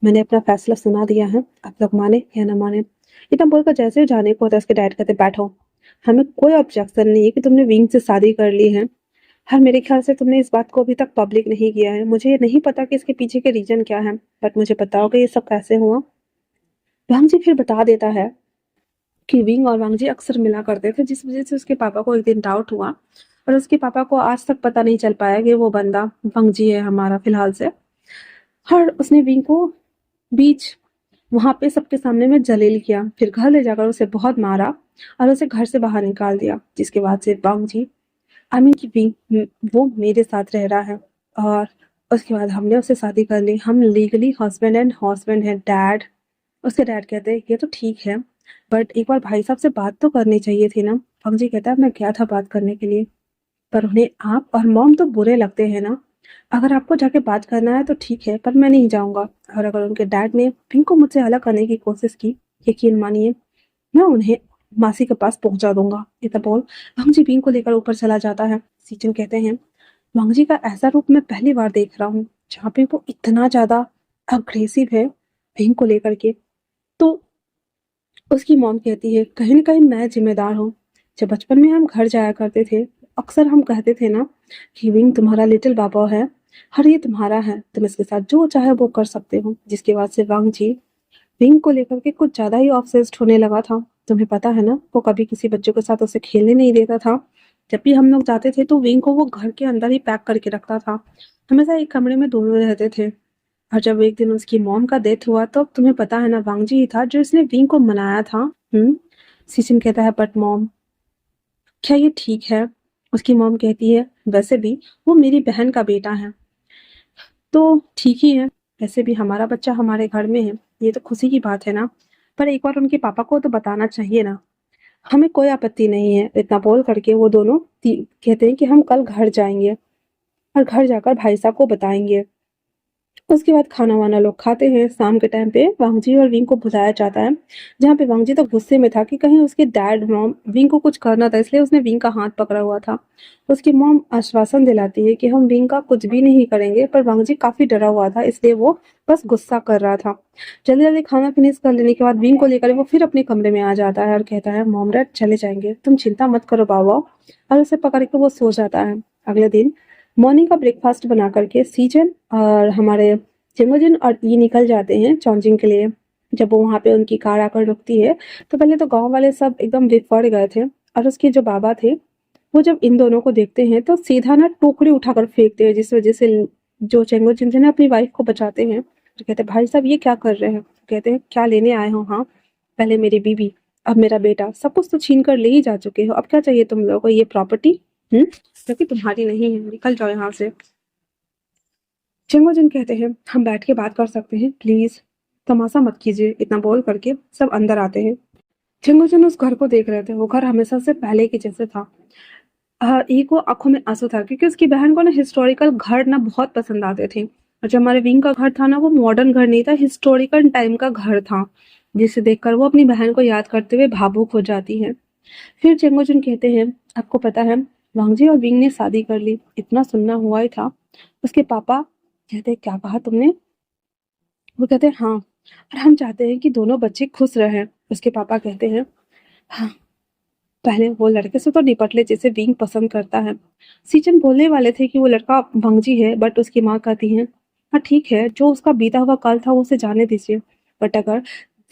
मैंने अपना फैसला सुना दिया है, आप लोग माने या ना माने। इतना बोलकर जैसे ही जाने को होता है, उसके डैड कहते, बैठो, हमें कोई ऑब्जेक्शन नहीं है कि तुमने विंग से शादी कर ली है, और मेरे ख्याल से तुमने इस बात को अभी तक पब्लिक नहीं किया है। मुझे नहीं पता कि इसके पीछे के रीजन क्या है, बट मुझे बताओगे ये सब कैसे हुआ? वांग जी फिर बता देता है कि विंग और वांग जी अक्सर मिला करते थे, जिस वजह से उसके पापा को एक दिन डाउट हुआ और उसके पापा को आज तक पता नहीं चल पाया कि वो बंदा वांग जी है हमारा फिलहाल से। और उसने विंग को बीच वहां पे सबके सामने में जलील किया, फिर घर ले जाकर उसे बहुत मारा और उसे घर से बाहर निकाल दिया। जिसके बाद से वांग जी आई मीन कि विंग वो मेरे साथ रह रहा है और उसके बाद हमने उससे शादी कर ली। हम लीगली हस्बैंड है डैड। उसके डैड कहते हैं ये तो ठीक है, बट एक बार भाई साहब से बात तो करनी चाहिए थी ना। फंगजी कहता है मैं गया था बात करने के लिए, पर उन्हें आप और मॉम तो बुरे लगते हैं ना। अगर आपको जाके बात करना है तो ठीक है, पर मैं नहीं जाऊंगा। और अगर उनके डैड ने पिंक को मुझसे अलग करने की कोशिश की, यकीन मानिए मैं उन्हें मासी के पास पहुंचा दूंगा। इतना बोल वांगजी पिंक को लेकर ऊपर चला जाता है। सीजन कहते हैं वांगजी का ऐसा रूप मैं पहली बार देख रहा हूँ, जहाँ पे वो इतना ज्यादा अग्रेसिव है पिंक को लेकर के। तो उसकी मॉम कहती है कहीं ना कहीं मैं जिम्मेदार हूँ। जब बचपन में हम घर जाया करते थे, अक्सर हम कहते थे ना कि विंग तुम्हारा लिटिल बाबा है, हर ये तुम्हारा है, तुम इसके साथ जो चाहे वो कर सकते हो। जिसके बाद से वांग जी विंग को लेकर के कुछ ज्यादा ही ऑब्सेस्ड होने लगा था। तुम्हें पता है ना, वो कभी किसी बच्चे के साथ उसे खेलने नहीं देता था। जब भी हम लोग जाते थे तो विंग को वो घर के अंदर ही पैक करके रखता था। हमेशा एक कमरे में दोनों रहते थे। और जब एक दिन उसकी मॉम का डेथ हुआ तो तुम्हें पता है ना, वांगजी ही था जो इसने विंग को मनाया था। सीजन कहता है बट मॉम क्या ये ठीक है? उसकी मॉम कहती है वैसे भी वो मेरी बहन का बेटा है, तो ठीक ही है। वैसे भी हमारा बच्चा हमारे घर में है, ये तो खुशी की बात है ना। पर एक बार उनके पापा को तो बताना चाहिए ना। हमें कोई आपत्ति नहीं है। इतना बोल करके वो दोनों कहते हैं कि हम कल घर जाएंगे और घर जाकर भाई साहब को बताएंगे। उसके बाद खाना वाना लोग खाते हैं। शाम के टाइम पे वांगजी और विंग को बुलाया जाता है, जहाँ पे वांगजी तो गुस्से में था कि कहीं उसके डैड मॉम विंग को कुछ करना था, इसलिए उसने विंग का हाथ पकड़ा हुआ था। उसकी मॉम आश्वासन दिलाती है कि हम विंग का कुछ भी नहीं करेंगे, पर वांगजी काफी डरा हुआ था, इसलिए वो बस गुस्सा कर रहा था। जल्दी जल्दी खाना फिनिश कर लेने के बाद विंग को लेकर वो फिर अपने कमरे में आ जाता है और कहता है मॉम डैड चले जाएंगे, तुम चिंता मत करो बाबा। और उसे पकड़ के वो सो जाता है। अगले दिन मॉर्निंग का ब्रेकफास्ट बना करके सीजन और हमारे चिमोजिन और ये निकल जाते हैं चॉन्जिंग के लिए। जब वो वहाँ पे उनकी कार आकर रुकती है तो पहले तो गांव वाले सब एकदम विफर गए थे। और उसके जो बाबा थे वो जब इन दोनों को देखते हैं तो सीधा ना टोकरी उठाकर फेंकते हैं, जिस वजह से जो चेंगो जिनसे अपनी वाइफ को बचाते हैं। तो कहते हैं भाई साहब ये क्या कर रहे हैं? तो कहते हैं क्या लेने आए हो? हाँ, पहले मेरी बीबी अब मेरा बेटा, सब कुछ तो छीन कर ले ही जा चुके हो, अब क्या चाहिए तुम लोगों को? ये प्रॉपर्टी जो कि तुम्हारी नहीं है, निकल जाओ यहाँ से। चिंगो जिन कहते हैं हम बैठ के बात कर सकते हैं, प्लीज तमाशा मत कीजिए। इतना बोल करके सब अंदर आते हैं। चिंगो जिन उस घर को देख रहे थे, वो घर हमेशा से पहले के जैसे था। एक को आंखों में आंसू था क्योंकि उसकी बहन को ना हिस्टोरिकल घर ना बहुत पसंद आते थे। और जो हमारे विंग का घर था ना, वो मॉडर्न घर नहीं था, हिस्टोरिकल टाइम का घर था, जिसे देखकर वो अपनी बहन को याद करते हुए भावुक हो जाती है। फिर चेंगोचुन कहते हैं आपको पता है वांगजी और विंग ने शादी कर ली, इतना सुनना हुआ ही था। उसके पापा कहते क्या कहा तुमने? वो कहते हैं हाँ, और हम चाहते हैं कि दोनों बच्चे खुश रहें। उसके पापा कहते हैं हाँ, पहले वो लड़के से तो निपट ले जिसे विंग पसंद करता है। सीजन बोलने वाले थे कि वो लड़का वांगजी है, बट उसकी माँ कहती है हाँ ठीक है, जो उसका बीता हुआ कल था वो उसे जाने दीजिए, बट अगर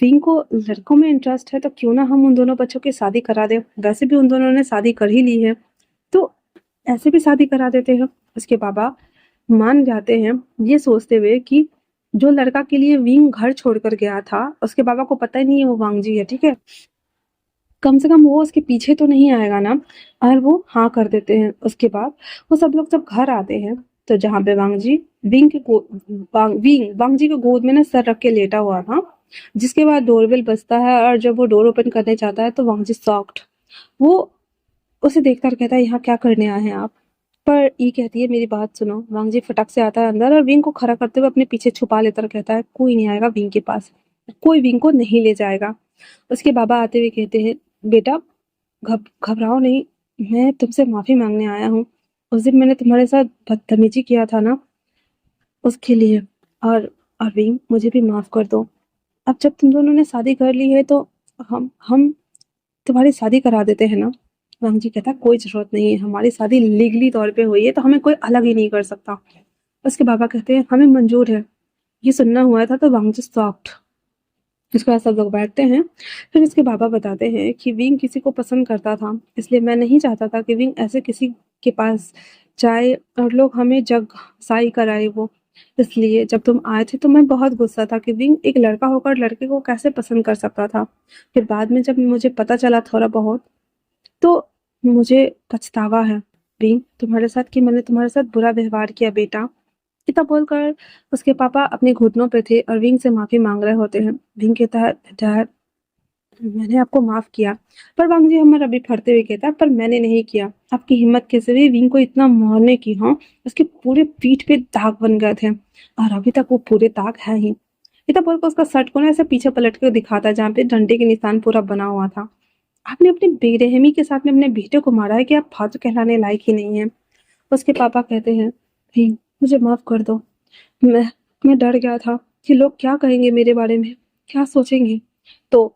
विंग को लड़कों में इंटरेस्ट है तो क्यों ना हम उन दोनों बच्चों की शादी करा दें। वैसे भी उन दोनों ने शादी कर ही ली है, तो ऐसे भी शादी करा देते हैं। उसके बाबा मान जाते हैं, ये सोचते हुए कि जो लड़का के लिए विंग घर छोड़कर गया था, उसके बाबा को पता ही नहीं है वो वांगजी है, ठीक है, कम से कम वो उसके पीछे तो नहीं आएगा ना। और वो हाँ कर देते हैं। उसके बाद वो सब लोग जब घर आते हैं तो जहाँ पे वांगजी वांगजी के गोद में ना सर रख के लेटा हुआ था। जिसके बाद डोरबेल बजता है और जब वो डोर ओपन करने जाता है तो वांगजी शॉक्ड, वो उसे देखकर कहता है यहाँ क्या करने आए हैं आप? पर ये कहती है मेरी बात सुनो। वांगजी फटक से आता है अंदर और विंग को खड़ा करते हुए अपने पीछे छुपा लेता और कहता है कोई नहीं आएगा विंग के पास, कोई विंग को नहीं ले जाएगा। उसके बाबा आते हुए कहते हैं बेटा घबराओ नहीं, मैं तुमसे माफी मांगने आया हूँ। उस दिन मैंने तुम्हारे साथ बदतमीजी किया था ना, उसके लिए। और विंग मुझे भी माफ कर दो। अब जब तुम दोनों ने शादी कर ली है तो हम तुम्हारी शादी करा देते हैं ना। वांग जी कहता है कोई ज़रूरत नहीं है, हमारी शादी लीगली तौर पे हुई है तो हमें कोई अलग ही नहीं कर सकता। उसके बाबा कहते हैं हमें मंजूर है। ये सुनना हुआ था तो वांग जी सॉफ्ट। उसके बाद सब लोग बैठते हैं। फिर इसके बाबा बताते हैं कि विंग किसी को पसंद करता था, इसलिए मैं नहीं चाहता था कि विंग ऐसे किसी के पास जाए और लोग हमें जग साई कराए वो। इसलिए जब तुम आए थे तो मैं बहुत गुस्सा था कि विंग एक लड़का होकर लड़के को कैसे पसंद कर सकता था। फिर बाद में जब मुझे पता चला थोड़ा बहुत, तो मुझे पछतावा है विंग तुम्हारे साथ कि मैंने तुम्हारे साथ बुरा व्यवहार किया बेटा। इतना बोलकर उसके पापा अपने घुटनों पे थे और विंग से माफी मांग रहे होते हैं। विंग कहता है डैड मैंने आपको माफ किया। पर वांग जी हमारा अभी फटते हुए कहता है पर मैंने नहीं किया। आपकी हिम्मत कैसे हुई विंग को इतना मारने की। हाँ, उसके पूरे पीठ पे दाग बन गए थे और अभी तक वो पूरे दाग है ही। इतना बोलकर उसका शर्ट को ना ऐसे पीछे पलट कर दिखाता है जहाँ पे डंडे के निशान पूरा बना हुआ था। आपने अपनी बेरहमी के साथ में अपने बेटे को मारा है कि आप फादर कहलाने लायक ही नहीं है। उसके पापा कहते हैं नहीं मुझे माफ कर दो। मैं मैं डर गया था कि लोग क्या कहेंगे मेरे बारे में, क्या सोचेंगे। तो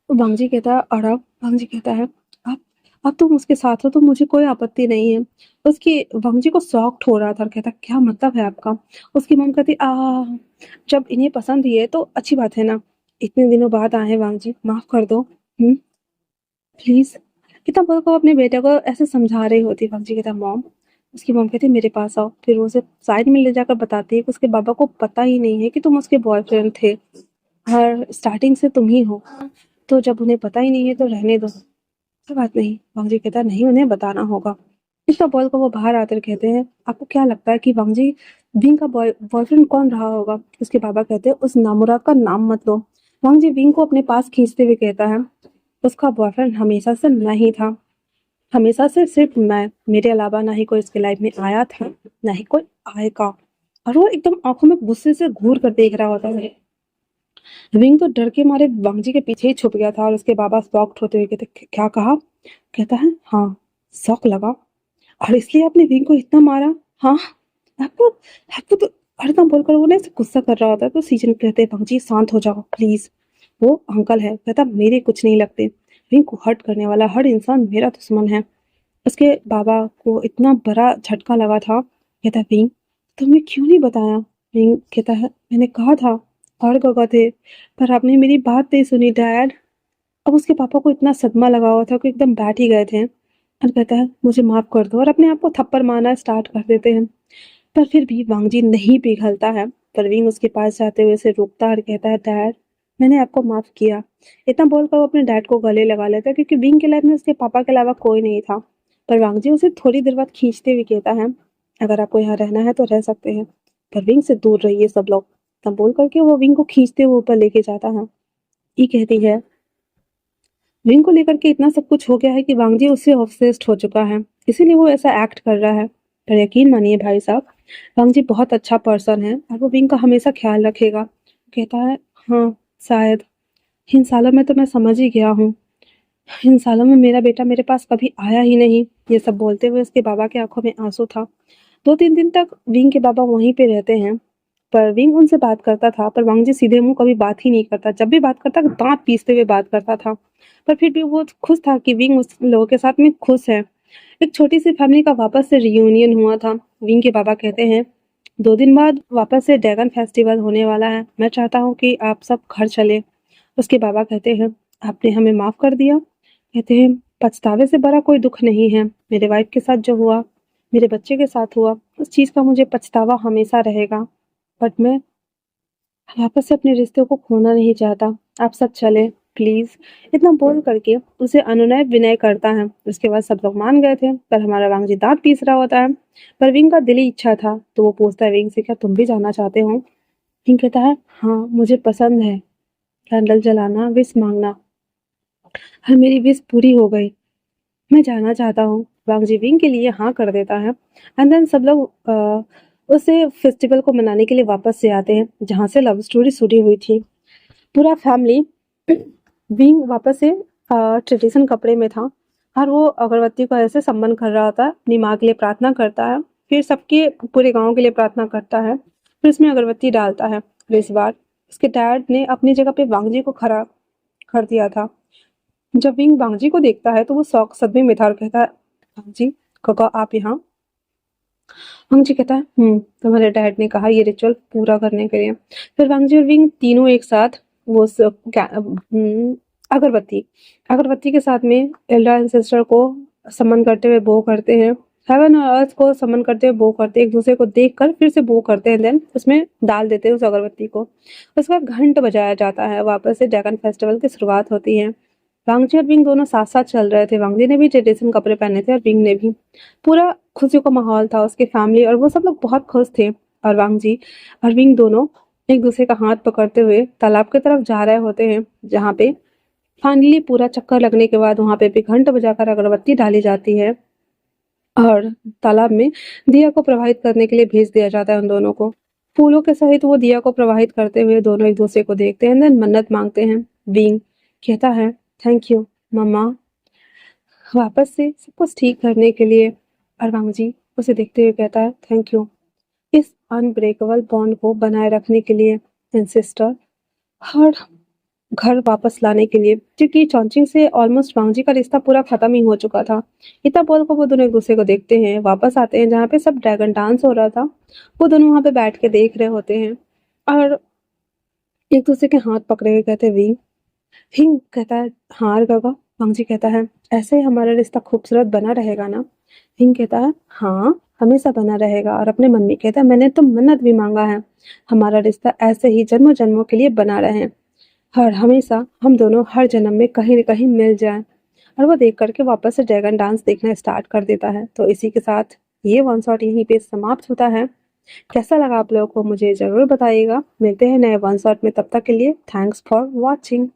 वांगजी कहता है और अब वांगजी कहता है अब अब तुम उसके साथ हो तो मुझे कोई आपत्ति नहीं है। उसकी वांगजी को शॉक्ड हो रहा था और कहता क्या मतलब है आपका। उसकी मम कहती जब इन्हें पसंद ही है तो अच्छी बात है ना। इतने दिनों बाद आए हैं वांगजी माफ कर दो। प्लीज। इतना बोलकर वो अपने बेटे को ऐसे समझा रही होती वांगजी कहता मॉम। उसकी मॉम कहती मेरे पास आओ। फिर वो उसे साइड में ले जाकर बताती है कि उसके बाबा को पता ही नहीं है कि तुम उसके बॉयफ्रेंड थे और स्टार्टिंग से तुम ही हो। तो जब उन्हें पता ही नहीं है तो रहने दो, कोई बात नहीं। वांगजी कहता नहीं उन्हें बताना होगा। इतना बोलकर वो बाहर आकर कहते हैं आपको क्या लगता है कि वांगजी विंग का बॉयफ्रेंड कौन रहा होगा। उसके बाबा कहते हैं उस नामुराद का नाम मत लो। वांगजी विंग को अपने पास खींचते हुए कहता है उसका बॉयफ्रेंड हमेशा से मैं ही था। हमेशा से सिर्फ मैं, मेरे अलावा ना ही कोई उसके लाइफ में आया था ना ही कोई आएगा। और वो एकदम आंखों में गुस्से से घूर कर देख रहा होता है। विंग तो डर के मारे वांगजी के पीछे ही छुप गया था और उसके बाबा शॉक्ड होते हुए कहते क्या कहा। कहता है हाँ शौक लगा और इसलिए आपने विंग को इतना मारा। हाँ आपको आपको तो हरदम बोलकर वो ना ऐसे गुस्सा कर रहा होता है। तो सीजन कहते हैं वांगजी शांत हो जाओ प्लीज। वो अंकल है कहता मेरे कुछ नहीं लगते। विंग को हर्ट करने वाला हर इंसान मेरा दुश्मन है। उसके बाबा को इतना बड़ा झटका लगा था। कहता विंग तुमने क्यों नहीं बताया। विंग कहता है मैंने कहा था और गवा थे पर आपने मेरी बात नहीं सुनी डैड। अब उसके पापा को इतना सदमा लगा हुआ था कि एकदम बैठ ही गए थे और कहता है मुझे माफ कर दो और अपने आप को थप्पड़ मारना स्टार्ट कर देते हैं। पर फिर भी वांगजी नहीं पिघलता है। परवीन उसके पास जाते हुए उसे रोकता है और कहता है डैड मैंने आपको माफ किया। इतना बोलकर वो अपने डैड को गले लगा लेता है क्योंकि विंग के लाइफ में उसके पापा के अलावा कोई नहीं था। पर वांगजी उसे थोड़ी देर बाद खींचते हुए कहता है अगर आपको यहाँ रहना है तो रह सकते हैं पर विंग से दूर रहिए सब लोग। तब बोल करके वो विंग को खींचते हुए ऊपर लेके जाता है। ये कहती है विंग को लेकर के इतना सब कुछ हो गया है कि वांगजी उससे ऑब्सेस्ड हो चुका है, इसीलिए वो ऐसा एक्ट कर रहा है। पर यकीन मानिए भाई साहब वांगजी बहुत अच्छा पर्सन है और वो विंग का हमेशा ख्याल रखेगा। कहता है हाँ शायद इन सालों में तो मैं समझ ही गया हूँ। इन सालों में मेरा बेटा मेरे पास कभी आया ही नहीं। ये सब बोलते हुए उसके बाबा की आंखों में आंसू था। 2-3 दिन तक विंग के बाबा वहीं पे रहते हैं। पर विंग उनसे बात करता था पर वांगजी सीधे मुंह कभी बात ही नहीं करता। जब भी बात करता दांत पीसते हुए बात करता था। पर फिर भी वो खुश था कि विंग उस लोगों के साथ में खुश है। एक छोटी सी फैमिली का वापस से रियूनियन हुआ था। विंग के बाबा कहते हैं 2 दिन बाद वापस से ड्रैगन फेस्टिवल होने वाला है, मैं चाहता हूँ कि आप सब घर चले। उसके बाबा कहते हैं आपने हमें माफ कर दिया। कहते हैं पछतावे से बड़ा कोई दुख नहीं है। मेरे वाइफ के साथ जो हुआ मेरे बच्चे के साथ हुआ उस चीज का मुझे पछतावा हमेशा रहेगा। बट मैं वापस से अपने रिश्ते को खोना नहीं चाहता। आप सब चले प्लीज। इतना बोल करके उसे अनुनय विनय करता है। उसके बाद सब लोग मान गए थे पर हमारा वांगजी दांत पीस रहा होता है। पर विंग का दिली इच्छा था तो वो पूछता है विंग से क्या तुम भी जाना चाहते हो। विंग कहता है हाँ मुझे पसंद है कैंडल जलाना विश मांगना और मेरी विश पूरी हो गई। मैं जाना चाहता हूँ। वांगजी विंग के लिए हाँ कर देता है एंड देन सब लोग उसे फेस्टिवल को मनाने के लिए वापस से आते हैं जहाँ से लव स्टोरी शुरू हुई थी। पूरा फैमिली विंग वापस से ट्रेडिशन कपड़े में था और वो अगरबत्ती को ऐसे सम्मान कर रहा था। अपनी माँ के लिए प्रार्थना करता है फिर सबके पूरे गांव के लिए प्रार्थना करता है फिर उसमें अगरबत्ती डालता है। फिर इस बार उसके डैड ने अपनी जगह पे वांगजी को खड़ा कर दिया था। जब विंग वांगजी को देखता है तो वो शौक सदमे में था और कहता है, वांगजी काका आप यहाँ? वांगजी कहता है, तुम्हारे डैड ने कहा ये रिचुअल पूरा करने के लिए। फिर वांगजी और विंग तीनों एक साथ वो अगरबत्ती अगरबत्ती के साथ में एल्डर एंसेस्टर को समन करते हुए बो करते हैं। हेवन और अर्थ को समन करते हुए बो करते हैं, एक दूसरे को देखकर फिर से बो करते हैं, देन उसमें डाल देते हैं उस अगरबत्ती को। उसके बाद घंट बजाया जाता है, वापस से ड्रैगन फेस्टिवल की शुरुआत होती है। वांगजी और विंग दोनों साथ साथ चल रहे थे। वांगजी ने भी ट्रेडिशनल कपड़े पहने थे और विंग ने भी। पूरा खुशियों का माहौल था, उसकी फैमिली और वो सब लोग बहुत खुश थे। और वांगजी और विंग दोनों एक दूसरे का हाथ पकड़ते हुए तालाब की तरफ जा रहे होते हैं, जहाँ पे फाइनली पूरा चक्कर लगने के बाद वहां पे भी घंट बजाकर अगरबत्ती डाली जाती है और तालाब में दिया को प्रवाहित करने के लिए भेज दिया जाता है उन दोनों को। फूलों के सहित वो दिया को प्रवाहित करते हुए दोनों एक दूसरे को देखते हैं, देन मन्नत मांगते हैं। विंग कहता है, थैंक यू मम्मा, वापस से सब कुछ ठीक करने के लिए। और वांगजी उसे देखते हुए कहता है, थैंक यू इस अनब्रेकेबल बॉन्ड को बनाए रखने के लिए सिस्टर, और घर वापस लाने के लिए, क्योंकि चॉन्चिंग से ऑलमोस्ट वांगजी का रिश्ता पूरा खत्म ही हो चुका था। इतना बोल कर वो दोनों एक दूसरे को देखते हैं, वापस आते हैं जहाँ पे सब ड्रैगन डांस हो रहा था। वो दोनों वहाँ पे बैठ के देख रहे होते हैं और एक दूसरे के हाथ पकड़े हुए कहते हैं, विंग। हिंग कहता है, हाँ काका। वांगजी कहता है, ऐसे ही हमारा रिश्ता खूबसूरत बना रहेगा ना? हिंग कहता है, हाँ हमेशा बना रहेगा। और अपने मन में कहता है, मैंने तो मन्नत भी मांगा है, हमारा रिश्ता ऐसे ही जन्मों जन्मों के लिए बना रहे और हमेशा हम दोनों हर जन्म में कहीं न कहीं मिल जाएं। और वो देख करके वापस से ड्रैगन डांस देखना स्टार्ट कर देता है। तो इसी के साथ ये वन शॉट यहीं पे समाप्त होता है। कैसा लगा आप लोगों को मुझे ज़रूर बताइएगा। मिलते हैं नए वन शॉट में, तब तक के लिए थैंक्स फॉर वॉचिंग।